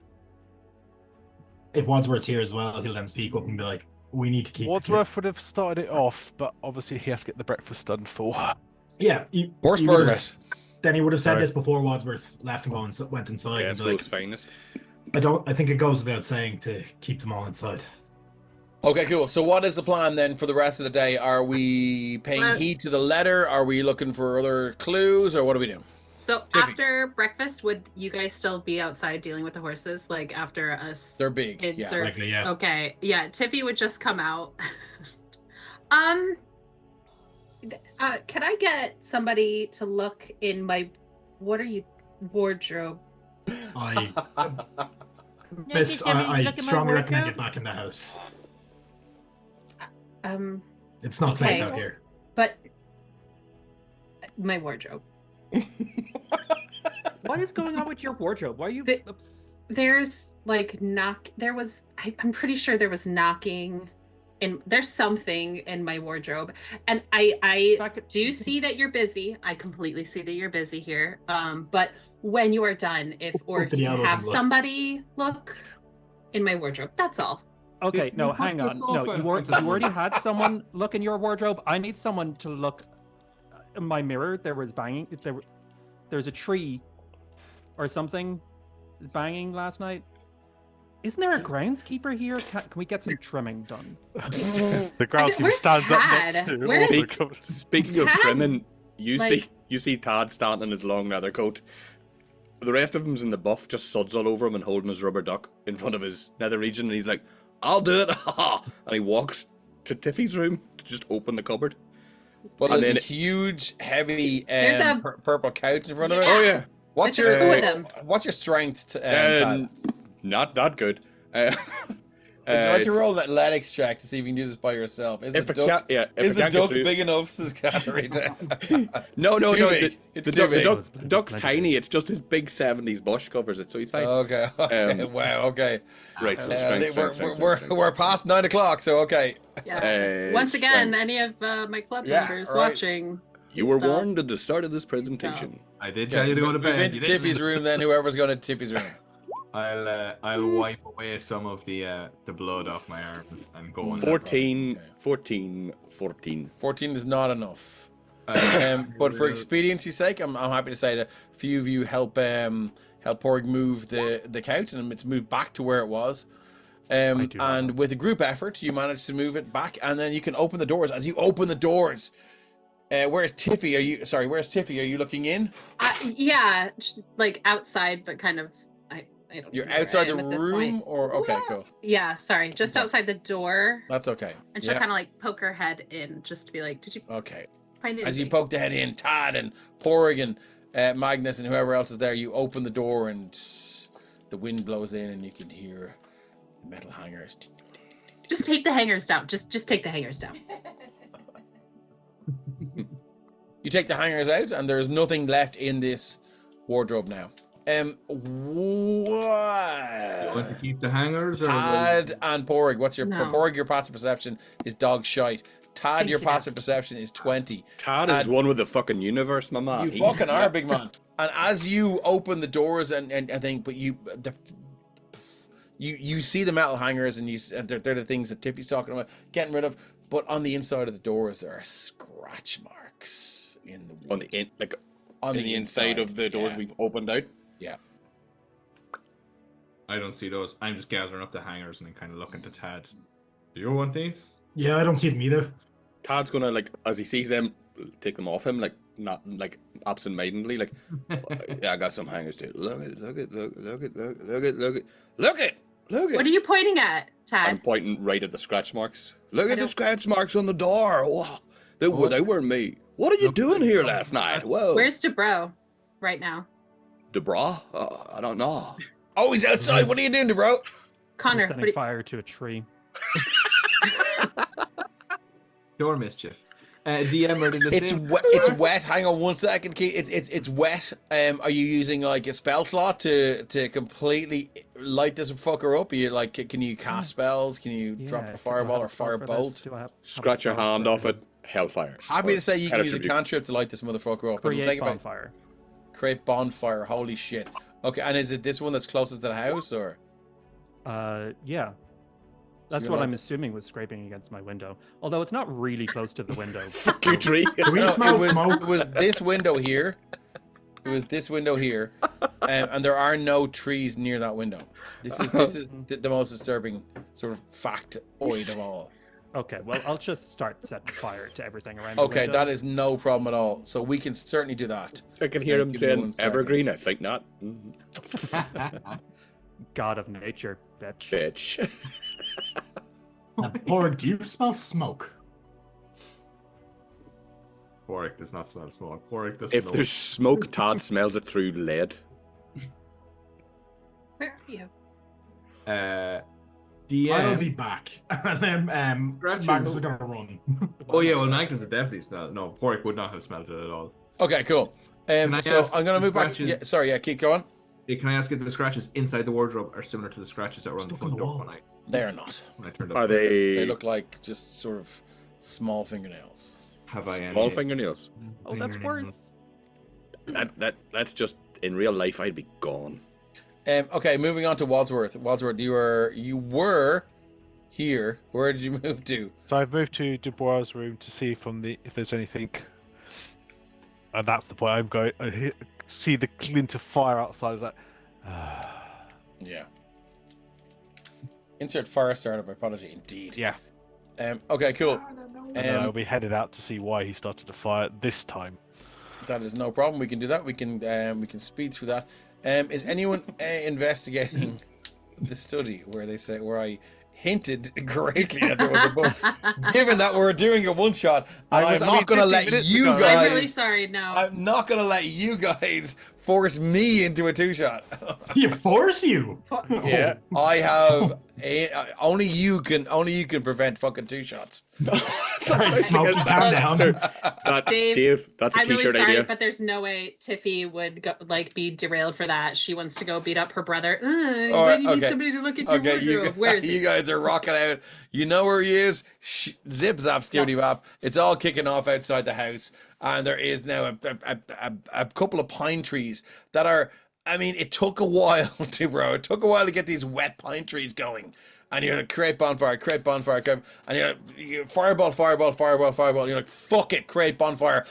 if Wadsworth's here as well, he'll then speak up and be like, we need to keep Wadsworth would have started it off, but obviously he has to get the breakfast done for. Yeah, horse burgers. Then he would have said this before Wadsworth left and went inside. Yeah, and like, like, finest. I think it goes without saying to keep them all inside. Okay, cool. So what is the plan then for the rest of the day? Are we paying heed to the letter? Are we looking for other clues, or what are we doing? So after breakfast, would you guys still be outside dealing with the horses? Like after us? They're big. Kids Yeah. Likely, yeah. Okay. Yeah. Tiffy would just come out. Can I get somebody to look in my wardrobe? Miss, I look at my strongly recommend wardrobe? it back in the house. It's not Okay. safe out here. But my wardrobe. What is going on with your wardrobe? Why are you? There's like I'm pretty sure there was knocking, and there's something in my wardrobe, and I do see that you're busy. I completely see that you're busy here. But when you are done, if you can have somebody look in my wardrobe, that's all. Okay, no, hang on. No, you already had someone look in your wardrobe. I need someone to look in my mirror. There was banging. There's a tree or something banging last night. Isn't there a groundskeeper here? Can we get some trimming done? The groundskeeper stands up next to it. Speaking of Tad? trimming, you see Tad standing in his long leather coat. The rest of them's in the buff, just suds all over him and holding his rubber duck in front of his nether region, and he's like, "I'll do it!" And he walks to Tiffy's room to just open the cupboard. Well, And there's then a huge, heavy There's a- purple couch in front of it. Yeah. Oh yeah, What's There's your two of them. what's your strength? Tad? not that good. Would you like to roll an athletics check to see if you can do this by yourself? Is If the a duck, cat, yeah, if is a the cat duck gets big enough? Says Katarina. No, Too big. It's too big. the duck's tiny. It's just his big 70s bush covers it, so he's fine. Okay. Wow. Okay. Right, so strength. We're past 9 o'clock, so okay. Yeah. Once again, any of my club members right. watching. You were stop. warned at the start of this presentation. I did tell you to go to bed. Move into You didn't Tiffy's room then. Whoever's going to Tiffy's room. I'll wipe away some of the blood off my arms and go on. 14. 14 is not enough. But for expediency's sake, I'm happy to say that a few of you help Porg move the couch, and it's moved back to where it was. And with a group effort, you manage to move it back, and then you can open the doors. As you open the doors, where's Tiffy? Where's Tiffy? Are you looking in? Yeah, like outside, but kind of. I don't. You're know where outside I the am at this room, point. or okay, cool. Yeah, sorry, just Okay. outside the door. That's okay. And she'll kind of like poke her head in, just to be like, "Did you Okay. find anything?" As you poke the head in, Tad and Porg and Magnus and whoever else is there, you open the door and the wind blows in, and you can hear the metal hangers. Just take the hangers down. Just take the hangers down. You take the hangers out, and there's nothing left in this wardrobe now. You want to keep the hangers or Tad and Porg, what's your No. Porg? Your passive perception is dog shite. Tad, Thank your you. passive perception is 20. Tad is one with the fucking universe, mama. You fucking are, big man. And as you open the doors and think, but you see the metal hangers, and they're the things that Tiffy's talking about getting rid of. But on the inside of the doors, there are scratch marks in the wood. On the inside of the doors we've opened out. Yeah. I don't see those. I'm just gathering up the hangers and then kind of looking to Tad. Do you want these? Yeah, I don't see them either. Tad's gonna, like, as he sees them, take them off him, like, not like absent-mindedly, like, yeah, I got some hangers too. Look it. What are you pointing at, Tad? I'm pointing right at the scratch marks. Look at the scratch marks on the door. Wow. They were me. What are you doing here last night? Whoa. Where's Debro right now? Debra? I don't know. Oh, he's outside. What are you doing, bro? Connor, I'm setting fire to a tree. Your mischief. DM are the It's same. wet. It's wet. Hang on 1 second, Keith. It's wet. Are you using like a spell slot to completely light this fucker up? Are you like, can you cast spells? Can you drop a do I fireball have or a spell fire for bolt? this? Do I have a Scratch your spell hand for off it. Hellfire. Happy to say you can use a Electricity. cantrip to light this motherfucker up. It'll Create take about bonfire. create bonfire. Holy shit. Okay, and is it this one that's closest to the house, or? Yeah. That's You what like I'm it? assuming was scraping against my window. Although it's not really close to the window. Fuck you, tree. Do we No, smell it was, smoke? it was this window here. It was this window here, and there are no trees near that window. This is the most disturbing sort of factoid of all. Okay, well, I'll just start setting fire to everything around Okay, the window. that is no problem at all. So we can certainly do that. I can hear him Give me 1 saying second. evergreen. I think not. Mhm. God of nature, bitch. Bitch. Porg, do you smell smoke? Pork does not smell smoke. Pork doesn't If know. there's smoke, Todd smells it through lead. where are you? DM. I'll be back. And then Scratches. Magnus is gonna run. Oh yeah, well Magnus would definitely smell. No, Pork would not have smelled it at all. Okay, cool. I So ask I'm gonna move back. scratches? Yeah, sorry, yeah, keep going. Can I ask if the scratches inside the wardrobe are similar to the scratches that were on the Stuck in front the door wall. They are not. when I turned up? Are they? They look like just sort of small fingernails. Have I any? small fingernails? Oh, that's worse. That's just in real life. I'd be gone. Okay, moving on to Wadsworth. Wadsworth, you were here. Where did you move to? So I've moved to Dubois' room to see if there's anything. And that's the point. I'm going. See the glint of fire outside. It's like, Yeah. Insert fire starter by Prodigy. Indeed. yeah. Okay, cool. And then I'll be headed out to see why he started the fire this time. That is no problem. We can do that. We can speed through that. Is anyone investigating the study where I hinted greatly that there was a book? Given that we're doing a one shot, and I'm not going to let 50 minutes you ago. guys. I'm really sorry. No. I'm not going to let you guys force me into a two shot. You force you. Yeah. I have only you can prevent fucking two shots. Alright, Smokey, calm down. Dave, that's a I'm really t-shirt sorry, idea. but there's no way Tiffy would go, be derailed for that. She wants to go beat up her brother. Why do you need somebody to look at your wardrobe? Where is you he? guys are rocking out. You know where he is. Zip zap skibidi bap. It's all kicking off outside the house, and there is now a couple of pine trees that are. I mean, it took a while It took a while to get these wet pine trees going. And you're like, create bonfire, and you're fireball. You're like, fuck it, create bonfire.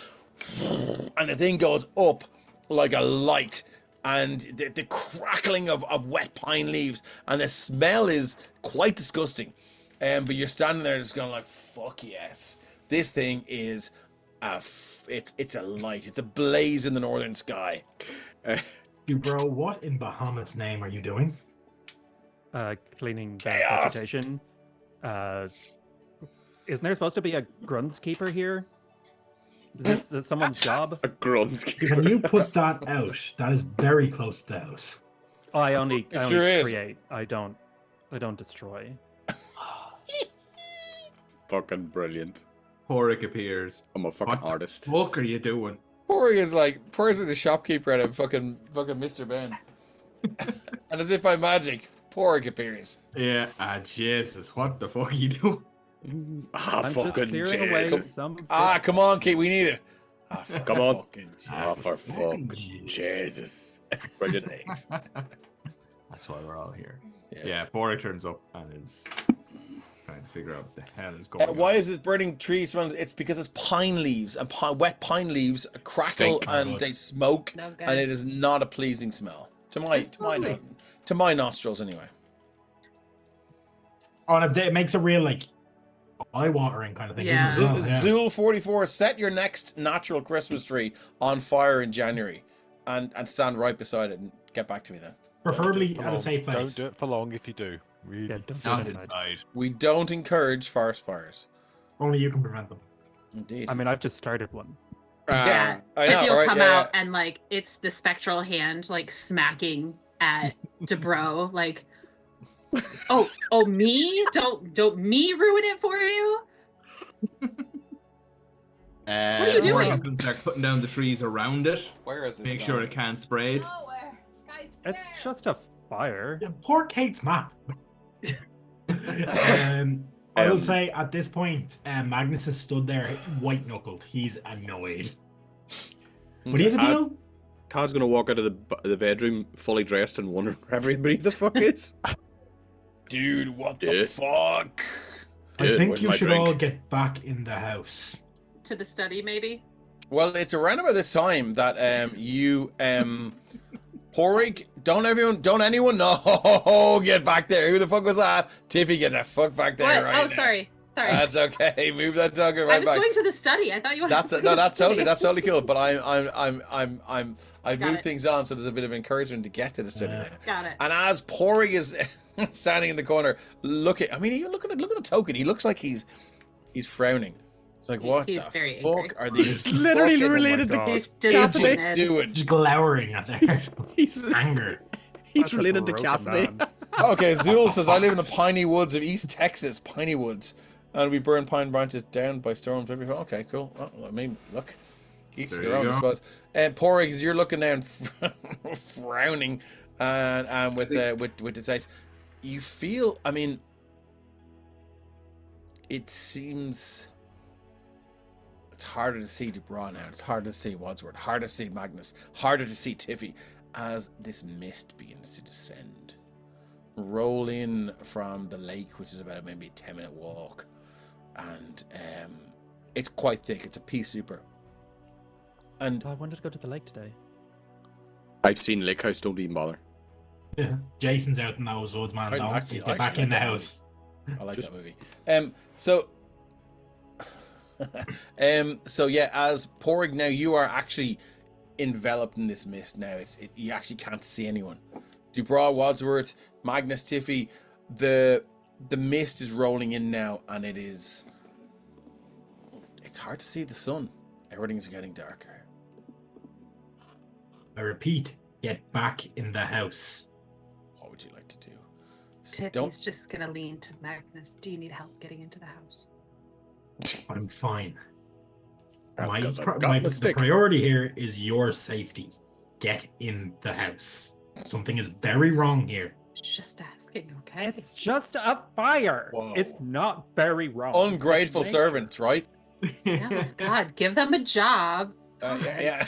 And the thing goes up like a light. And the crackling of wet pine leaves. And the smell is quite disgusting. But you're standing there just going like, fuck yes. This thing is it's a light. It's a blaze in the northern sky. Bro, what in Bahamut's name are you doing? Cleaning the Chaos. reputation. Isn't there supposed to be a gruntskeeper here? Is this someone's job? A gruntskeeper. Can you put that out? That is very close to the house. Oh, I only sure is. create. I don't destroy. Fucking brilliant. Pork appears. I'm a fucking artist. What are you doing? Porg is the shopkeeper at a fucking Mr. Ben. And as if by magic, Porg appears. Yeah. Jesus, what the fuck are you doing? Ah, I'm just fucking clearing away Jesus. some. Come on, Kate, we need it. For Come on. fucking Ah, for fuck. Jesus. Jesus. Brilliant. sakes. That's why we're all here. Yeah. Yeah, Pork turns up and is trying to figure out what the hell is going on. Why is it burning trees? Well, it's because it's pine leaves, and wet pine leaves crackle Stink. and they smoke, No good. and it is not a pleasing smell to my nostrils anyway. Oh, and it makes a real eye-watering kind of thing. Yeah. Isn't it? Oh, yeah. Zool 44, set your next natural Christmas tree on fire in January, and stand right beside it and get back to me then. Preferably For at a long. safe Don't place. do it for long if you do. Really. Yeah, don't do Not it inside. inside. We don't encourage forest fires. Only you can prevent them. Indeed. I mean, I've just started one. Yeah, I know, Tiffy will right? come Yeah, out and it's the spectral hand smacking at Debro, like, oh, me? Don't me ruin it for you? What are you doing? Morgan's going to start cutting down the trees around it. Where is this? Make sure guy? it can't spread. It's just a fire. Yeah, poor Kate's map. I will say at this point, Magnus has stood there white-knuckled. He's annoyed. But he has a deal. Todd's gonna walk out of the bedroom fully dressed and wondering where everybody the fuck is. Dude, what the fuck? I think where's you my should drink? all get back in the house. To the study, maybe? Well, it's around about this time that you Porig, don't anyone no get back there. Who the fuck was that? Tiffy, get the fuck back there What? right Oh, now. sorry. That's okay. Move that dog I right was back. going to the study. I thought you wanted to That's go to the that's study. totally cool. But I've Got moved it. things on so there's a bit of encouragement to get to the study now. Got it. And as Porig is standing in the corner, even look at the token. He looks like he's frowning. It's like, what He's the very fuck angry. are these? Literally fucking related to God. He's idiots disappointed. doing? Just glowering at their He's anger. he's related to broken Cassidy. man. Okay, Zool says, I live in the piney woods of East Texas, piney woods, and we burn pine branches down by storms every fall. Okay, cool. Well, I mean, look, each There their you own, I go. suppose. And Porig, as you're looking down, frowning, and with the size, you feel. I mean, it seems it's harder to see Dubra now. It's harder to see Wadsworth, harder to see Magnus, harder to see Tiffy as this mist begins to descend. Roll in from the lake, which is about maybe a 10-minute walk, and it's quite thick. It's a pea super. And I wanted to go to the lake today. I've seen Lake House, don't even bother. Jason's out in those woods, man. I Don't actually- get I back actually in the like that house. I like Just- that movie. So yeah, as Porig, now you are actually enveloped in this mist. Now you actually can't see anyone. Dubra, Wadsworth, Magnus, Tiffy, the mist is rolling in now, and it's hard to see the sun. Everything's getting darker. I repeat, get back in the house. What would you like to do? Tiffy's just gonna lean to Magnus. Do you need help getting into the house? I'm fine. My, Because I've pri- got my the the stick. priority here is your safety. Get in the house. Something is very wrong here. Just asking, okay? It's just a fire. Whoa. It's not very wrong. Ungrateful Just servants, right? Yeah, God, give them a job. Yeah.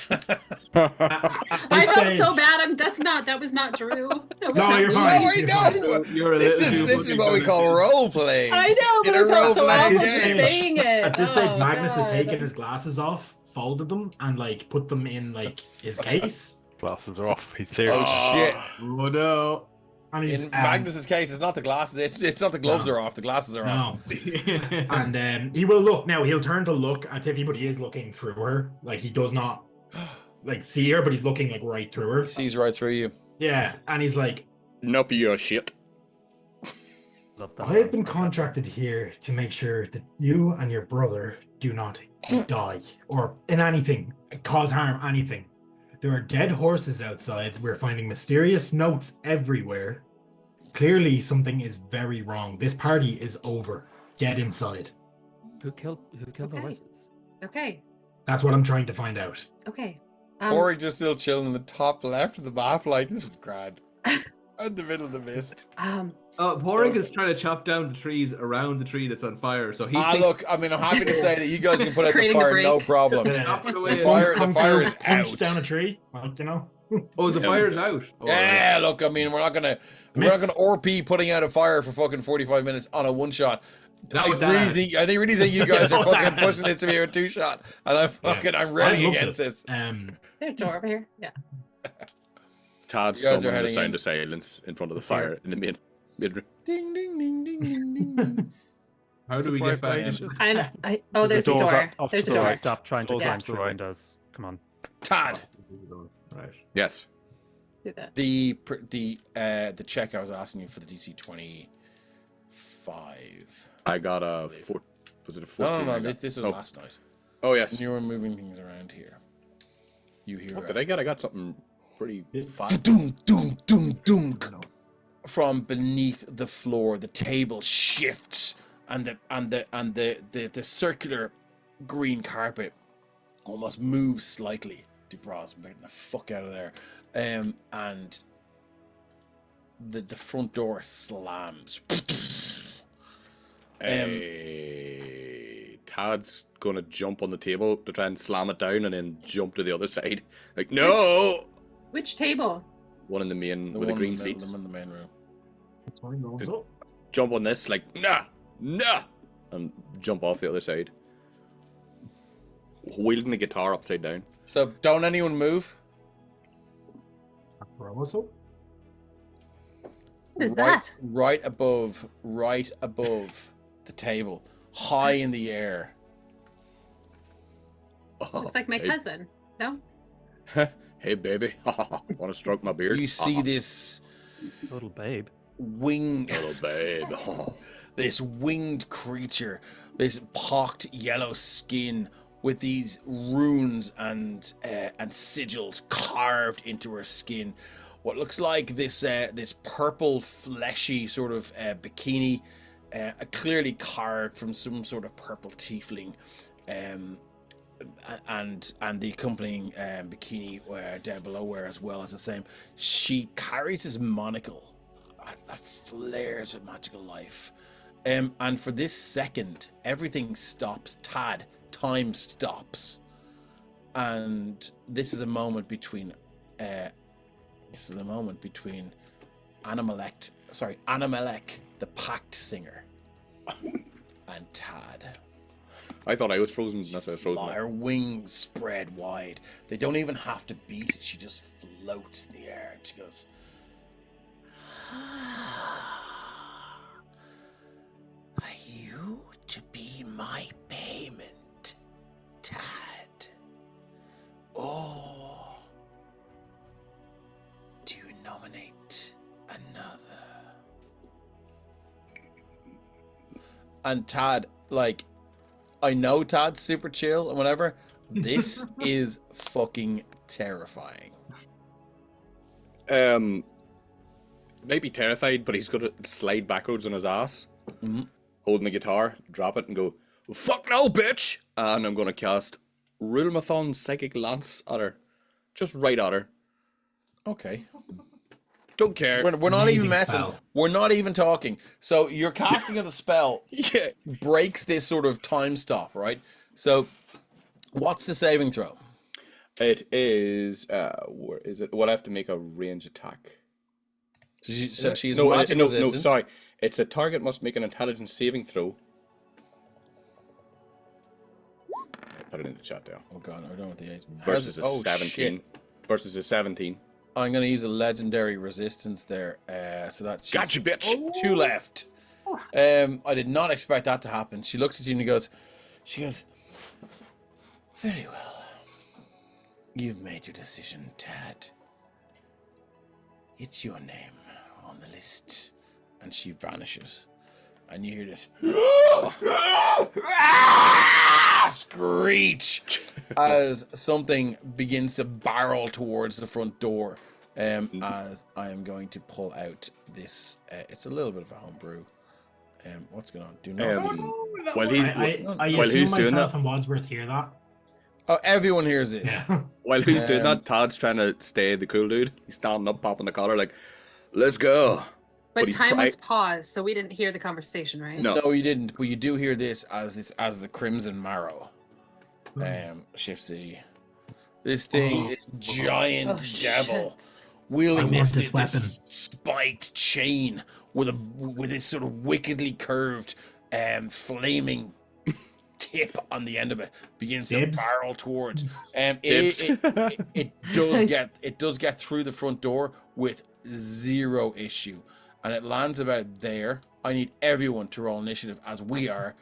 At I this felt stage- so bad. That was not true. That was No, not you're me. fine. No, You're no. fine. You're a This little is too this is fucking what we call delicious. role playing. I know, but In a I felt so role-playing awful At this just game. stage- saying it. At this stage, Oh, Magnus has God. taken his glasses off, folded them, and like put them in like his case. Glasses are off. He's serious. Oh shit! Oh no. And he's In Magnus's case, it's not the glasses. It's not the gloves No. are off. The glasses are off. no. And he will look now. He'll turn to look at Tiffy, but he is looking through her. Like he does not like see her, but he's looking like right through her. He sees right through you. Yeah, and he's like, Enough of your shit. Love that I have been nonsense. contracted here to make sure that you and your brother do not die or in anything, cause harm, anything. There are dead horses outside. We're finding mysterious notes everywhere. Clearly, something is very wrong. This party is over. Get inside. Who killed the Okay. horses? Okay, That's what I'm trying to find out. okay. Or he just still chilling in the top left of the map, like this is grand. In the middle of the mist. Porig is trying to chop down the trees around the tree that's on fire, so he thinks Look, I mean, I'm happy to say that you guys can put out the Creating a fire, no break. problem. chop it away. The fire- Kung Fu is punch out. down a tree, like, you know. Oh, the fire's out. Oh, Yeah, look, I mean, we're not gonna Mist. RP putting out a fire for fucking 45 minutes on a one shot. Not I with really that. think you guys are Not with fucking that. pushing this to be a two shot, and I'm really I loved against it. this. There's a door over here. Yeah. Todd You guys are summoned the heading sound in. of silence in front of the fire in the mid. Ding ding ding ding ding ding. How do we get back in? Oh, there's a doors door. off to There's a the door. right. Stop trying to Doors climb off to the through right. windows. Come on. Todd, Right. Yes. Do that. the check I was asking you for the DC 25. I got a four. Was it a 14? No, I got? this was Oh. last night. Oh yes. You were moving things around here. You hear? What did I get? I got something. pretty It- fast. Doom, doom, doom, doom. From beneath the floor, the table shifts, and the circular green carpet almost moves slightly. Dubras, I'm getting the fuck out of there. And the front door slams. Tad's gonna jump on the table to try and slam it down, and then jump to the other side. Like, no! Which table? One in the main The with the one green in the middle, seats. the one in the main room. Mine goes up. Jump on this, like, nah, and jump off the other side. Wielding the guitar upside down. So don't anyone move. Roll us up. What is right, that? Right above the table, high in the air. Looks like my hey, cousin. No? Hey, baby. Want to stroke my beard? You see this Little babe. wing, Little babe. this winged creature, this pocked yellow skin with these runes and sigils carved into her skin. What looks like this purple fleshy sort of bikini, clearly carved from some sort of purple tiefling, and the accompanying bikini down below where as well as the same. She carries this monocle that flares with magical life, and for this second everything stops. Tad, time stops, and this is a moment between Anamelech, the Pact Singer, and Tad. I thought I was frozen. That's why I was frozen. Her wings spread wide. They don't even have to beat it. She just floats in the air and she goes, "Are you to be my payment, Tad? Or do you nominate another?" And Tad, like, I know Tad's super chill and whatever. This is fucking terrifying. Maybe terrified, but he's gonna slide backwards on his ass, Mhm. holding the guitar, drop it, and go, "Fuck no, bitch!" And I'm gonna cast Rulmathon's Psychic Lance at her, just right at her. Okay. Don't care. We're not even Amazing messing. spell. We're not even talking. So your casting of the spell Yeah. breaks this sort of time stop, right? So what's the saving throw? It is. Where is it? Well, I have to make a range attack. So she's no, magic no, resistance. sorry. It's a target must make an intelligence saving throw. I put it in the chat there. Oh god, I don't know what the age. Versus a Oh, 17. shit. Versus a 17. I'm gonna use a legendary resistance there. So that's Gotcha, bitch. 2 left. I did not expect that to happen. She looks at you and she goes, "Very well. You've made your decision, Tad. It's your name on the list." And she vanishes. And you hear this screech as something begins to barrel towards the front door. As I am going to pull out this, it's a little bit of a homebrew. What's going on? Do not. While he's I while assume he's doing myself that, and Wadsworth hear that. Oh, everyone hears this. Yeah. while he's doing Um, that, Todd's trying to stay the cool dude. He's standing up, popping the collar, like, "Let's go." But he's time cry- was paused, so we didn't hear the conversation, right? No. No, you didn't. But you do hear this as the Crimson Marrow. Shift C. This thing, this giant Oh, devil, shit. wielding I want this its weapon. spiked chain with this sort of wickedly curved, flaming tip on the end of it, begins Dibs. to barrel towards. Dibs. It does get through the front door with 0 issue, and it lands about there. I need everyone to roll initiative as we are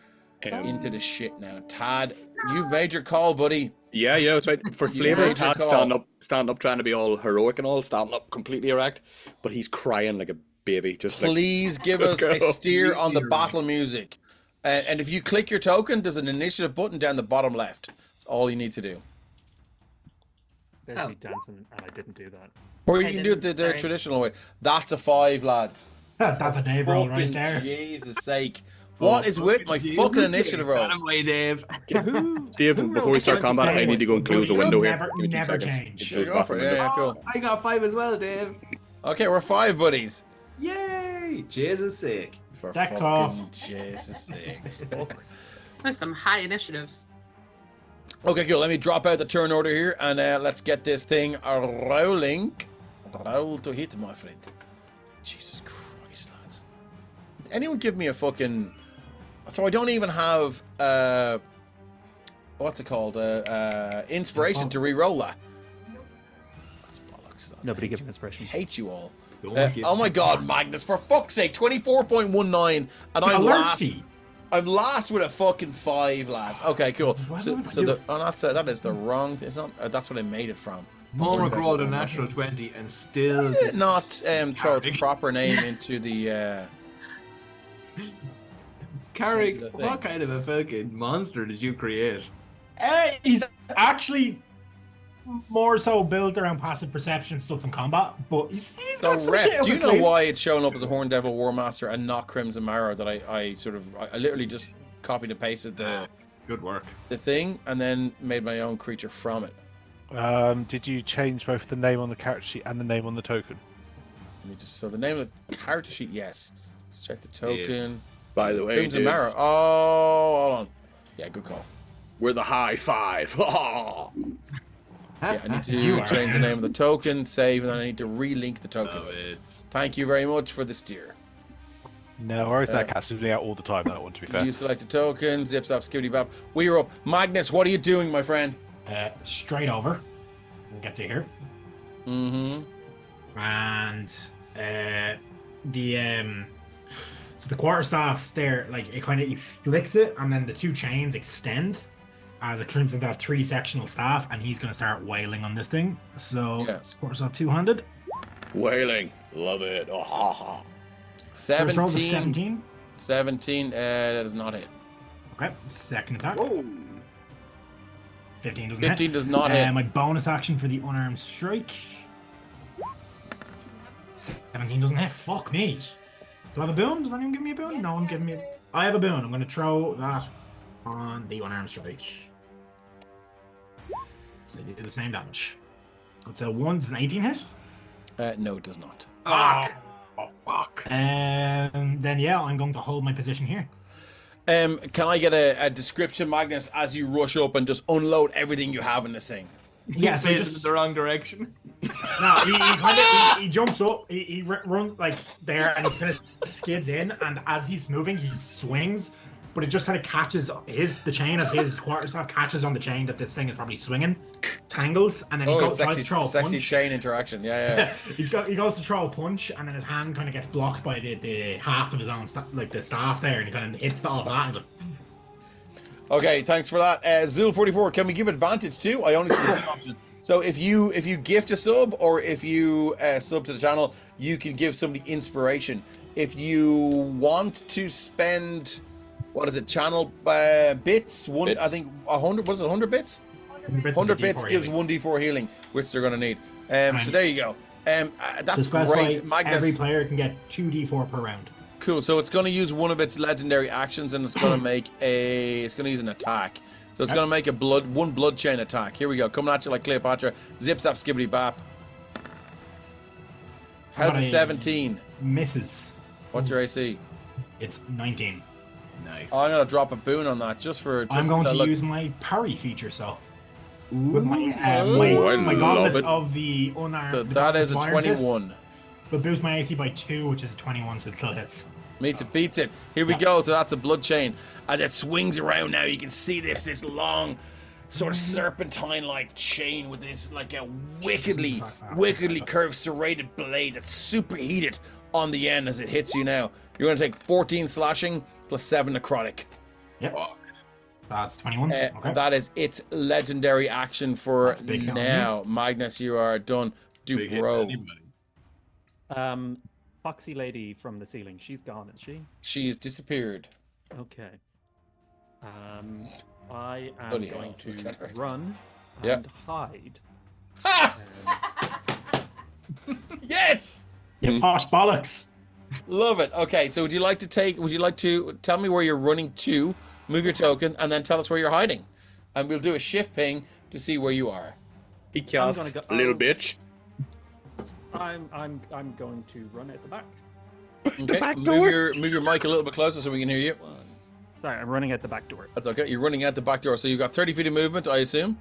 into the shit now. Tad, you've made your call, buddy. Yeah, it's right. For You flavor, made your Todd's call. stand up, trying to be all heroic and all, standing up completely erect, but he's crying like a baby, just like. Please give us a Go. steer on the You're battle music. And if you click your token, there's an initiative button down the bottom left. That's all you need to do. There's Oh. me dancing, and I didn't do that. Or you I can do it the didn't, sorry. traditional way. That's a 5, lads. That's a Dave roll right Fucking there. Jesus sake. What is with my fucking initiative rolls? Away, Dave. Dave, before we start combat, I need to go and close a window here. Never, Give me 2 never seconds. change. Close Go back for the it. window. Yeah, cool. I got 5 as well, Dave. Okay, we're 5 buddies. Yay! Jesus sake. For Decks fucking off. Jesus sake. There's some high initiatives. Okay, cool. Let me drop out the turn order here and let's get this thing rolling. Roll to hit, my friend. Jesus Christ, lads. Anyone give me a fucking... So I don't even have... What's it called? Inspiration to re-roll that. That's bollocks. Lads. Nobody I give hate an inspiration. you. Hate you all. Don't give Oh my God, Magnus! For fuck's sake, 24.19, and I'm last. Alerty. I'm last with a fucking 5, lads. Okay, cool. Why So, would I so do the, oh, that is the wrong. It's not. That's what I made it from. Ulrich rolled a natural 20 and still Did not throw its Carrick. proper name into the. Carrick, This is the thing. what kind of a fucking monster did you create? He's actually more so built around passive perception stuff in combat, but he's So, got some shit Rep, up do you his know sleeves. why it's showing up as a Horn Devil War Master and not Crimson Marrow? That I literally just copied and pasted Good work. the thing and then made my own creature from it. Did you change both the name on the character sheet and the name on the token? Let me just. So the name of the character sheet, yes. Let's check the token. By the way, Crimson Dave, Marrow. Oh, hold on. Yeah, good call. we're the high 5. Yeah, I need You to are. change the name of the token, save, and then I need to relink the token. Oh, it's Thank you very much for the steer. No worries, that cat's me out all the time, that one, to be fair. You select the token, zip zap skibbity bap. We're up. Magnus, what are you doing, my friend? Straight over. We'll get to here. Mm-hmm. And so the quarterstaff there, like it kind of he flicks it, and then the 2 chains extend as it turns into a 3-sectional staff, and he's gonna start wailing on this thing. So Yeah. it's quarterstaff 200. Wailing. Love it. Oh, ha, ha. First roll 17. is 17. 17. That is not hit. Okay, second attack. Whoa. 15 doesn't 15 hit. does not hit. My bonus action for the unarmed strike. 17 doesn't hit. Fuck me. Do I have a boon? Does anyone give me a boon? No one's giving me. I have a boon. I'm going to throw that on the unarmed strike. So they do the same damage. It's a 1. Does an 18 hit? No, it does not. Fuck. oh fuck. Then yeah, I'm going to hold my position here. Can I get a description, Magnus, as you rush up and just unload everything you have in this thing? Yeah, so Facing just the wrong direction. no, he kind of he jumps up, he runs like there, and he kind of skids in, and as he's moving, he swings, but it just kind of catches the chain of his quarterstaff catches on the chain that this thing is probably swinging, tangles, and then he tries to throw a sexy punch. chain interaction. Yeah. He goes to throw a punch, and then his hand kind of gets blocked by the half of his own like the staff there, and he kind of hits all of that. And it's like, Okay, thanks for that. Zul44, can we give advantage too? I only see the option. So if you gift a sub or if you sub to the channel, you can give somebody inspiration. If you want to spend, what is it, channel bits? Bits. I think 100. Was it 100 bits? 100 bits gives 1d4 healing, which they're gonna need. So there you go. That's great. Magnus, every player can get 2d4 per round. cool. So it's going to use one of its legendary actions, and it's going to make it's going to use an attack. So it's going to make one blood chain attack. Here we go. Coming at you like Cleopatra. Zip zap skibbity bap. How's Got a a 17? Misses. What's your AC? It's 19. Nice. Oh, I'm going to drop a boon on that just for. I'm going to look. use my parry feature, so. With Ooh. my, I my love gauntlets it. of the unarmed. So the that is a gauntlets of Iron Fist, 21. but boost my AC by 2, which is a 21, so it still hits. Meets it, beats it. Here we go. So that's a blood chain. As it swings around now, you can see this long, sort of serpentine-like chain with this like a wickedly curved serrated blade that's superheated on the end as it hits you now. You're going to take 14 slashing plus 7 necrotic. Yep. That's 21. Okay. That is its legendary action for That's a big hit on now. Magnus, you are done. Do Big hit bro. anybody. Foxy lady from the ceiling. She's gone, is she? She's disappeared. Okay. I am Bloody hell, going this is kinda to right. run Yeah. and hide Ha! Yes! You posh bollocks. Love it. Okay, so would you like to tell me where you're running to, move your token, and then tell us where you're hiding? And we'll do a shift ping to see where you are. He casts a little bitch. I'm going to run at the back. Okay, back door. Move your mic a little bit closer so we can hear you. Sorry, I'm running at the back door. That's okay. You're running out the back door, so you've got 30 feet of movement, I assume.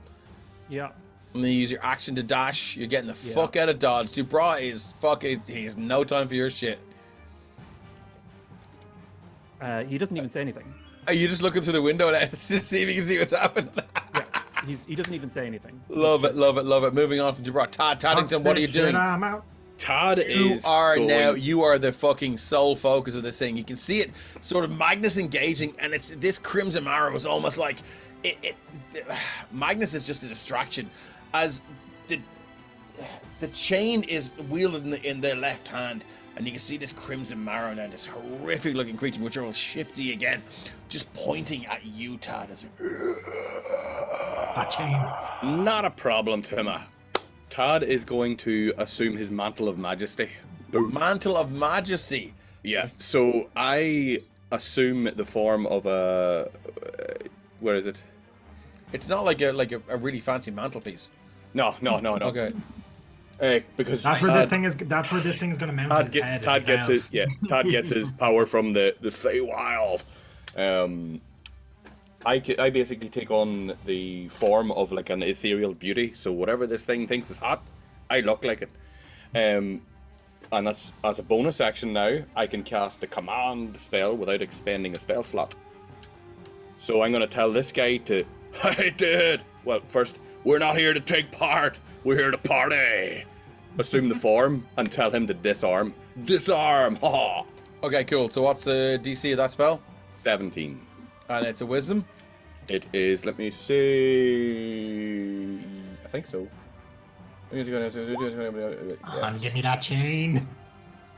Yeah. And then you use your action to dash. You're getting the fuck out of dodge. Dubra is he has no time for your shit. He doesn't even say anything. Are you just looking through the window now to see if you can see what's happening? Yeah, he doesn't even say anything. Love it. Moving on from Dubra. Tad Taddington, what are you doing? I'm out. Todd is you are the fucking sole focus of this thing. You can see it sort of Magnus engaging, and it's this Crimson Arrow is almost like Magnus is just a distraction as the chain is wielded in their left hand, and you can see this Crimson Marrow now, this horrific looking creature, which are all shifty again, just pointing at you, Tad. As That chain. not a problem, Timma. Todd is going to assume his mantle of majesty. Boom. Mantle of Majesty. Yeah. So I assume the form of a. Where is it? It's not like a really fancy mantelpiece. No. Okay. Because That's where this thing is. That's where this thing is going to mount his head. Todd gets his power from the Feywild. I basically take on the form of like an ethereal beauty. So whatever this thing thinks is hot, I look like it. And that's as a bonus action now. I can cast the command spell without expending a spell slot. So I'm gonna tell this guy to, hey dude. Well, first, we're not here to take part. We're here to party. Assume the form and tell him to disarm. Disarm! Ha! Okay, cool. So what's the DC of that spell? 17. And it's a wisdom? It is, let me see. I think so. And give me that chain.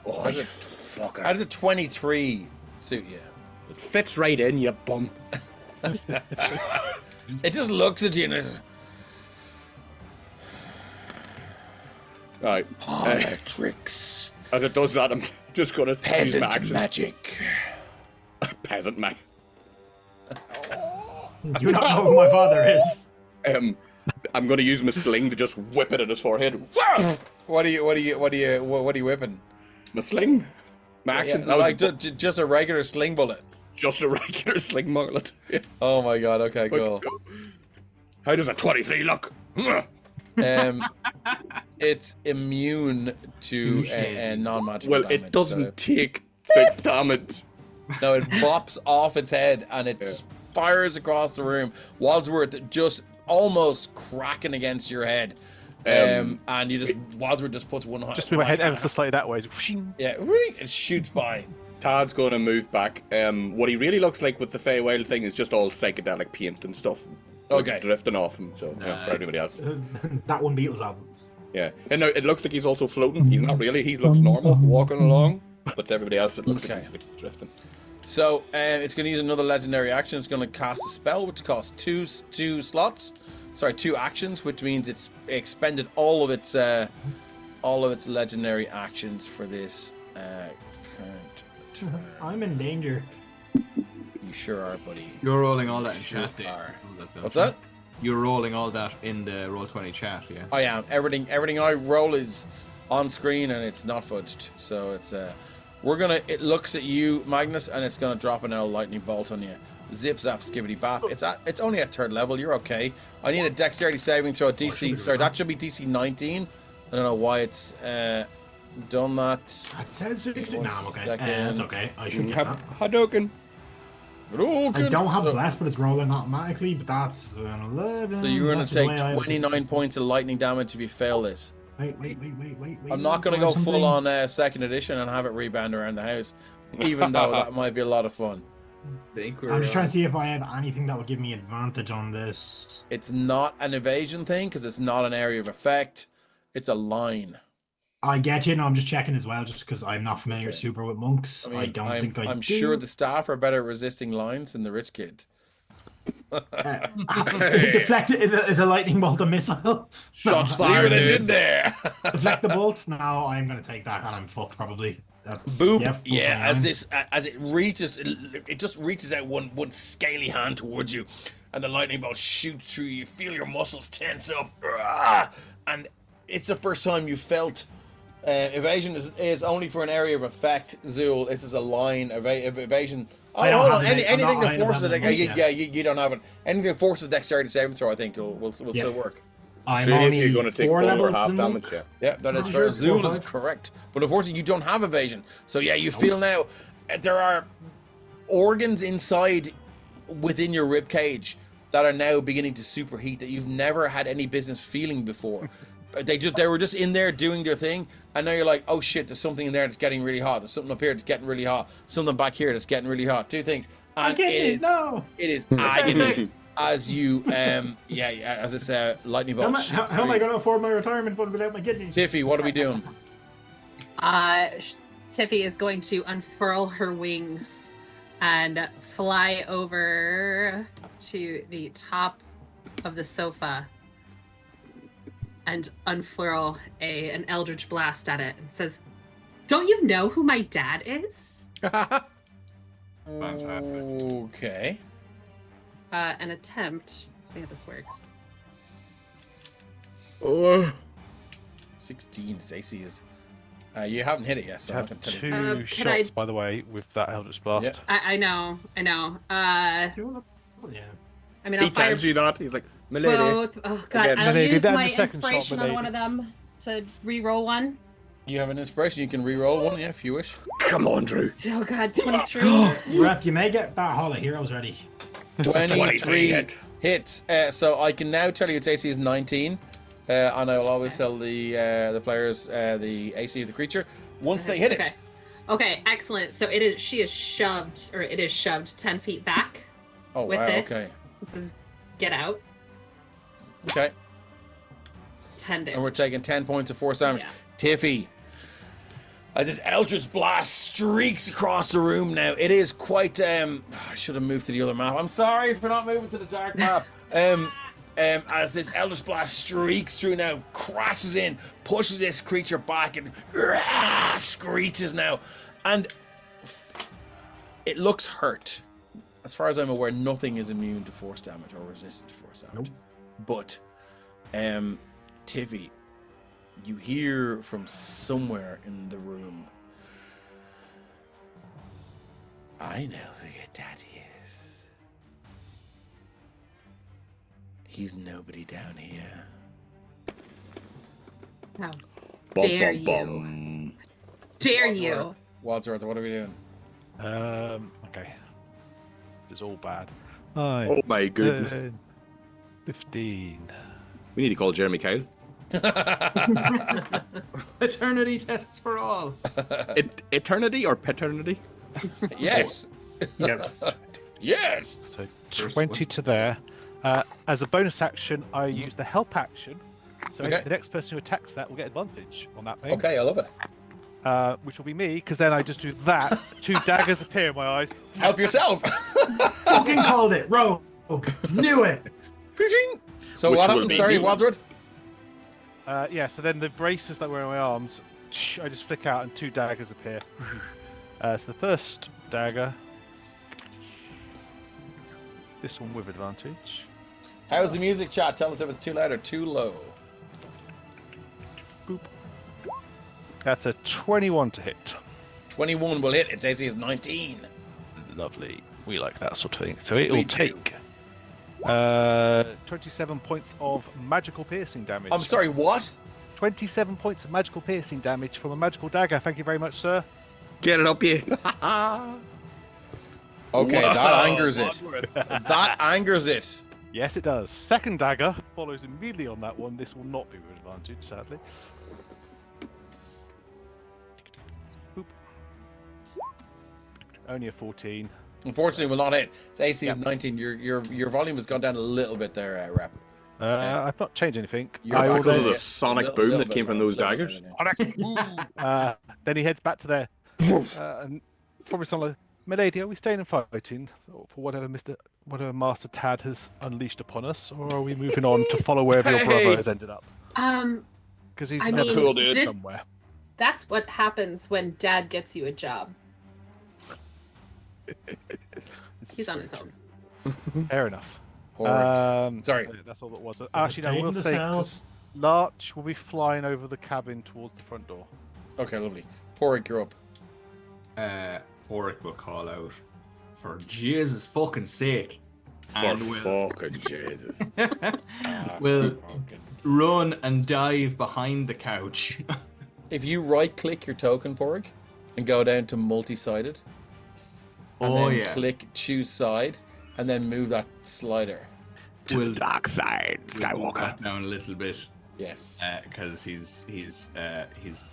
Oh, How you does fucker. How does a 23 suit you? It fits right in, you bum. It just looks at you and it's... Alright. tricks. As it does that, I'm just gonna use my Peasant action. magic. Peasant man. You not know who my father is. I'm gonna use my sling to just whip it at his forehead. What are you whipping? My sling? My action? Yeah, That was like just a regular sling bullet. just a regular sling bullet. Yeah. Oh my god, okay, cool. How does a 23 look? It's immune to a non-magical Well, damage. it doesn't take 6 damage. No, it bops off its head and it fires across the room. Wadsworth just almost cracking against your head. And Wadsworth just puts one hand. Just move my head ever so slightly that way. Yeah, it shoots by. Todd's going to move back. What he really looks like with the Feywild thing is just all psychedelic paint and stuff. Okay. Drifting off him, so for everybody else. That one Beatles album. Yeah. And now it looks like he's also floating. He's not really. He looks normal, walking along. But to everybody else, it looks like he's like, drifting. So it's going to use another legendary action. It's going to cast a spell, which costs two slots. Sorry, 2 actions, which means it's expended all of its legendary actions for this current turn. I'm in danger. You sure are, buddy. You're rolling all that in Sure chat, Dave. are. All that, What's that? You're rolling all that in the Roll20 chat, yeah? I am. Everything I roll is on screen and it's not fudged. So it's it looks at you, Magnus, and it's gonna drop an L lightning bolt on you. Zip zap skibbity bap. It's only at 3rd level. You're okay. I need a dexterity saving throw at DC. Sorry, that should be DC 19. I don't know why it's done that. That says 16. One No, I'm okay. second. It's okay. I should get that. Hadouken. I don't have so, bless, but it's rolling automatically. But that's an 11. So you're gonna Bless is the take way I have to 29 points of lightning damage if you fail this. Wait. I'm not gonna go full on 2nd edition and have it rebound around the house, even though that might be a lot of fun. I'm just trying to see if I have anything that would give me advantage on this. It's not an evasion thing because it's not an area of effect. It's a line. I get you. No, I'm just checking as well, just because I'm not familiar super with monks. I'm don't think I I'm do. sure the staff are better at resisting lines than the rich kid. Deflect it as a lightning bolt, a missile. Shots See what fired, I dude. did there? Deflect the bolt. No, I'm gonna take that, and I'm fucked probably. That's Boop. Yeah, full Yeah, 29. as it reaches, it just reaches out one scaly hand towards you, and the lightning bolt shoots through you. You feel your muscles tense up, and it's the first time you felt. Evasion is only for an area of effect, Zool. This is a line of evasion. Oh, I don't hold have on. it. I'm Anything not- that I don't forces have it, it. you don't have it. Anything that forces dexterity saving throw, I think will still work. I'm So if only you're going to take 4 full or levels half in- damage, yeah. Yeah, that is Sure, fair. 4 or Zool is 5. correct, but unfortunately, you don't have evasion. So yeah, you feel now there are organs inside within your rib cage that are now beginning to superheat that you've never had any business feeling before. They were just in there doing their thing, and now you're like, oh shit, there's something in there that's getting really hot. There's something up here that's getting really hot. Something back here that's getting really hot. Two things. And no. it is agony as you as this lightning bolt. shoots How am I through. going to afford my retirement fund without my kidneys? Tiffy, what are we doing? Tiffy is going to unfurl her wings and fly over to the top of the sofa and unfurl an eldritch blast at it and says, "Don't you know who my dad is?" Fantastic. Okay. An attempt. Let's see how this works. Oh. 16. Its AC is. You haven't hit it yet, so You I'm not have going to two tell you. Can shots, I- by the way, with that Eldritch Blast. Yeah. I know. Yeah. I mean, I'll He fire tells you that. He's like, milady. both. Oh god, Again. I'll Milady, use then my the second shot, inspiration on milady. one of them to re-roll one. You have an inspiration. You can re-roll one, yeah, if you wish. Come on, Drew. Oh god, 23. Rep, you may get that Hall of Heroes ready. 23 hits. So I can now tell you its AC is 19, and I will always tell the players the AC of the creature once they hit it. Okay, excellent. So it is. She is shoved, or it is shoved 10 feet back. Oh with wow. this. Okay. This is get out. Okay. 10 damage. And we're taking 10 points of force damage. Yeah. Tiffy, as this eldritch blast streaks across the room now, it is quite. I should have moved to the other map. I'm sorry for not moving to the dark map. As this eldritch blast streaks through now, crashes in, pushes this creature back, and screeches now, and it looks hurt. As far as I'm aware, nothing is immune to force damage or resistant to force damage. But, Tiffy, you hear from somewhere in the room, I know who your daddy is. He's nobody down here. How Bum, dare bum, you? bum. Dare you? Wadsworth, what are we doing? Okay. It's all bad. 9, Oh my goodness. 10, 15. We need to call Jeremy Kyle. Eternity tests for all. Eternity or paternity? Yes. Yes. Yes. So First 20 one. to there. As a bonus action, I use the help action. So Okay. the next person who attacks that will get advantage on that thing. Okay, I love it. Which will be me, because then I just do that. 2 daggers appear in my eyes. Help yourself. Fucking called it, Rogue. Knew it. So Which what will happened? be Sorry, me. Wadsworth? Yeah, so then the braces that were in my arms, I just flick out and 2 daggers appear. So the first dagger. This one with advantage. How's the music, chat? Tell us if it's too loud or too low. Boop. That's a 21 to hit. 21 will hit. Its AC is 19. Lovely. We like that sort of thing. So it will We do. take 27 points of magical piercing damage. I'm sorry, what? 27 points of magical piercing damage from a magical dagger. Thank you very much, sir. Get it up, you. Okay, Whoa, that angers it. Wadsworth. That angers it. Yes, it does. Second dagger follows immediately on that one. This will not be with advantage, sadly. Boop. Only a 14. Unfortunately, will not hit. Its AC is 19. Your volume has gone down a little bit there, Rep. I've not changed anything. You're Is I that will because of then, the sonic boom that came from those daggers? then he heads back to there. And probably sound like Milady, are we staying and fighting for whatever Master Tad has unleashed upon us, or are we moving on to follow wherever your brother has ended up? Because he's I never mean, cool, dude. somewhere. That's what happens when Dad gets you a job. He's on his own. Fair enough. Sorry. That's all that was. Stay Actually, no, in we'll the say cells. Larch will be flying over the cabin towards the front door. Okay, lovely. Porrick, you're up. Porrick will call out, for Jesus fucking sake. For fucking Jesus. Will run and dive behind the couch. If you right-click your token, Porrick, and go down to multi-sided, and then click choose side, and then move that slider. To the dark side, Skywalker. Down a little bit. Yes. Because he's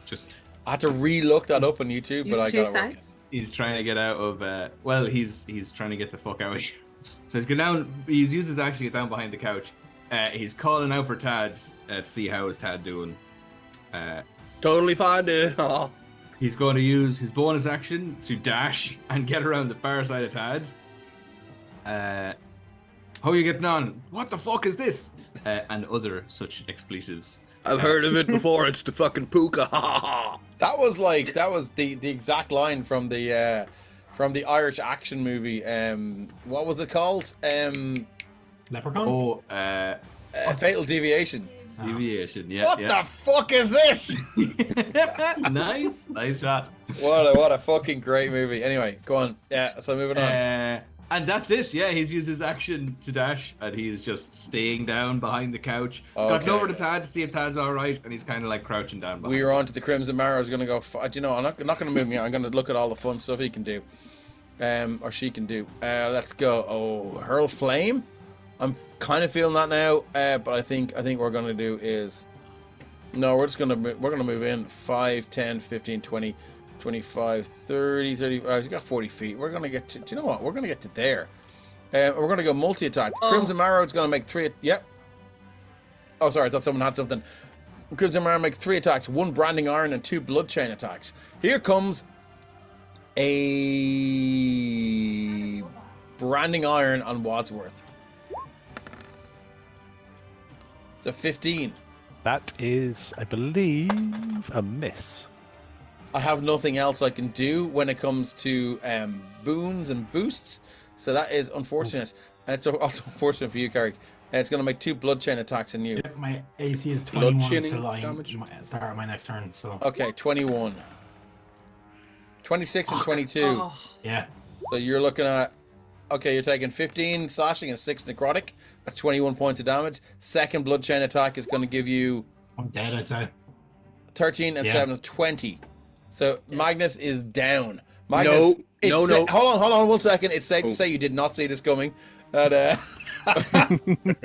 just. I had to re-look that up on YouTube, but I got it working. He's trying to get out of. He's trying to get the fuck out of here. So he's going down. He's used his action to get down behind the couch. He's calling out for Tad to see how is Tad doing. Totally fine, dude. He's going to use his bonus action to dash and get around the far side of Tad. How are you getting on? What the fuck is this? And other such expletives. I've heard of it before. It's the fucking puka. That was the exact line from the Irish action movie. What was it called? Leprechaun? Oh, Fatal Deviation. Deviation. Yeah. What the fuck is this? Nice shot. What a fucking great movie. Anyway, go on. Yeah. So moving on. And that's it. Yeah, he's used his action to dash, and he is just staying down behind the couch. Okay. Gotten over to Tad to see if Tad's all right, and he's kind of like crouching down. We are on to the Crimson Marrow. I was going to go. Do you know? I'm not going to move me. I'm going to look at all the fun stuff he can do, or she can do. Let's go. Oh, hurl flame. I'm kind of feeling that now, but I think we're going to do is no. We're going to move in 5, 10, 15, 20. 25, 30, 30. You got 40 feet. We're going to get to. Do you know what? We're going to get to there. We're going to go multi-attack. Crimson Marrow is going to make 3. Yep. Oh, sorry. I thought someone had something. Crimson Marrow makes 3 attacks: 1 branding iron and 2 blood chain attacks. Here comes a branding iron on Wadsworth. It's a 15. That is, I believe, a miss. I have nothing else I can do when it comes to boons and boosts, so that is unfortunate. And it's also unfortunate for you, Carrick. It's going to make 2 blood chain attacks on you. Yep, my AC is 21 till I damage. start my next turn. So Okay, 21. 26 and 22. Oh. yeah, So you're looking at... Okay, you're taking 15 slashing and 6 necrotic. That's 21 points of damage. Second blood chain attack is going to give you I'm dead, I'd say. 13 and Yeah. 7 is 20. So Magnus is down. Magnus, No. Hold on 1 second. It's safe to say you did not see this coming. And,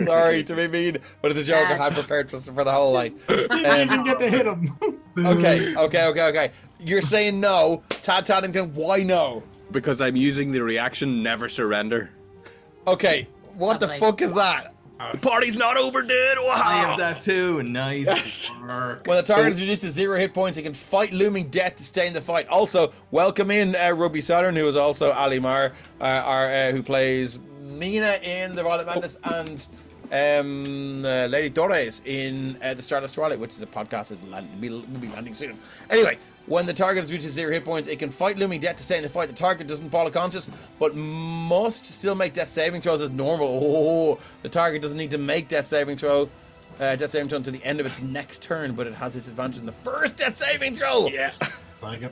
sorry to be mean, but it's a joke I had prepared for the whole line. I didn't get to hit him. Okay. You're saying no. Tad Taddington, why no? Because I'm using the reaction never surrender. Okay, what the Lovely. fuck is that? The party's not over, dude. Wow. I have that too. Nice work. When the target is reduced to 0 hit points, it can fight looming death to stay in the fight. Also, welcome in Ruby Southern, who is also Ali Mar, who plays Mina in The Violet Madness, and Lady Torres in The Stardust Twilight, which is a podcast will be landing soon. Anyway, when the target is reduced to 0 hit points, it can fight looming death to stay in the fight. The target doesn't fall unconscious, but must still make death saving throws as normal. Oh, the target doesn't need to make death saving throw. Death saving throw until the end of its next turn, but it has its advantage in the first death saving throw. Yeah.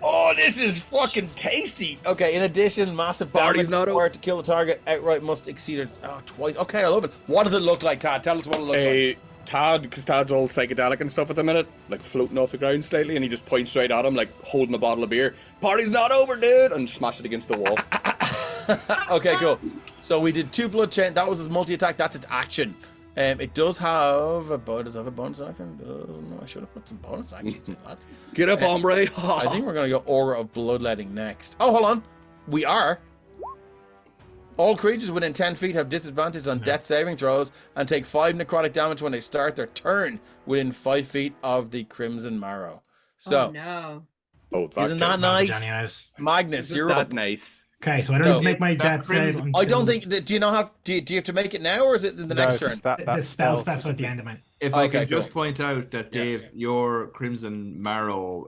Oh, this is fucking tasty. Okay, in addition, massive Party's damage not required to kill the target outright must exceed it twice. Okay, I love it. What does it look like, Tad? Tell us what it looks like. Tad, because Tad's all psychedelic and stuff at the minute, like floating off the ground slightly, and he just points straight at him, like holding a bottle of beer. Party's not over, dude, and smash it against the wall. Okay, cool. So we did 2 blood chain. That was his multi-attack. That's its action. It does have a bonus action. No, I should have put some bonus actions in that. Get up, hombre. I think we're going to go Aura of Bloodletting next. Oh, hold on. We are. All creatures within 10 feet have disadvantage on death saving throws and take 5 necrotic damage when they start their turn within 5 feet of the Crimson Marrow. So, Oh no. Oh, isn't that nice? Magnus, you're that up. nice. Okay, so I don't No. need to make my death save. crimson- I don't until- think. Do you not have? Do you have to make it now, or is it in the next turn? the spell specifies at the end of my. If I Okay, can just cool. point out that Dave, your Crimson Marrow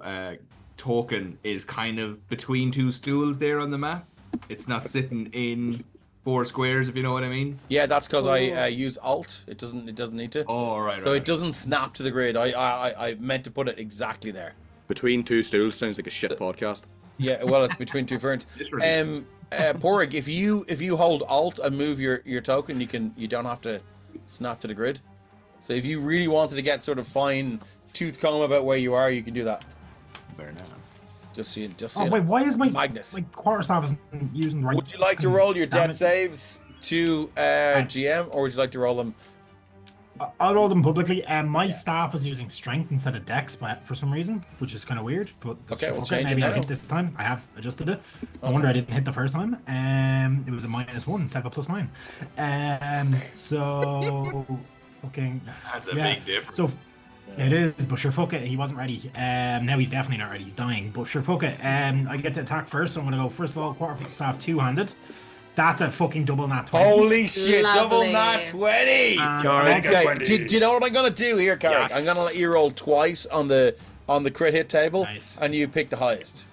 token is kind of between two stools there on the map. It's not sitting in 4 squares, if you know what I mean. Yeah, that's because I use Alt. It doesn't need to. Oh, right. So it doesn't snap to the grid. I meant to put it exactly there. Between two stools sounds like a shit podcast. Yeah, well, it's between two ferns. Literally. Porig, if you hold Alt and move your token, you don't have to snap to the grid. So if you really wanted to get sort of fine tooth comb about where you are, you can do that. Very nice. Just see. Oh wait, why is my Magnus. quarterstaff isn't using the right? Would you like to roll your death Damn it. saves to GM, or would you like to roll them? I'll roll them publicly. My staff is using strength instead of dex, but for some reason, which is kind of weird. But Okay, we'll change it maybe I'll now. hit this time. I have adjusted it. No wonder I didn't hit the first time. It was a -1 instead of a +9. So fucking. That's a yeah. big difference. So it is, but sure, fuck it. He wasn't ready. Now he's definitely not ready. He's dying. But sure, fuck it. I get to attack first. So I'm gonna go first of all quarterstaff 2-handed. That's a fucking double nat 20. Holy shit! Double Lovely. nat 20. Carrick, Okay, do you know what I'm gonna do here, Carrick? Yes. I'm gonna let you roll twice on the crit hit table, Nice. and you pick the highest.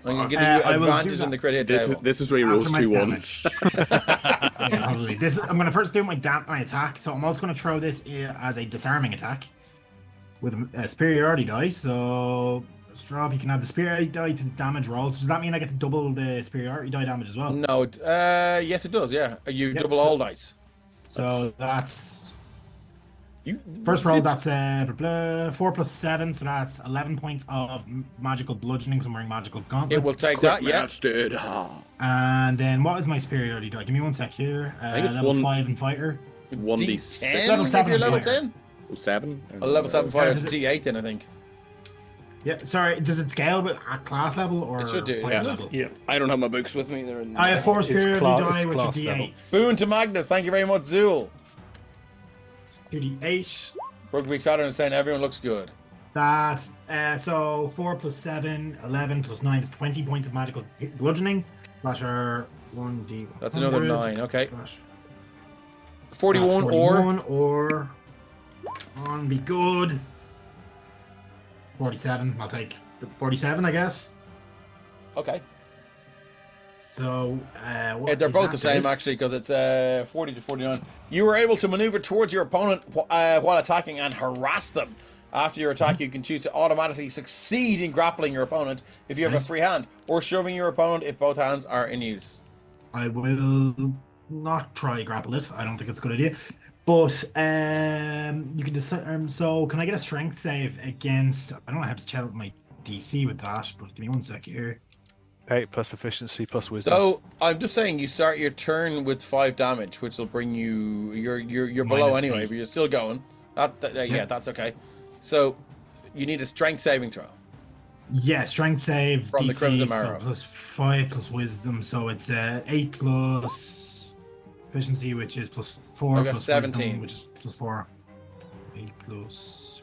I'm gonna give you I will do advantage on that. the crit hit This table. is where he After rolls my 2 ones. Yeah, probably. I'm gonna first do my attack. So I'm also gonna throw this as a disarming attack with a superiority die. So Rob, you can add the superiority die to the damage roll. So does that mean I get to double the superiority die damage as well? No, yes it does. Yeah, you Yep, double so- all dice. So that's You first roll. That's 4 + 7, so that's 11 points of magical bludgeoning. So I'm wearing magical gauntlets. It will take that. Yeah. dude. And then what is my superiority die? Give me 1 sec here. think it's Level one- 5 in fighter. 1d6. D10 Level if 7 you're level fighter. 10. 7? A level 7 fighter is does it- D8 then I think. Yeah, sorry. Does it scale with at class level or It should do, fighter yeah. level? Yeah. I don't have my books with me. They're in I have 4 superiority class- die, it's which are class level. D8s. Boon to Magnus. Thank you very much, Zool. 2d8. Rugby Saturn is saying everyone looks good. That's so 4 + 7, 11 + 9 is 20 points of magical bludgeoning. Slash our 1d. That's another 9, okay. Slash 41 that's or 41 or on be good. 47. I'll take 47, I guess. okay. So Yeah, they're both the same actually because it's 40 to 49. You were able to maneuver towards your opponent while attacking and harass them. After your attack, you can choose to automatically succeed in grappling your opponent if you have a Nice. free hand, or shoving your opponent if both hands are in use. I will not try grapple it. I don't think it's a good idea. But you can decide. So can I get a strength save against? I don't know how to check my DC with that, but give me 1 sec here. 8 plus proficiency plus wisdom. So I'm just saying, you start your turn with 5 damage, which will bring you. You're below Minus anyway, 8. but you're still going. Yeah, that's okay. So you need a strength saving throw. Yeah, strength save From the DC, Crimson so Marrow. plus 5 plus wisdom, so it's 8 plus efficiency, which is plus 4 I got plus 17. wisdom, which is plus 4. 8 plus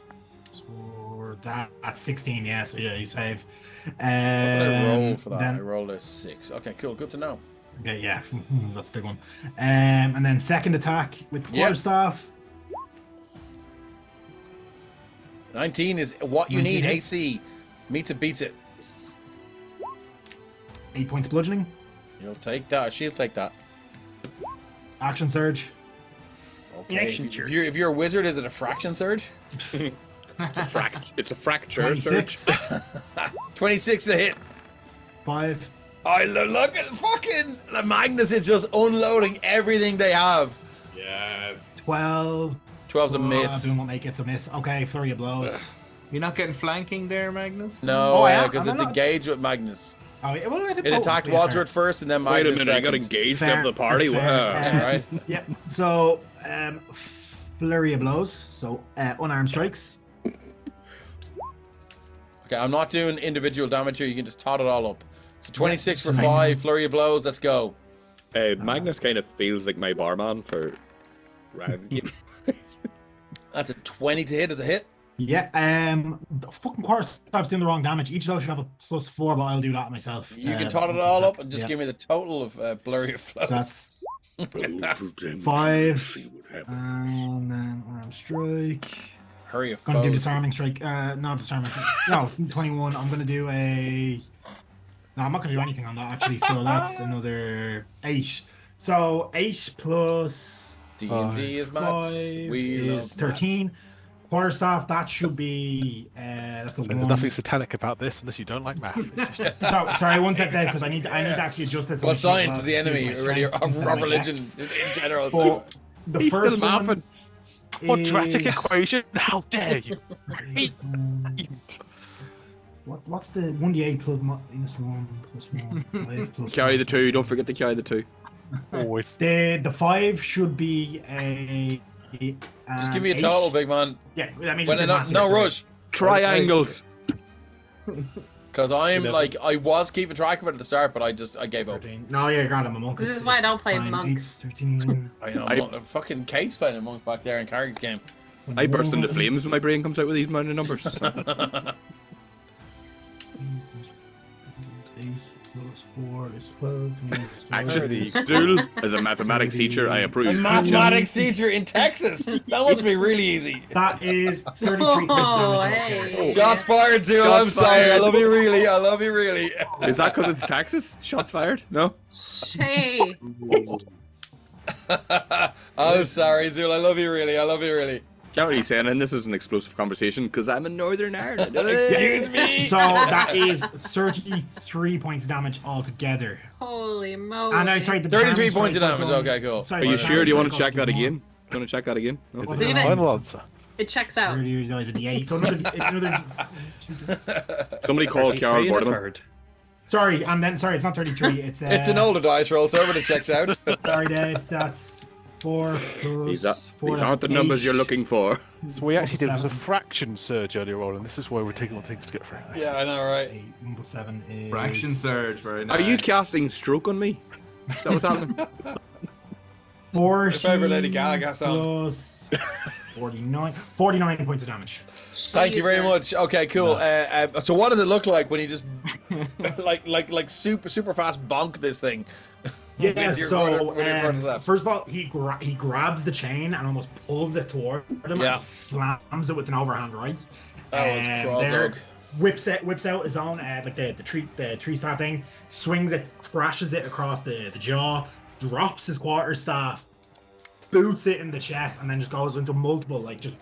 4. That's 16. Yeah, so yeah, you save. What did I roll for that? I Then, rolled a 6. Okay, cool. Good to know. okay, yeah, that's a big one. And then second attack with the Yep. quarterstaff. 19 is what you 19 need. hits. AC meets it, beats it. 8 points bludgeoning. You'll take that. She'll take that. Action surge. Okay. If you're a wizard, is it a fraction surge? It's a fracture. 26. 26 to hit. 5. I look at fucking Magnus is just unloading everything they have. Yes. 12. 12's a miss. Boom won't make it, so miss. Okay, flurry of blows. You're not getting flanking there, Magnus? No, Oh, I am. because Am I it's not? engaged with Magnus. Oh, yeah, well, It attacked Wadsworth first, and then Wait a Magnus minute, I got second. engaged Fair, after the party. fair. Wow. Yeah, right? Yeah. So, flurry of blows. So, unarmed strikes. Okay, I'm not doing individual damage here. You can just tot it all up. So 26 for so 5, flurry of blows. Let's go. Magnus kind of feels like my barman for Razgate. That's a 20 to hit as a hit. Yeah, the fucking quarterstaff's doing the wrong damage. Each of those should have a +4, but I'll do that myself. You can tot it all up and just yeah. give me the total of blurry afloat. That's See 5, what happens. and then arm strike. Hurry of Gonna do foes. disarming strike. Not disarming strike. No, 21. I'm gonna do a. No, I'm not gonna do anything on that actually. So that's another 8. So 8 plus D&D is maths. 5 We is love 13. Quarterstaff, that should be. That's a So 1. there's nothing satanic about this unless you don't like math. It's just, Sorry, one sec there because I need to actually adjust this. Well, on the sheet science as is the well to see enemy, if my really, strength of instead of my religion dex. in general. So. But the He's first still one mathing. quadratic is- equation? How dare you? What's the 1d8 plus -1 +1 5 plus Carry 1? the 2. Don't forget to carry the 2. Always. The 5 should be a. Just give me a total, big man. Yeah, that means When no rush. Triangles. Because I'm 11. like, I was keeping track of it at the start, but I gave up. 13. No, yeah, grand, I'm a monk. This It's- is why I don't it's play fine. monks. 8, 13. I know, I- fucking Kate's playing a monk back there in Carrick's game. I burst into flames when my brain comes out with these amount of numbers. 8 plus 4 is 12. Actually, Zool, as a mathematics teacher, I approve. A mathematics teacher in Texas. That must be really easy. That is 33 points Oh, damage. hey. Shots fired, Zero. Shots I'm sorry. I fired. love you really. I love you really. Is that because it's Texas? Shots fired? No? Hey. I'm sorry, Zul. I love you really. I love you really. Can't really say anything. This is an explosive conversation because I'm in Northern Ireland. Excuse me. So that is 33 points damage altogether. Holy moly. And I sorry, the 33 disarming points of strike damage. was done- Okay, cool. Sorry, Are the you sure? Do you want to disarming check that strike again? Do you want to check that again? No? It's What the Leave it. final answer. It checks out. 30 is a D8. So it's another. Somebody call Carol 33 and a Bordeman. third. Sorry, and then sorry, it's not 33. It's It's an older dice roll, so when it checks out. Sorry, Dave. That's 4 These, plus 4. these that's aren't the numbers 8. you're looking for. So we actually did was a 7. fraction surge earlier on, and this is why we're taking on things to get through. Yeah, I know, right? 8 1 plus 7 is Fraction surge, very nice. Are you casting stroke on me? That was happening. 40 favourite Lady Gaga song. plus 49 points of damage. Thank you very much. Jesus. Okay, cool. Nice. So what does it look like when you just like super fast bonk this thing? Yeah, With your so quarterstaff? first of all, he grabs the chain and almost pulls it toward him Yeah. and slams it with an overhand right. That was There, cross-og. whips out his own like the tree staff thing, swings it, crashes it across the jaw, drops his quarterstaff, boots it in the chest, and then just goes into multiple like just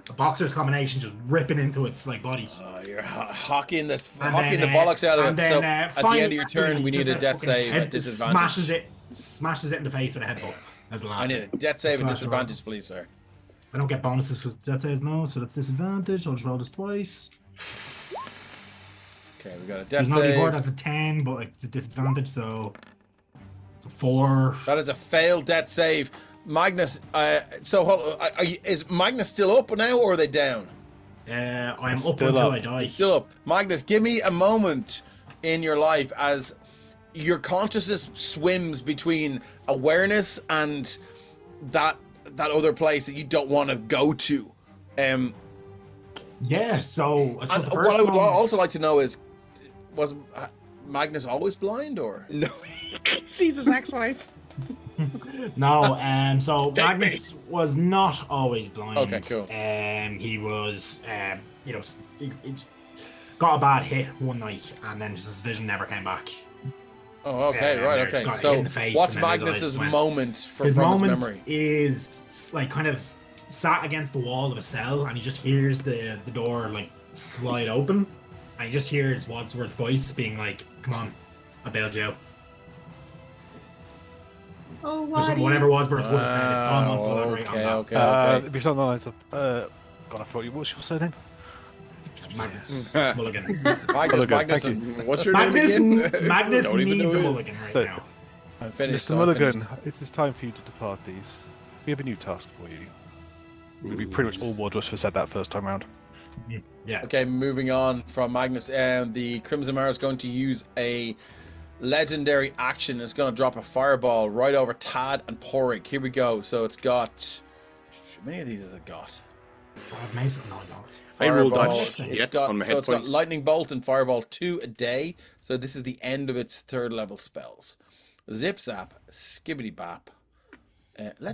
a boxer's combination, just ripping into its like body. Oh, you're hockeying the And then, bollocks out of and it. So then, at the end of your turn, we need just a death fucking save head at disadvantage. Smashes it in the face with a headbutt as the last. I need a death save at Slash disadvantage, please, sir. I don't get bonuses for death saves now, so that's disadvantage. I'll just roll this twice. Okay, we got a There's death no D4, save. that's a 10, but like, it's a disadvantage, so it's a 4. That is a failed death save. Magnus, is Magnus still up now, or are they down? I'm Still up until up. I die. He's still up. Magnus, give me a moment in your life as your consciousness swims between awareness and that other place that you don't want to go to. Yeah, so I suppose And the what first I would one... also like to know is, was Magnus always blind, or? No, he sees his ex-wife. No, so Magnus was not always blind. Okay, cool. He was, he just got a bad hit one night, and then his vision never came back. Oh, okay, Yeah, right, there, it's okay. got hit So, in the face what's and then his eyes Magnus's went. moment from His his moment memory? is like kind of sat against the wall of a cell, and he just hears the door like slide open, and he just hears Wadsworth's voice being like, "Come on, I bailed you out." Oh, Or what? whatever Wadsworth would have said. If Tom wants to elaborate on that. Okay. It'd be something on the lines of, God, I forgot you. What's your surname? Magnus Mulligan. Magnus, Mulligan, thank you. What's your Magnus, name again? Magnus Don't even needs a know his- mulligan right Look. now. I'm finished. Mr. so I'm Mulligan, finished. it is time for you to depart these. We have a new task for you. We pretty much all Wadsworth said that first time round. Yeah. Okay, moving on from Magnus. The Crimson Mara is going to use a legendary action. It's going to drop a fireball right over Tad and Porik. Here we go. So it's got... How many of these has it got? Mason, no, I don't. I rolled that Fireball, shit on my hit it's got points. lightning bolt and fireball 2 a day. So this is the end of its 3rd level spells. Zip zap, skibbity bap.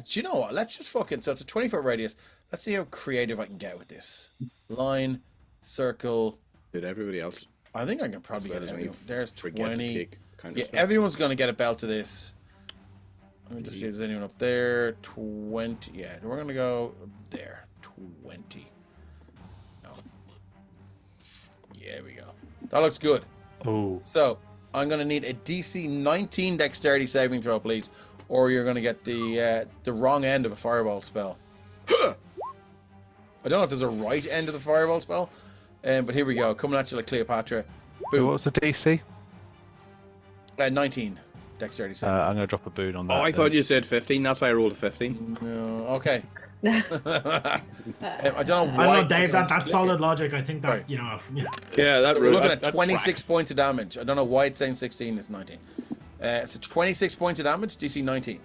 You know what? Let's just fucking. So it's a 20-foot radius. Let's see how creative I can get with this. Line, circle. Did everybody else? I think I can probably get As well as everyone. me There's forget to 20. take kind of Yeah, stuff. everyone's gonna get a belt to this. Let me just see if there's anyone up there. 20. Yeah, we're gonna go there. 20. No. Yeah, there we go. That looks good. Oh, So I'm gonna need a DC 19 dexterity saving throw, please, or you're gonna get the wrong end of a fireball spell. I don't know if there's a right end of the fireball spell, but here we go. Coming at you like Cleopatra. Boom. What was the DC? 19 dexterity saving. I'm going to drop a boon on that. Oh, I then. thought you said 15. That's why I rolled a 15. No, okay. I don't know I why. don't know, Dave. That's solid logic. I think that Right. yeah. Yeah, that We're looking that at 26 tracks. points of damage. I don't know why it's saying 16. It's 19. So 26 points of damage. DC 19.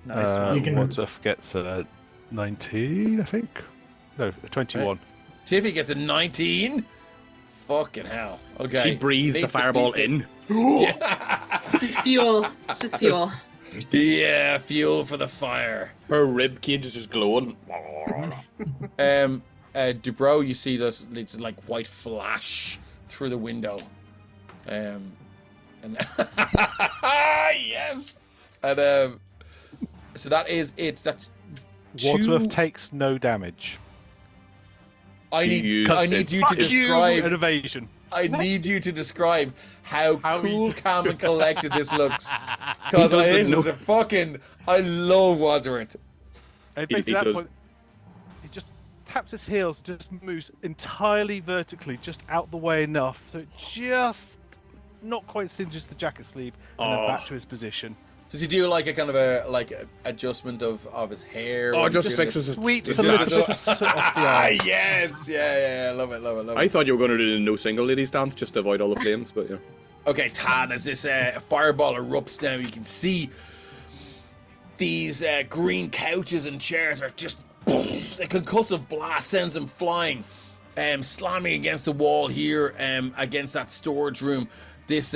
nice. You can- Wadsworth gets 19, I think. No, 21. Tiffy gets a 19. Fucking hell. Okay. She breathes the Beats it, fireball beats it. in. Fuel. It's just fuel. Yeah, fuel for the fire. Her rib cage is just glowing. Dubrow, you see this, it's like white flash through the window. And yes. And so that is it. That's Wadsworth two- takes no damage. I need used you to describe. An evasion. I need you to describe how How he- cool, calm, and collected this looks. Because doesn't this is know. a fucking. I love Wadsworth. And He basically at that does- point, he just taps his heels, just moves entirely vertically, just out the way enough so it just not quite singes the jacket sleeve, and then Oh. back to his position. Does he do like a kind of a adjustment of his hair? Oh, when it just he's doing fixes it? it. Sweeps It's a little just- bit of soot off the Ah, eye. yes, yeah, love it. I thought you were going to do the no single ladies dance just to avoid all the flames, but yeah. Okay, Tad, as this fireball erupts now, you can see these green couches and chairs are just the concussive blast sends them flying, slamming against the wall here, against that storage room. This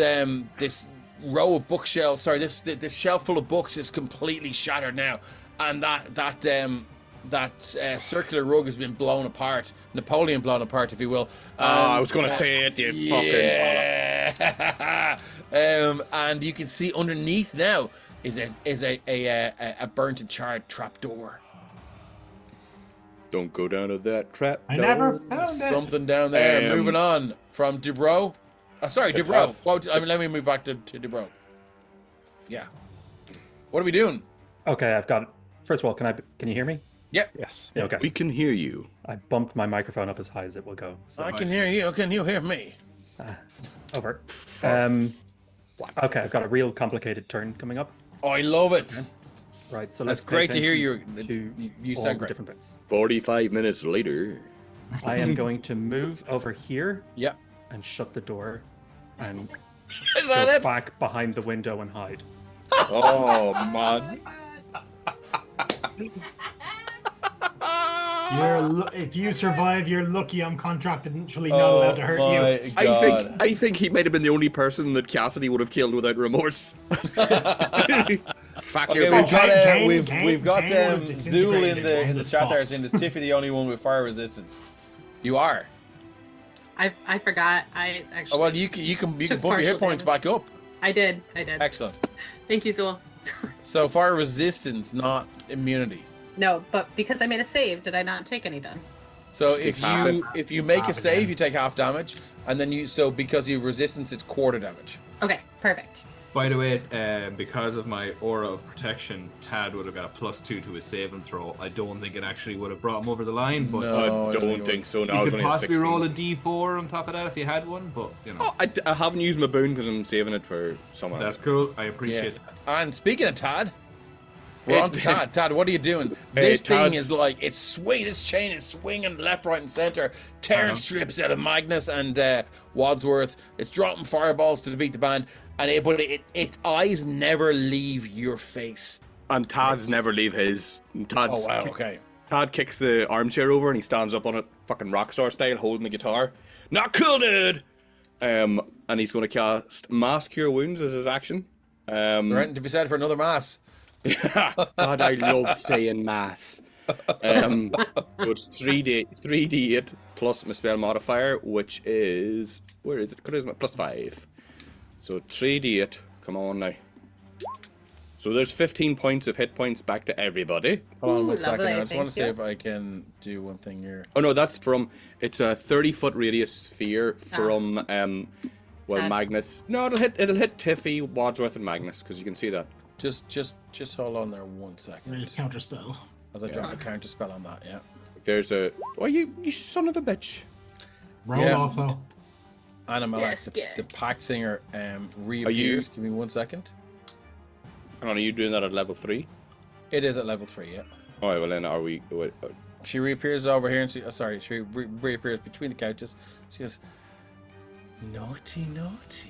row of bookshelves, sorry, this shelf full of books is completely shattered now, and that circular rug has been blown apart, Napoleon blown apart, if you will. I was going to say it, you fucking bollocks. Yeah. And you can see underneath now is a burnt and charred trapdoor. Don't go down to that trap. I door. never found it. Something down there. Um, Moving on from Dubrow. Sorry, the Dubrow. trap- Let me move back to Dubrow. Yeah. What are we doing? Okay, I've got it. First of all, can you hear me? Yep. Yes. Yeah, okay. We can hear you. I bumped my microphone up as high as it will go. So I can hear you. Can you hear me? over. Okay, I've got a real complicated turn coming up. Oh, I love it. Right, so That's let's pay great to hear attention you to all sound the great. different bits. 45 minutes later. I am going to move over here Yeah. and shut the door and Is go that it? back behind the window and hide. Oh, man. If you survive, you're lucky. I'm contractually not allowed to hurt you. I think he might have been the only person that Cassidy would have killed without remorse. Fuck Okay, your we've got Kane we've got was Zool disintegrated in the on the chat spot. there saying, "Is Tiffy the only one with fire resistance?" You are. I forgot. I actually. Oh, well, you can Took bump your partial hit points damage. back up. I did. Excellent. Thank you, Zool. So fire resistance, not immunity. No, but because I made a save, did I not take any then? So Takes if you make a half save, again. you take half damage, and then because you have resistance, it's quarter damage. Okay, perfect. By the way, because of my aura of protection, Tad would have got a +2 to his saving throw. I don't think it actually would have brought him over the line, but No. I I don't don't think think so. No, you I was could only a possibly 16. roll a D4 on top of that if you had one. But you know, Oh, I haven't used my boon because I'm saving it for someone that's else. cool. I appreciate it. And speaking of Tad, we're on to Tad. Tad, what are you doing? Hey, This thing Tad's- is like this chain is swinging left, right, and center, tearing Uh-huh. strips out of Magnus and Wadsworth. It's dropping fireballs to beat the band, and its eyes never leave your face. And Tad's never leave his. Tad's, Oh wow, okay. Todd kicks the armchair over and he stands up on it, fucking rockstar style, holding the guitar. Not cool, dude. And he's going to cast Mass Cure Wounds as his action. Threatening to be said for another mass. God, I love saying mass. So it's 3d8 plus my spell modifier, which is, where is it? Charisma plus 5. So 3d8. Come on now. So there's 15 points of hit points back to everybody. Hold on Ooh, one second. lovely, I just want to see thank if I can do one thing here. Oh no, that's from. It's a 30-foot radius sphere from Tad. Magnus. No, it'll hit Tiffy, Wadsworth, and Magnus because you can see that. Just hold on there one There's second. counter spell. As I drop a counter spell on that, yeah. There's a. Oh, you son of a bitch! Roll Yeah. off though. Animal Yes, the good. pack singer reappears. Give me 1 second. Hang on, are you doing that at level 3? It is at level 3, yeah. Alright, well then are we. Wait, She reappears over here and she reappears between the couches. She goes, naughty, naughty.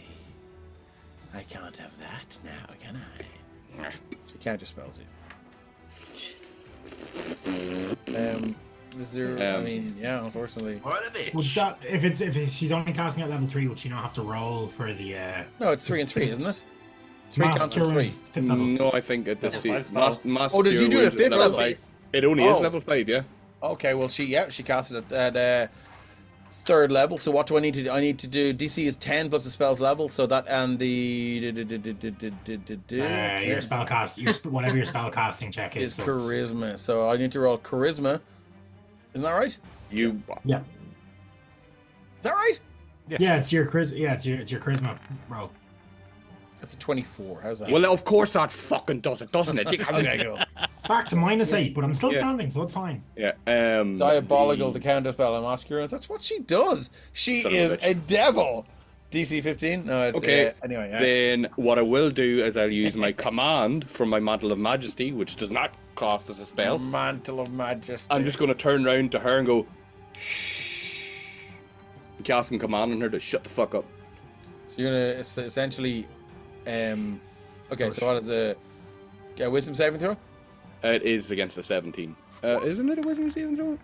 I can't have that now, can I? She counter spells you. Is there? I mean, yeah. Unfortunately, What a bitch. Would that, if she's only casting at level 3, would she not have to roll for the no. It's 3 and 3, isn't it? 3 Mass counter Cure 3. is fifth level? No, I think at Level this five Mass spell. Oh, did you Cure do it at Wounds is fifth level level? 5. It only is Oh. level 5, yeah. Okay, well, she cast it at 3rd level. So what do I need to do? I need to do DC is 10 plus the spell's level. So that and the Your spell cast, whatever your spell casting check is is. so it's- charisma. So I need to roll charisma. Isn't that right? Is You. Yeah, that right? yeah, it's your charisma. Yeah, it's your charisma roll. That's a 24. How's that? Well, of course that fucking does it, doesn't it? okay, cool. Back to -8, but I'm still Yeah. standing, so it's fine. Yeah. Diabolical to counter spell and masquerades. That's what she does. She Son of a is bitch. a devil. DC 15. No, it's Okay. anyway. Yeah. Then what I will do is I'll use my command from my Mantle of Majesty, which does not cost as a spell. Mantle of Majesty. I'm just going to turn around to her and go, shh. I'm casting command on her to shut the fuck up. So you're gonna essentially, okay. So what is a wisdom saving throw? It is against a 17. Isn't it a wisdom saving throw?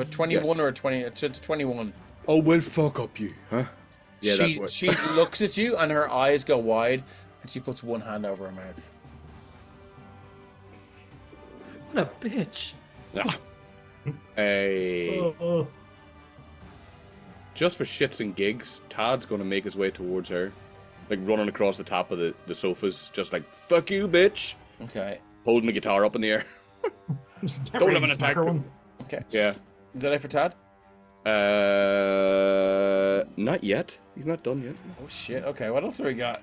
A 21 Yes. or a 20? It's a 21. Oh, well, fuck up you, huh? Yeah, she that's what. she looks at you and her eyes go wide, and she puts one hand over her mouth. What a bitch. Ah. Hey. Oh. Just for shits and gigs, Todd's going to make his way towards her. Like running across the top of the sofas, just like, fuck you, bitch. Okay. Holding the guitar up in the air. Don't have an attack. one. Okay. Yeah. Is that it for Tad? Not yet. He's not done yet. Oh shit. Okay. What else have we got?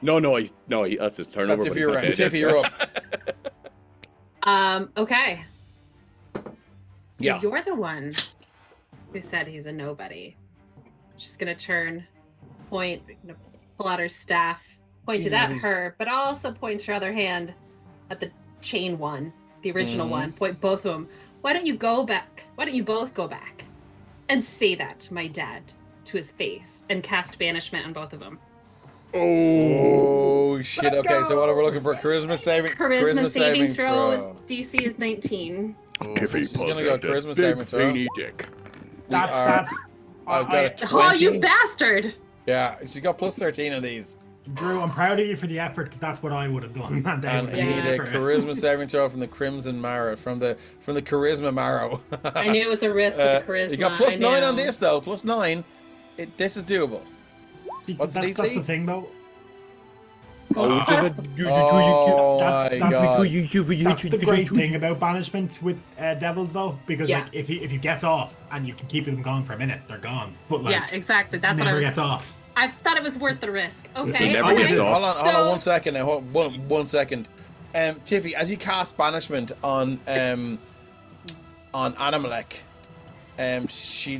No, that's his turnover. That's if but you're he's not around. dead yet. Tiffy, you're up. Okay. So Yeah. you're the one who said he's a nobody. She's gonna turn, point, gonna pull out her staff, point it Yeah, at these- her, but also point her other hand at the chain one, the original Mhm. one. Point both of them. Why don't you go back? Why don't you both go back and say that to my dad to his face and cast banishment on both of them? Oh shit. Okay. So what are we looking for? Charisma saving. Charisma saving throw is DC is 19. Tiffy She's gonna pulls go out the charisma big saving throw. veiny dick. That's. I've got a 20. Oh, you bastard! Yeah, she's got plus 13 of these. Drew, I'm proud of you for the effort because that's what I would have done. And they And would you have need a for it. charisma saving throw from the Crimson Marrow, from the charisma marrow. I knew it was a risk with the charisma. You got plus I 9 know. on this though. Plus 9. This is doable. See, What's the that's DC? the thing, though. Oh, does it? Oh That's- my that's god. That's the great thing about banishment with devils, though, because Yeah. like if he gets off and you can keep them gone for a minute, they're gone. But like, Yeah, exactly. That's what never I was. gets off. I thought it was worth the risk. Okay. never okay. gets off. Hold on 1 second now. One second. Tiffy, as you cast banishment on Animalek, she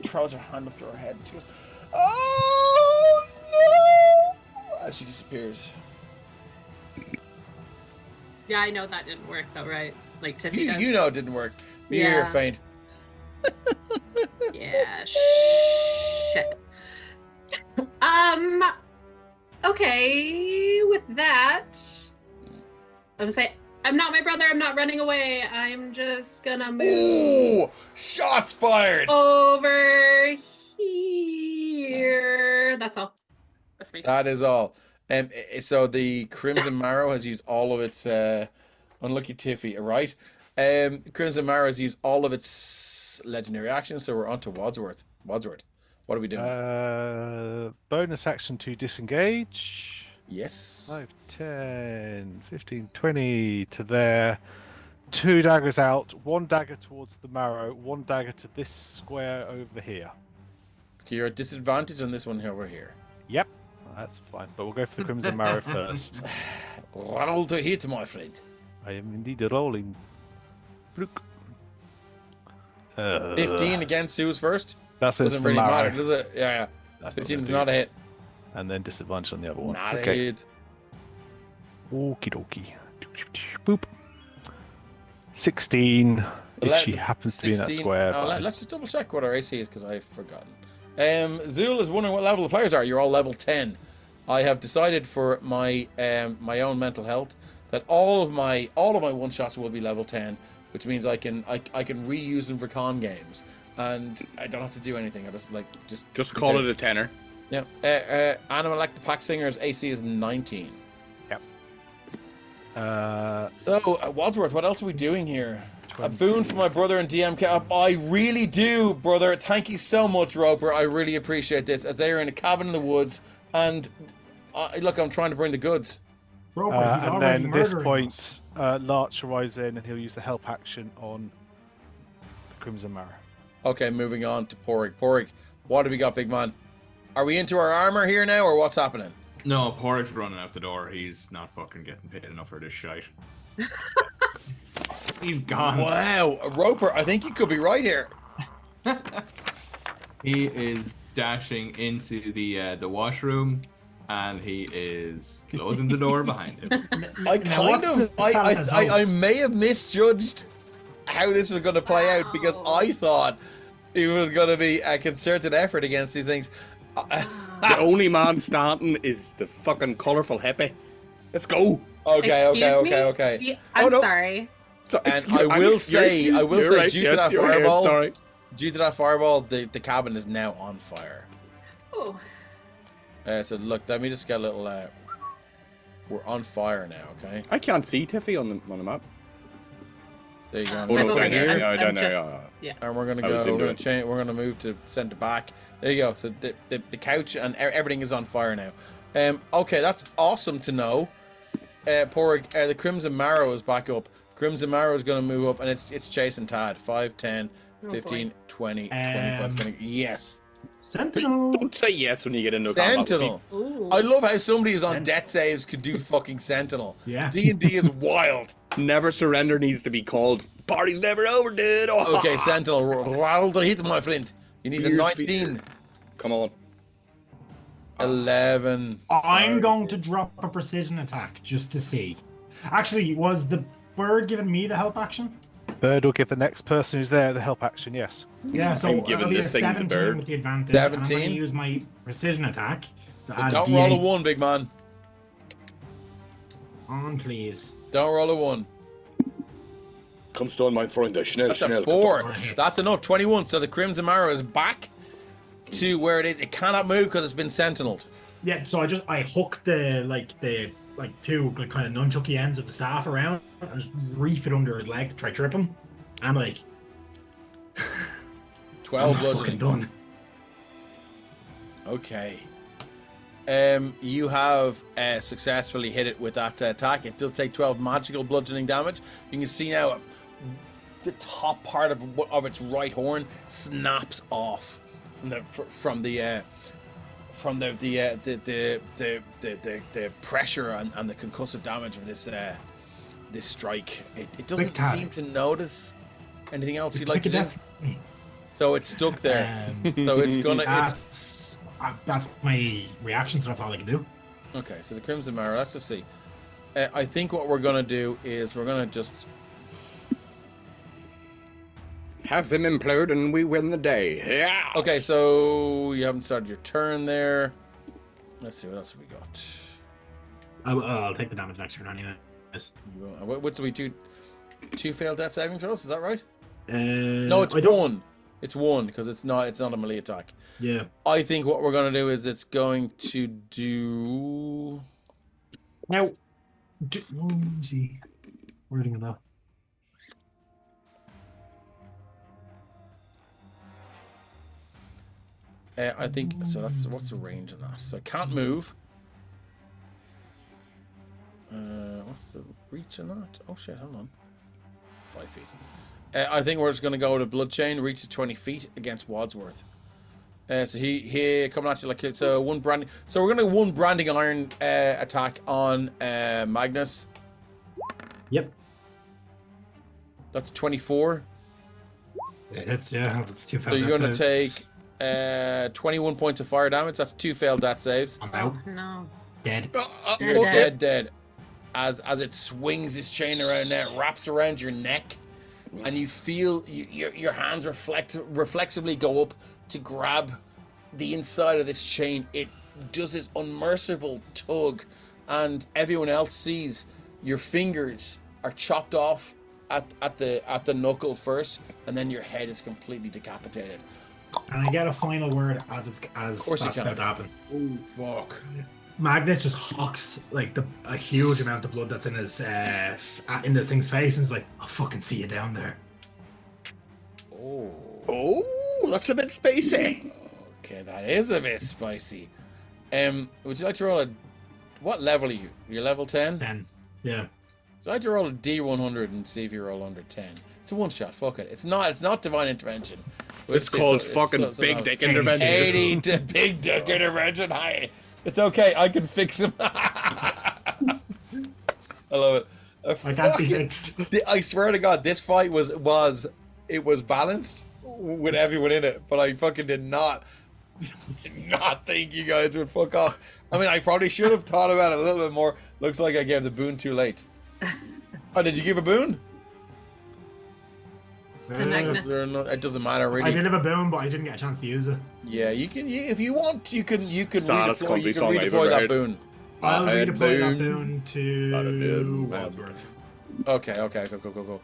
throws her hand up to her head and she goes, "Oh no!" And she disappears. Yeah, I know that didn't work though, right? Like Tiffy does. You know it didn't work. You're Yeah. faint. Yeah. Shit. Okay. With that, I would say I'm not my brother. I'm not running away. I'm just gonna move Ooh! Shots fired! over here. That's all. That's me. That is all. So the Crimson Marrow has used all of its unlucky Tiffy, right? Crimson Marrow has used all of its legendary actions, so we're on to Wadsworth. Wadsworth, what are we doing? Bonus action to disengage. Yes. 5, 10, 15, 20 to there. 2 daggers out, 1 dagger towards the marrow, 1 dagger to this square over here. Okay, you're at disadvantage on this one over here. Yep, that's fine. But we'll go for the Crimson Marrow first. Roll to hit, my friend. I am indeed rolling. Blook. 15 against who's first? That's Doesn't the really marrow. matter, does it? Yeah. That's 15 is what not a hit. And then disadvantage on the other one. Not a Okay. hit. Okie dokie. Boop. 16. If she happens to be in that 16. square. Oh, fine. let's just double check what our AC is because I've forgotten. Zool is wondering what level the players are. You're all level 10. I have decided for my my own mental health that all of my one shots will be level 10, which means I can reuse them for con games, and I don't have to do anything. I just call it a tenner. Yeah. Animalect the Pack Singer's AC is 19. Yep. So Wadsworth, what else are we doing here? 20. A boon for my brother and DMK. I really do, brother. Thank you so much, Roper. I really appreciate this, as they are in a cabin in the woods, and look, I'm trying to bring the goods. Roper, he's And already then at this murdering point, us. Larch will rise in and he'll use the help action on the Crimson Marrow. Okay, moving on to Porig. Porig, what have we got, big man? Are we into our armor here now, or what's happening? No, Porridge's running out the door. He's not fucking getting paid enough for this shite. He's gone. Wow, Roper, I think you could be right here. He is dashing into the washroom, and he is closing the door behind him. I may have misjudged how this was going to play out, because I thought it was going to be a concerted effort against these things. The only man standing is the fucking colourful hippie. Let's go. Okay. Yeah, I'm no. sorry. So, And I will say, due to that fireball, the cabin is now on fire. Oh. So look, let me just get a little. We're on fire now, okay? I can't see Tiffy on the map. There you go. Oh, I'm no, over down here. here. I'm No, down there. just- Yeah. And we're gonna I was go. We're into gonna it. change. We're gonna move to center back. There you go. So the couch and everything is on fire now. Okay, that's awesome to know. Porig, the Crimson Marrow is back up. Crimson Marrow is gonna move up, and it's chasing Tad. 5, 10, 15, 20, 25. Yes. Sentinel. Don't say yes when you get into a combat with Sentinel. Ooh. I love how somebody who's on death saves could do fucking Sentinel. Yeah. D&D is wild. Never surrender needs to be called. Party's never over, dude. Oh, Okay, Sentinel, roll the hit, my friend. You need a Beer's 19. Come on. 11. I'm going to drop a precision attack just to see. Actually, was the bird giving me the help action? Bird will give the next person who's there the help action, yes. Yeah, so I'm giving it'll be a this thing to the 17 bird. with the advantage. And I'm going 17? to use my precision attack to add Don't D8 roll a 1, big man. on, please. Don't roll a 1. Kommst du an mein Freund, schnell, That's schnell. a 4. Four hits. That's enough. 21. So the Crimson Arrow is back to where it is. It cannot move because it's been sentineled. Yeah, so I hook the two kind of nunchucky ends of the staff around and just reef it under his leg to try trip him. I'm like, 12 I'm not fucking bludgeoning. done. Okay. You have successfully hit it with that attack. It does take 12 magical bludgeoning damage. You can see now the top part of its right horn snaps off from the pressure and the concussive damage of this strike. It doesn't Tad. seem to notice anything else It's you'd like to do. destiny. So it's stuck there. So it's gonna. That's my reaction, so that's all I can do. Okay, so the Crimson Marrow, let's just see. I think what we're going to do is we're going to just... Have them implode and we win the day. Yeah. Okay, so you haven't started your turn there. Let's see, what else have we got? I'll take the damage next turn anyway. Nice. What's we two failed death saving throws? Is that right? No, it's one. It's one because it's not a melee attack. Yeah. I think what we're gonna do is it's going to do. Now, let me see. Wording of that. I think so. What's the range on that? So it can't move. What's the reach on that? Oh shit! Hold on. 5 feet. I think we're just going to go with a blood chain. Reaches 20 feet against Wadsworth. So he coming at you like so one branding. So we're going to one branding iron attack on Magnus. Yep. That's 24. That's too fast. So you're going to take 21 points of fire damage. That's 2 failed death saves. I'm out. Oh, no. Dead. Dead. As it swings its chain around there, it wraps around your neck, and you feel your hands reflexively go up to grab the inside of this chain. It does this unmerciful tug, and everyone else sees your fingers are chopped off at the knuckle first, and then your head is completely decapitated. And I get a final word as that's about to happen. Oh fuck! Magnus just hawks like a huge amount of blood that's in his in this thing's face, and is like, "I'll fucking see you down there." Oh, that's a bit spicy. Okay, that is a bit spicy. Would you like to roll a? What level are you? You're level 10. 10. Yeah. So I'd like to roll a D100 and see if you roll under 10. It's a one shot. Fuck it. It's not divine intervention. It's called fucking big dick intervention. 80 to big dick intervention. Hi. It's okay. I can fix him. I love it. I can't be fixed. I swear to God, this fight was balanced with everyone in it, but I fucking did not think you guys would fuck off. I mean, I probably should have thought about it a little bit more. Looks like I gave the boon too late. Oh, did you give a boon? It doesn't matter really. I did have a boon, but I didn't get a chance to use it. Yeah, you can. If you want, you can redeploy that boon. I'll redeploy that boon to Wadsworth. Okay, go.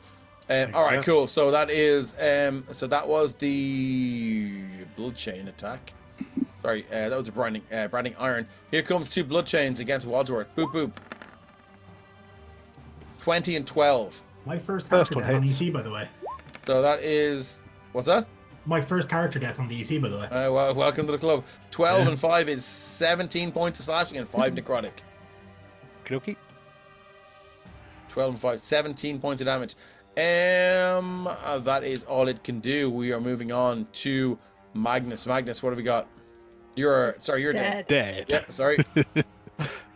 All right, cool. So that is that was the blood chain attack. Sorry, that was a branding iron. Here comes 2 blood chains against Wadsworth. Boop boop. 20 and 12. My first character death on EC, by the way. So that is what's that? My first character death on the EC, by the way. Well, welcome to the club. 12 and 5 is 17 points of slashing and 5 necrotic. Okay. 12 and 5, 17 points of damage. That is all it can do. We are moving on to Magnus. Magnus, what have we got? You're dead. Dead. Yeah, sorry.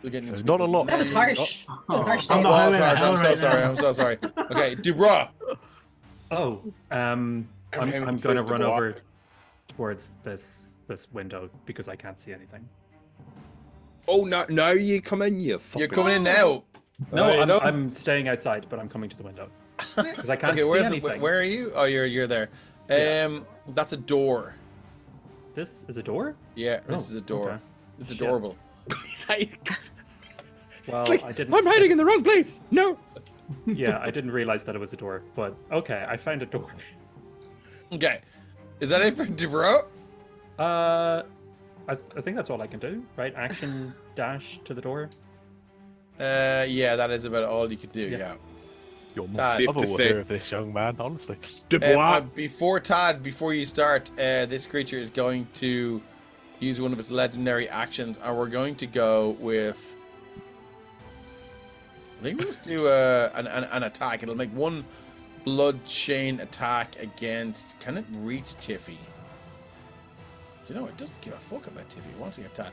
So not a lot. That was harsh. That was harsh. I'm so sorry. Okay, Dubra. Oh, I'm going to run over towards this window because I can't see anything. Oh, now you come in, you fucking... You're coming in now. No, I'm staying outside, but I'm coming to the window because I can't see anything. Where are you? Oh, you're there. That's a door. This is a door? Yeah, this is a door. Okay. It's adorable. He's like... Well, like, I didn't. I'm hiding in the wrong place. No. Yeah, I didn't realize that it was a door, but okay, I found a door. Okay, is that it for Dubra? I think that's all I can do, right? Action dash to the door. Yeah, that is about all you can do. Yeah. Your Tad, mother will hear of this young man, honestly. Before you start, this creature is going to use one of its legendary actions, and we're going to go with. I think we'll just do an attack. It'll make one blood chain attack against. Can it reach Tiffy? So, it doesn't give a fuck about Tiffy. It wants to get Tad.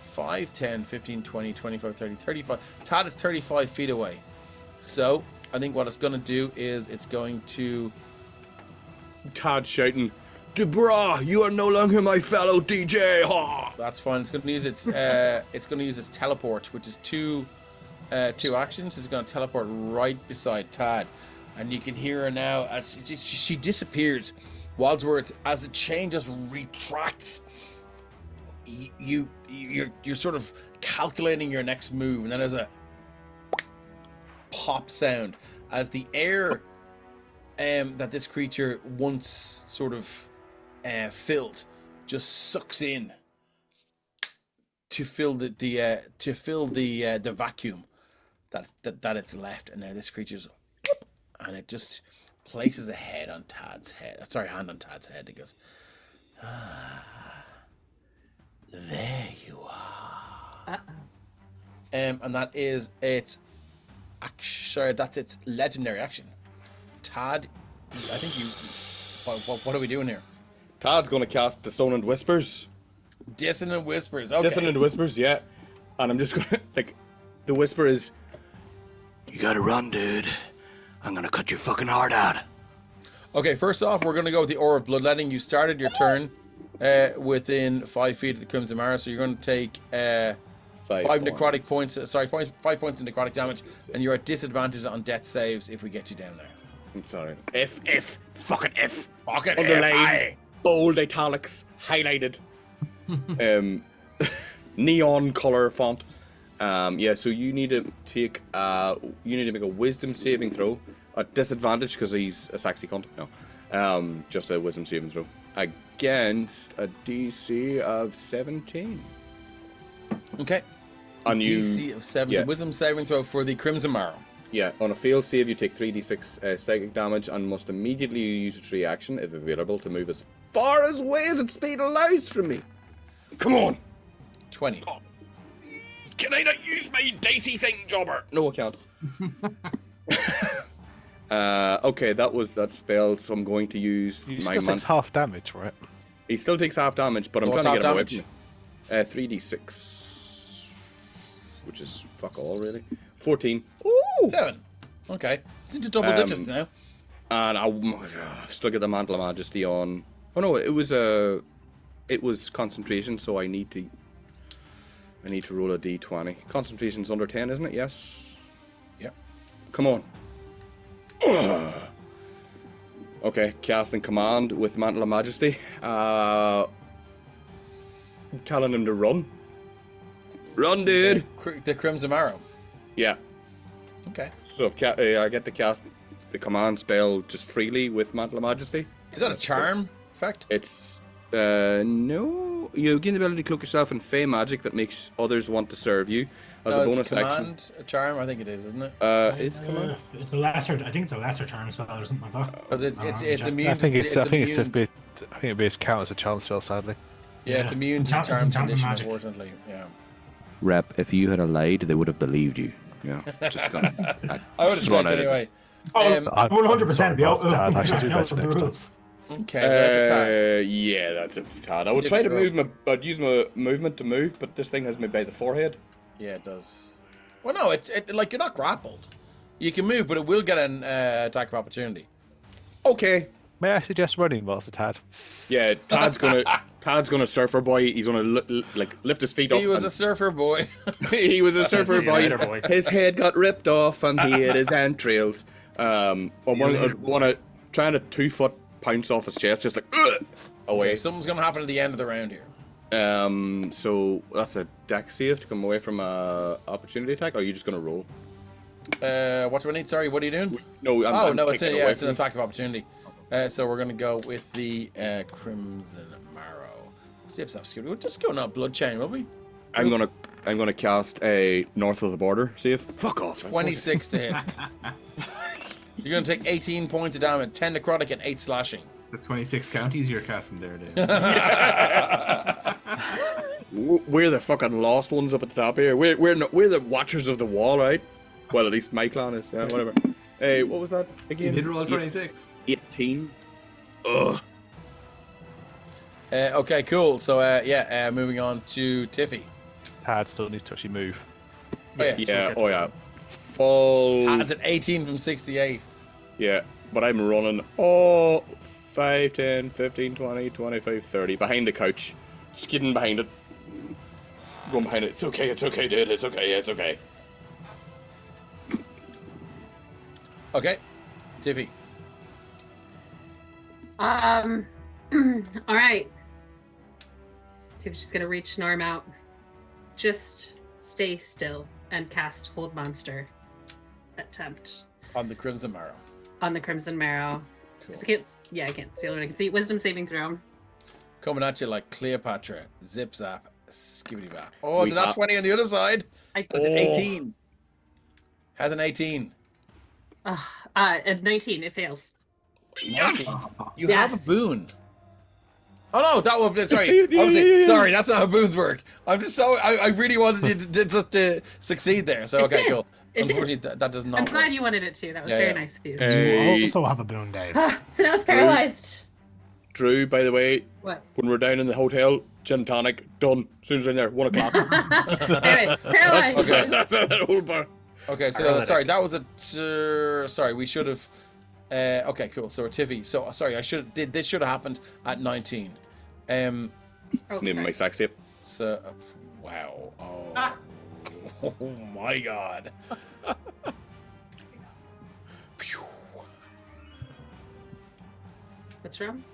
5, 10, 15, 20, 25, 30, 35. Tad is 35 feet away. So, I think what it's going to do is it's going to. Tad shouting, Dubra, you are no longer my fellow DJ. Ha! That's fine. It's going to use its teleport, which is two actions. It's going to teleport right beside Tad, and you can hear her now as she disappears. Wadsworth, as the chain just retracts, you're sort of calculating your next move, and then there's a pop sound as the air that this creature once sort of filled just sucks in to fill the vacuum that it's left, and now this creature's and it just places a hand on Tad's head. It goes, there you are. And that is its that's its legendary action. Tad, I think you. What are we doing here? Tad's gonna cast Dissonant Whispers. Dissonant Whispers. Okay. Dissonant Whispers, yeah. And I'm just gonna the whisper is, "You gotta run, dude. I'm gonna cut your fucking heart out." Okay, first off, we're gonna go with the Aura of Bloodletting. You started your turn within 5 feet of the Crimson Mara, so you're gonna take 5 necrotic points. Sorry, 5 points of necrotic damage, and you're at disadvantage on death saves if we get you down there. I'm sorry. F. Fucking F. Fucking Underlined, bold italics, highlighted. Neon color font. Yeah, so you need to take make a wisdom saving throw at disadvantage because he's a sexy cunt. No. Just a wisdom saving throw against a DC of 17. Okay. On DC of 17. Yeah. Wisdom saving throw for the Crimson Marrow. Yeah, on a failed save, you take 3d6 psychic damage and must immediately use its reaction, if available, to move as far away as its speed allows from me. Come on! 20. Oh. Can I not use my dicey thing, jobber? No, I can't. Okay, that was that spell, so I'm going to use You my still takes half damage, right? He still takes half damage, but I'm What's trying to half get him away damage? from me. 3d6, which is fuck all, really. 14. Ooh! 7. Okay. It's into double digits now. And I've still got the Mantle of Majesty on. Oh no, it was concentration, so I need to roll a d20. Concentration's under 10, isn't it? Yes. Yep. Come on. Okay, casting command with Mantle of Majesty. Telling him to run. Run, dude. The Crimson Marrow. Yeah. Okay. So if I get to cast the command spell just freely with Mantle of Majesty. Is that a charm effect? It's no. You gain the ability to cloak yourself in fey magic that makes others want to serve you as a bonus action. A charm, I think it is, isn't it? It's command. It's a lesser. I think it's a lesser charm spell or something like that. Because it's immune. I think it's immune. a bit. I think it counts as a charm spell, sadly. Yeah, it's immune to It's charm enchantment condition, magic. unfortunately. Yeah. Rep, if you had lied, they would have believed you. Yeah, just gonna. I would have said anyway. Oh, 100%. Boss Tad, I should do better next time. Okay, is that for Yeah, that's it for Tad. I would try to I'd use my movement to move, but this thing has me by the forehead. Yeah, it does. Well, no, it's like you're not grappled. You can move, but it will get an attack of opportunity. Okay. May I suggest running, Master Tad? Yeah, Tad's gonna surfer boy. He's gonna lift his feet up. He was a surfer boy. He was a surfer boy. Later, boy. His head got ripped off and he had his entrails. I want to try to 2 foot pounce off his chest, just like away. Okay, something's gonna happen at the end of the round here. So that's a dex save to come away from a opportunity attack. Or are you just gonna roll? What do I need? Sorry, what are you doing? No, I'm no, it's taking an away it's an from attack of opportunity. So we're gonna go with the Crimson Marrow. Let's see if that's good. We'll just go on Blood Chain, will we? I'm gonna cast a north of the border save. Fuck off. 26 to hit. You're gonna take 18 points of damage, 10 necrotic and 8 slashing. The 26 counties you're casting there, Dave. We're the fucking lost ones up at the top here. We're the watchers of the wall, right? Well, at least my clan is. Whatever. Hey, what was that again? You did roll 26. 18. Ugh. Okay, cool. So moving on to Tiffy. Tad still needs to actually move. Oh, yeah. Yeah. Oh yeah. Full. That's an 18 from 68. Yeah, but I'm running 5, 10, 15, 20, 25, 30 behind the couch, skidding behind it, going behind it. It's okay, dude. It's okay. Okay, Tiffy. All right. Tiff's just gonna reach Norm out. Just stay still and cast Hold Monster. attempt On the Crimson Marrow. on the Crimson Marrow. Cool. 'Cause I can't see what I can see. Wisdom saving throw. Coming at you like Cleopatra. Zip zap. Skibbity bap. Oh, We it's not have- 20 on the other side. Was it 18? Has an 18. At 19, it fails. Yes! You Yes. have a boon. Oh no, that would sorry. Obviously, sorry, that's not how boons work. I'm just so I really wanted you to succeed there. So It okay, did. cool. It did. Unfortunately, that does not I'm work. glad you wanted it too. That was Yeah, very yeah. nice of you. You Hey, also have a boon, Dave. So now it's paralyzed. Drew, by the way, What? when we're down in the hotel, gin tonic, done. As soon as we're in there, 1 o'clock. Anyway, paralyzed. Okay. That's that whole bar. Okay, so Paralytic. sorry, that was a sorry, we should have okay, cool. So we're Tiffy. So sorry, this should have happened at 19. Oh, It's named sorry. my sax tape. So wow. Oh my god. Phew. What's wrong?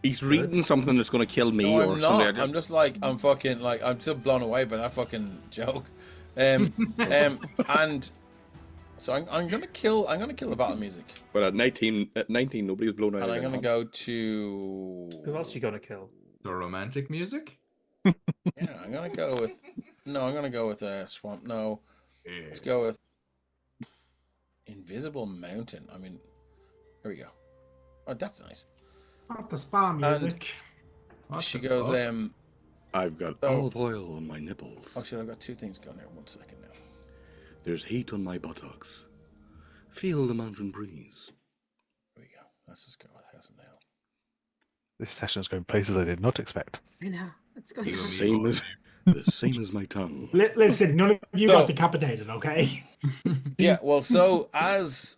He's reading something that's going to kill me No, or I'm something. not. I'm just like I'm fucking like I'm still blown away by that fucking joke. And so I'm gonna kill the battle music, But at 19, nobody was blown out. and of I'm their gonna hand. go to. Who else you gonna kill? The romantic music? Yeah, I'm gonna go with. No, I'm gonna go with Swamp. No, let's go with Invisible Mountain. I mean, here we go. Oh, that's nice. Not the spa music. What She the goes. fuck? I've got Oh. olive oil on my nipples. Oh shit! I've got two things going here. 1 second now. There's heat on my buttocks. Feel the mountain breeze. Here we go. Let's just go with House in the Hill. This session is going places I did not expect. I know. What's going The on? same as the same as my tongue. Listen, none of you So- got decapitated, okay? Yeah. Well, so as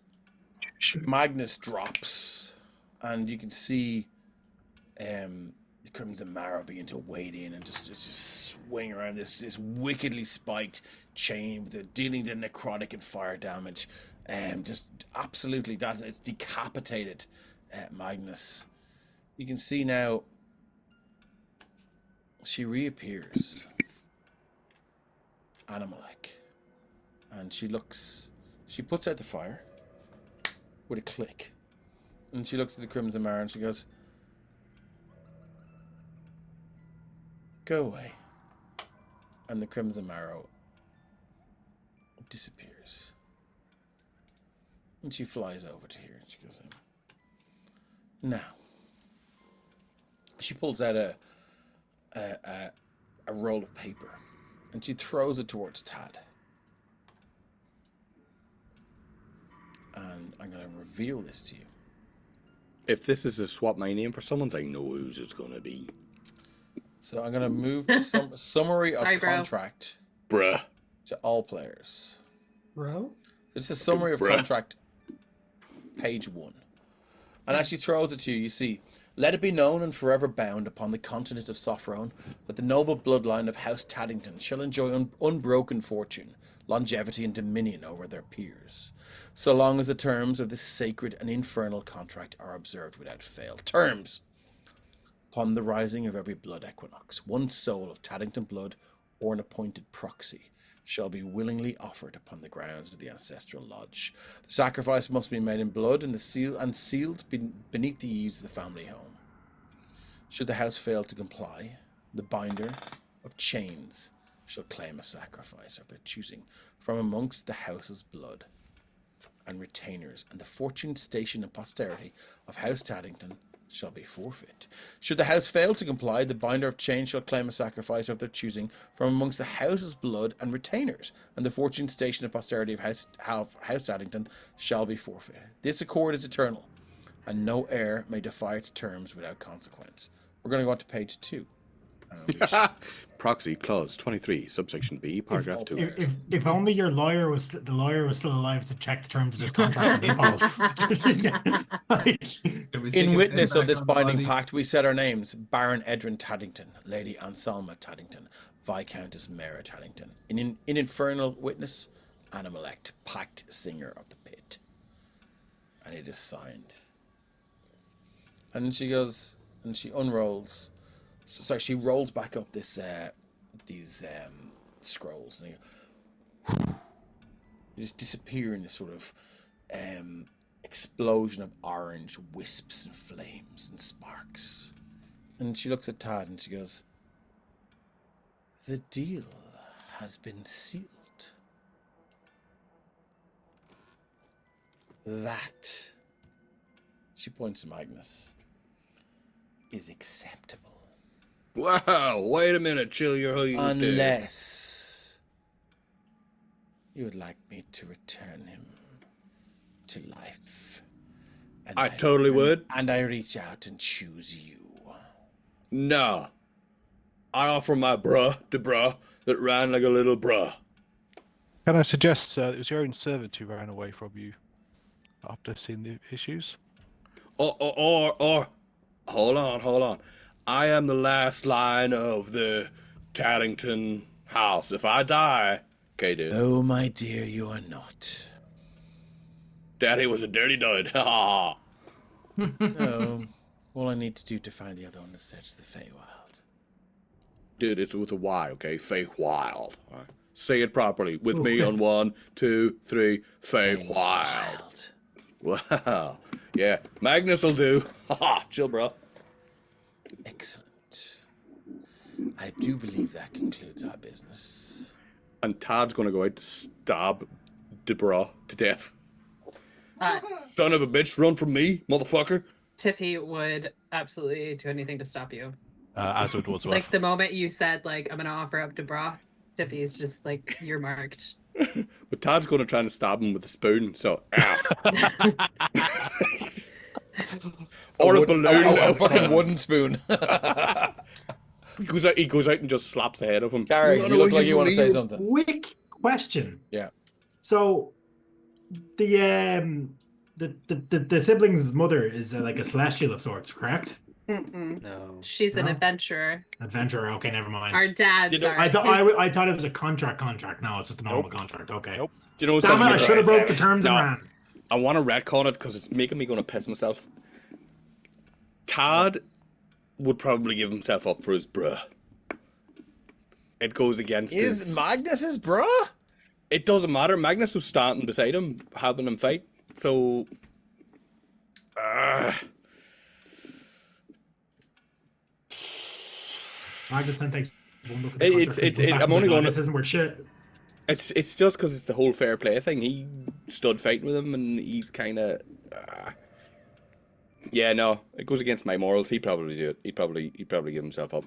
Magnus drops, and you can see the Crimson Marrow begin to wade in and just swing around this wickedly spiked chain with dealing the necrotic and fire damage. Just absolutely, it's decapitated Magnus. You can see now she reappears, Animalek, and she puts out the fire with a click, and she looks at the Crimson Marrow and she goes, "Go away," and the Crimson Marrow disappears, and she flies over to here and she goes, "Now," she pulls out a roll of paper and she throws it towards Tad. And I'm going to reveal this to you. If this is a swap my name for someone's, I know whose it's going to be. So I'm going to move the summary of Sorry, bro. contract Bruh. to all players. Bro? It's a summary of Bruh. contract, page 1. And as she throws it to you, you see, "Let it be known and forever bound upon the continent of Sopherone that the noble bloodline of House Taddington shall enjoy unbroken fortune, longevity, and dominion over their peers, so long as the terms of this sacred and infernal contract are observed without fail. Terms: upon the rising of every blood equinox, one soul of Taddington blood or an appointed proxy shall be willingly offered upon the grounds of the ancestral lodge. The sacrifice must be made in blood and sealed beneath the eaves of the family home. Should the house fail to comply, the binder of chains shall claim a sacrifice of their choosing from amongst the house's blood and retainers, and the fortune, station, and posterity of House Taddington shall be forfeit. Should the house fail to comply, the binder of chains shall claim a sacrifice of their choosing from amongst the house's blood and retainers, and the fortune, station, and posterity of House Taddington shall be forfeit. This accord is eternal, and no heir may defy its terms without consequence." We're going to go on to page 2. Proxy clause 23, subsection B, paragraph 2. If only your lawyer was the lawyer was still alive to check the terms of this contract with impulse. Like, Can we stick In his witness head of back this on the binding body? pact, we set our names: Baron Edrin Taddington, Lady Anselma Taddington, Viscountess Mara Taddington. In infernal witness, Animalect, pact singer of the pit. And it is signed. And she goes, and she unrolls. Sorry, she rolls back up these scrolls. And you go, You just disappear in a sort of explosion of orange wisps and flames and sparks. And she looks at Tad and she goes, "The deal has been sealed. That," she points to Magnus, "is acceptable. Wow, wait a minute, chill your heels there. Unless you would like me to return him to life. And I totally would. And I reach out and choose you." Nah. I offer my bruh to bruh that ran like a little bruh. Can I suggest it was your own servant who ran away from you after seeing the issues? Or, hold on. I am the last line of the Taddington house. If I die, okay, dude. Oh, my dear, you are not. Daddy was a dirty dud. Ha No. All I need to do to find the other one is search the Feywild. Dude, it's with a Y, okay? Feywild. All right. Say it properly. With me on 1, 2, 3. Feywild. Wow. Yeah, Magnus will do. Haha, chill, bro. Excellent. I do believe that concludes our business. And Tad's gonna go out to stab Debra to death. Son of a bitch, run from me, motherfucker. Tiffy would absolutely do anything to stop you. As would Wadsworth. Like the moment you said, like, I'm gonna offer up Debra, Tiffy's just like, you're marked. But Tad's gonna try to stab him with a spoon, so or a balloon. A fucking wooden spoon. He goes out and just slaps the head of him. Gary, you look like you want to say something. Quick question. Yeah. So, the sibling's mother is like a celestial of sorts, correct? Mm-mm. No. She's an No? adventurer. Adventurer. Okay, never mind. Our dads You know, are. I thought his- I thought it was a contract. No, it's just a normal contract. Okay. Nope. You know Damn it! I something? should have broke the terms and No. ran. I want to retcon it because it's making me gonna piss myself. Tad would probably give himself up for his bruh. It goes against Is Magnus his bruh? It doesn't matter. Magnus was standing beside him, helping him fight. So, Magnus then takes one look at the It's- contract and it's- goes back I'm and only says, "Oh, gonna- this isn't worth shit." it's just because it's the whole fair play thing. He stood fighting with him, and he's kind of. Yeah, no, it goes against my morals. He'd probably do it. He'd probably give himself up.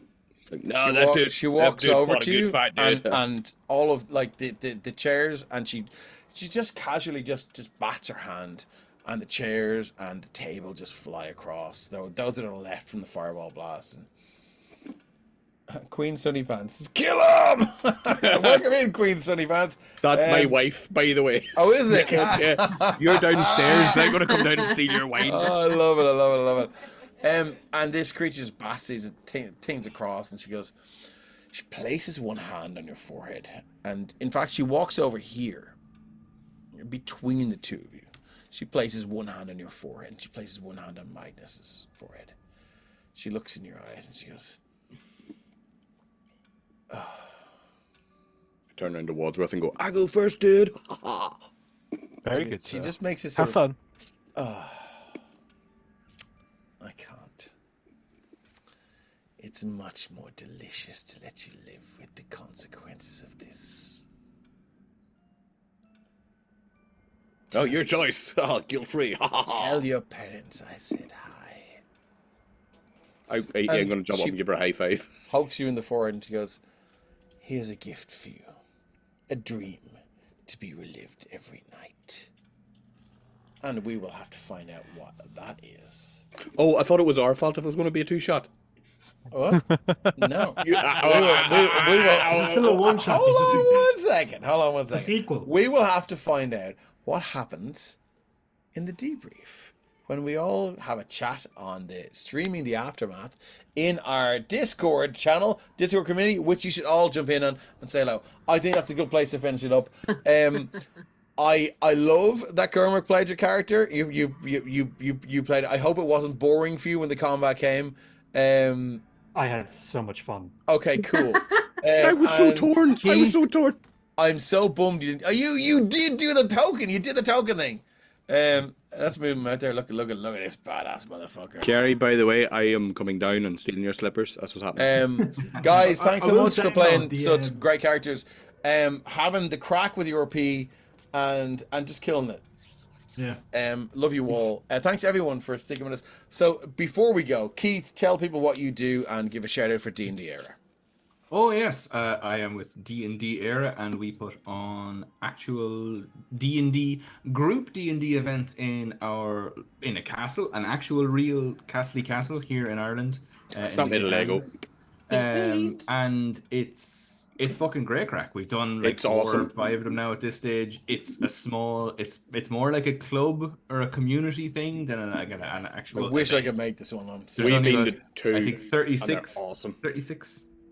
Like, no, She walks over to you, fight, and all of like the chairs, and she just casually just bats her hand, and the chairs and the table just fly across. Those that are left from the fireball blast. And Queen Sunny Pants says, "Kill him!" Welcome in, Queen Sunny Pants. That's my wife, by the way. Oh, is it? Yeah. You're downstairs. I'm gonna come down and see your wine. Oh, I love it. And this creature just bats these things across, and she places one hand on your forehead, and in fact, she walks over here, between the two of you. She places one hand on your forehead, and she places one hand on Magnus's forehead. She looks in your eyes, and she goes, I turn around to Wadsworth and go, "I go first, dude." Very good. She sir. just makes it Have fun. I can't. It's much more delicious to let you live with the consequences of this. Oh, your choice. Oh, guilt-free. Tell your parents I said hi. I'm going to jump up and give her a high five. Pokes you in the forehead and she goes, "Here's a gift for you. A dream to be relived every night. And we will have to find out what that is." Oh, I thought it was our fault if it was going to be a two-shot. What? No. You, We will. This is still a one shot. Hold on one It's a second. sequel. We will have to find out what happens in the debrief when we all have a chat on the streaming the aftermath in our Discord channel, Discord community, which you should all jump in on and say hello. I think that's a good place to finish it up. I love that Cormac played your character. You played it. I hope it wasn't boring for you when the combat came. I had so much fun. Okay, cool. I was so and torn. I was so torn. I'm so bummed you didn't. Oh, you did do the token. You did the token thing. Let's move him out there. Look at this badass motherfucker. Jerry, by the way, I am coming down and stealing your slippers. That's what's happening. Guys, thanks I so will much say, for though, playing the, such great characters. Having the crack with your P and just killing it. Yeah. Love you all. Thanks everyone for sticking with us. So before we go, Keith, tell people what you do and give a shout out for D&D Era. Oh yes, I am with D&D Era, and we put on actual D&D group D&D events in a castle, an actual real castle here in Ireland. It's in not the made of Decadent Lego. Isles. Sweet. And it's fucking great crack. We've done like It's 4 or awesome. 5 of them now at this stage. It's it's more like a club or a community thing than an actual I wish I event. could make this one. There's We've only been about, to 2. I think and 36, they're awesome.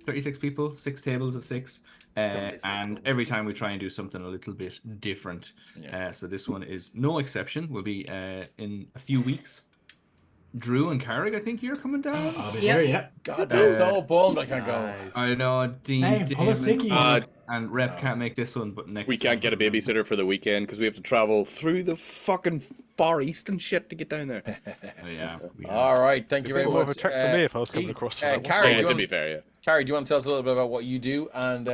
36 people, 6 tables of 6. And every time we try and do something a little bit different. Yeah. So this one is no exception. We'll be in a few weeks. Drew and Carrick, I think you're coming down. I'll be Yep. there, yeah. God, that's so bummed I can't go. Nice. I know Dean, Hey, pull a sickie. and Rep can't make this one, but next We can't time. get a babysitter for the weekend because we have to travel through the fucking Far East and shit to get down there. Yeah. All right, thank you It'd very be more of a much. trek for me if I was coming Keith, across from that one. Carrie, Yeah, do you to want, be fair, yeah. Carrie, do you want to tell us a little bit about what you do and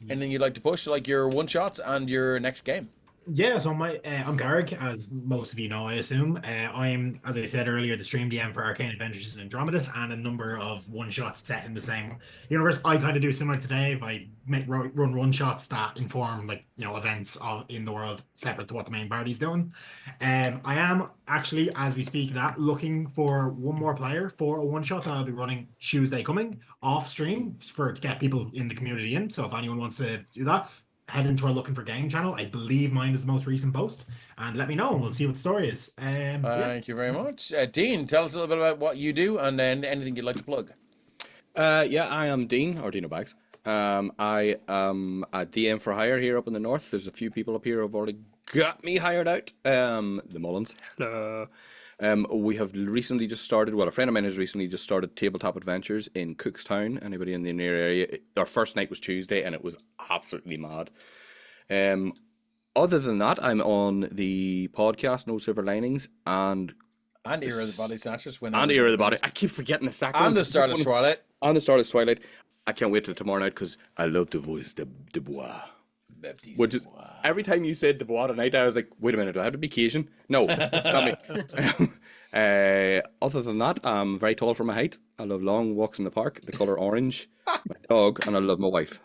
anything you'd like to push, like your one shots and your next game? Yeah, so I'm Garrick, as most of you know, I assume. I'm, as I said earlier, the stream DM for Arcane Adventures in Andromedus and a number of one-shots set in the same universe. I kind of do similar to Dave. I run one-shots that inform, like, events in the world separate to what the main party's doing. I am actually, as we speak, looking for one more player for a one-shot that I'll be running Tuesday coming off stream to get people in the community in. So if anyone wants to do that, head into our Looking for Game channel. I believe mine is the most recent post, and let me know and we'll see what the story is. Thank you very much. Dean, tell us a little bit about what you do and then anything you'd like to plug. Yeah, I am Dean, or Dino Bags. I am a DM for hire here up in the north. There's a few people up here who've already got me hired out. The Mullins. Hello. We have recently just started, a friend of mine has recently just started Tabletop Adventures in Cookstown. Anybody in the near area? Our first night was Tuesday and it was absolutely mad. Other than that, I'm on the podcast No Silver Linings and And Era of the Body Snatchers. and Era of the Body. I keep forgetting the second And the Starless Twilight. And the Starless Twilight. I can't wait till tomorrow night because I love the voice de Bois. Which is, every time you said Dubois tonight, I was like, wait a minute, do I have to be Cajun? No, not me. Other than that, I'm very tall for my height. I love long walks in the park, the colour orange, my dog, and I love my wife.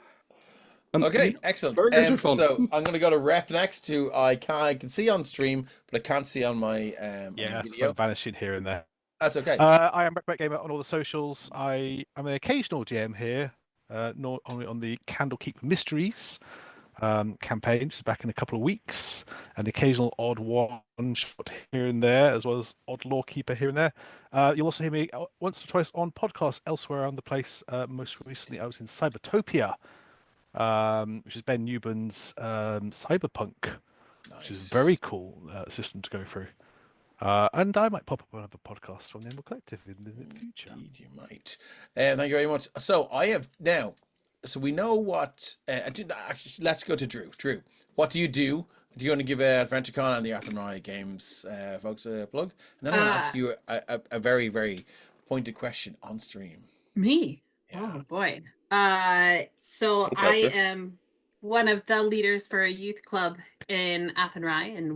Okay, excellent. Burgers are fun. So I'm going to go to Rep next to I can see on stream, but I can't see on my Yeah, video. so vanishing here and there. That's okay. I am Rec Gamer on all the socials. I'm an occasional GM here, not only on the Candlekeep Mysteries campaign, which is back in a couple of weeks, and the occasional odd one shot here and there, as well as odd Lawkeeper here and there. You'll also hear me once or twice on podcasts elsewhere around the place. Most recently, I was in Cybertopia, which is Ben Newburn's Cyberpunk, which is a very cool system to go through. And I might pop up on another podcast from the Emerald Collective in the future. Indeed, you might. Thank you very much. So I have now. So we know what. Actually, let's go to Drew. Drew, what do you do? Do you want to give AdventureCon and the Athenry Games folks a plug? And then I'll ask you a very, very pointed question on stream. Me? Yeah. Oh boy. So I pressure. am one of the leaders for a youth club in Athenry in the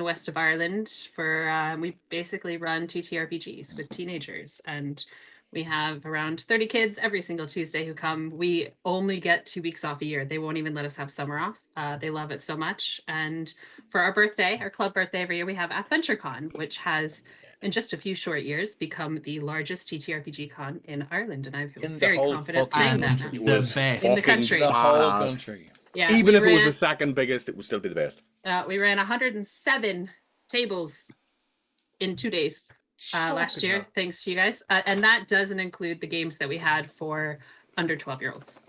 west of Ireland. We basically run TTRPGs with teenagers, and we have around 30 kids every single Tuesday who come. We only get 2 weeks off a year. They won't even let us have summer off. They love it so much. And for our birthday, our club birthday every year, we have AdventureCon, which has, in just a few short years, become the largest TTRPG con in Ireland. And I feel In the very whole confident fucking saying that country. now. It was best. In the fucking country. The whole badass. country. Yeah, Even if it was ran- the second biggest, it would still be the best. we ran 107 tables in 2 days last year, thanks to you guys. And that doesn't include the games that we had for under 12-year-olds,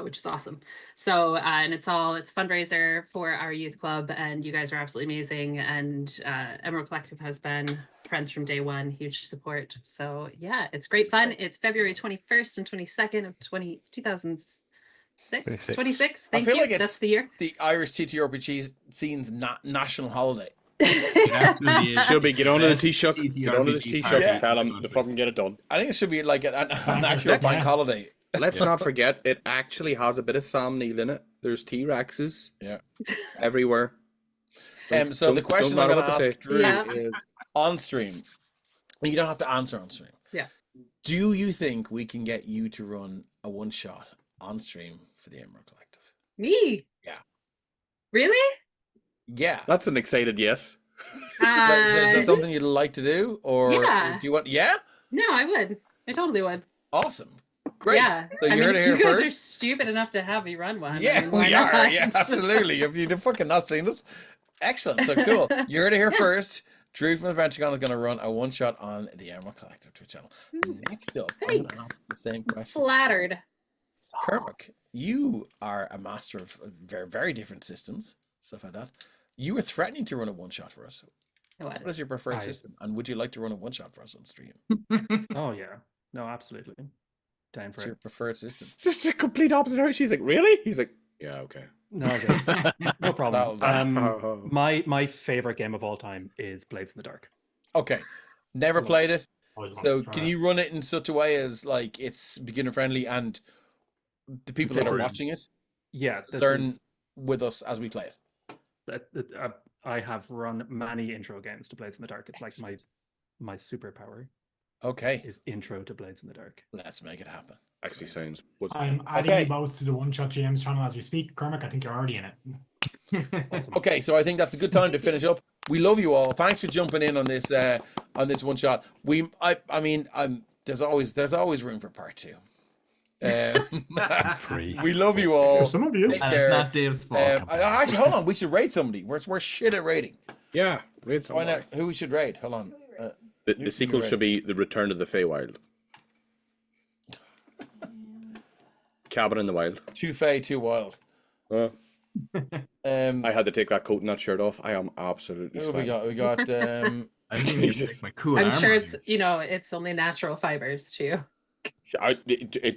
which is awesome. So, and it's fundraiser for our youth club, and you guys are absolutely amazing. And Emerald Collective has been friends from day one, huge support. So yeah, it's great fun. It's February 21st and 22nd of 26. 26. I Thank feel you. like it's That's the year. the Irish TTRPG scene's national holiday. It absolutely is. Should be get onto the Best Taoiseach, get onto the TTRPG Taoiseach party and tell in him the to country. fucking get it done. I think it should be like an actual Let's- bank holiday. Let's not forget, it actually has a bit of Sam Neill in it. There's T-Rexes Yeah. everywhere. So the question I'm matter going to what they ask say. Drew Yeah. is on stream. You don't have to answer on stream. Yeah. Do you think we can get you to run a one shot on stream for the Emerald Collective? Me? Yeah. Really? Yeah. That's an excited yes. Like, is that something you'd like to do, or Yeah. do you want? Yeah. No, I would. I totally would. Awesome. Great. Yeah. So you I mean, heard it if here you guys are first. stupid enough to have me run one. I Yeah, mean, why we are. not? Yeah, absolutely. If you've fucking not seen this, excellent. So cool. You heard it here first. Drew from AdventureCon is going to run a one shot on the Emerald Collective Twitch channel. Next up, I'm going to Thanks. ask the same question. Flattered. Kermit, you are a master of very, very different systems, stuff like that. You were threatening to run a one shot for us. What is your preferred I- system? And would you like to run a one shot for us on stream? Oh yeah. No, absolutely. Down for What's your it. preferred system? It's just a complete opposite. Her. She's like, really? He's like, yeah, okay. No, okay. No problem. That'll do. My favorite game of all time is Blades in the Dark. Okay. Never played it. Always wanted So to try can it. you run it in such a way as like it's beginner friendly and the people that are Differs. watching it Yeah, this learn is- with us as we play it? I have run many intro games to Blades in the Dark. It's like my superpower Okay. is intro to Blades in the Dark. Let's make it happen. Actually sounds. What's, I'm adding Okay. you both to the One Shot GM's channel as we speak. Cormac, I think you're already in it. Okay, so I think that's a good time to finish up. We love you all. Thanks for jumping in on this one shot. I mean, there's always room for part two. We love you all. Some of you. Take And care. it's not Dave's fault. Actually, hold on. We should rate somebody. We're shit at rating. yeah, read Find out who we should rate. Hold on. The sequel should be The Return of the Feywild. Cabin in the Wild. Too fey, too wild. Uh, I I had to take that coat and that shirt off. I am absolutely who have we sweating. got? We got. I didn't even Jesus. take my cool I'm armor sure on it's yet. it's only natural fibers too. I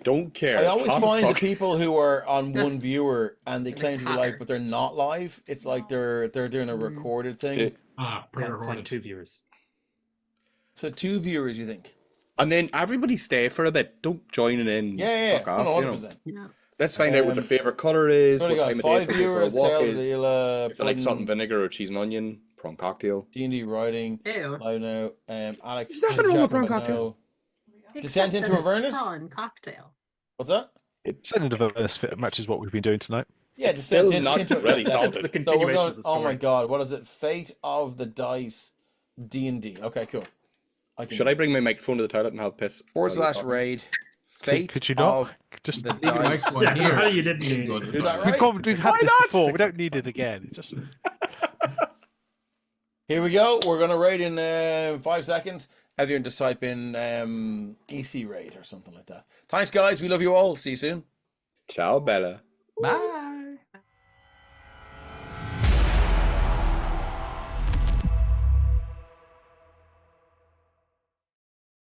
don't care. I It's always hot as find the fuck. people who are on That's- one viewer and they It's claim to be live, hotter. but they're not live. It's like they're doing a recorded thing. It- Ah, Yeah, pre-recorded. like 2 viewers. So 2 viewers, you think? And then everybody stay for a bit. Don't join it in. Yeah. Fuck off, you know. 100%. Yeah. Let's find out what their Um, favorite color is. So What we got time of day 5 for go for a viewers. walk Tales of is. the Ila, If you like salt and vinegar or cheese and onion, prawn cocktail. D&D writing. Ew. Live now. Alex. There's nothing wrong with prawn Jack, cocktail. Descent Except into that it's Avernus? prawn cocktail. What's that? Send it Avernus fit matches what we've been doing tonight. Yeah, It's still Descent not into really yeah. salted. The So So we're continuation going. of the Oh story. my god, what is it? Fate of the Dice D&D. Okay, cool. Should I bring my microphone to the toilet and have piss? / while you talk? raid? Fate Could you not? of Just the Leave your Dice. microphone here. Yeah, you didn't You need go it. to Is the that side. right? we've had this before. We don't need it again. It's just Here we go. We're gonna raid in 5 seconds. Everyone just type in EC raid or something like that. Thanks, guys. We love you all. See you soon. Ciao, Bella. Bye.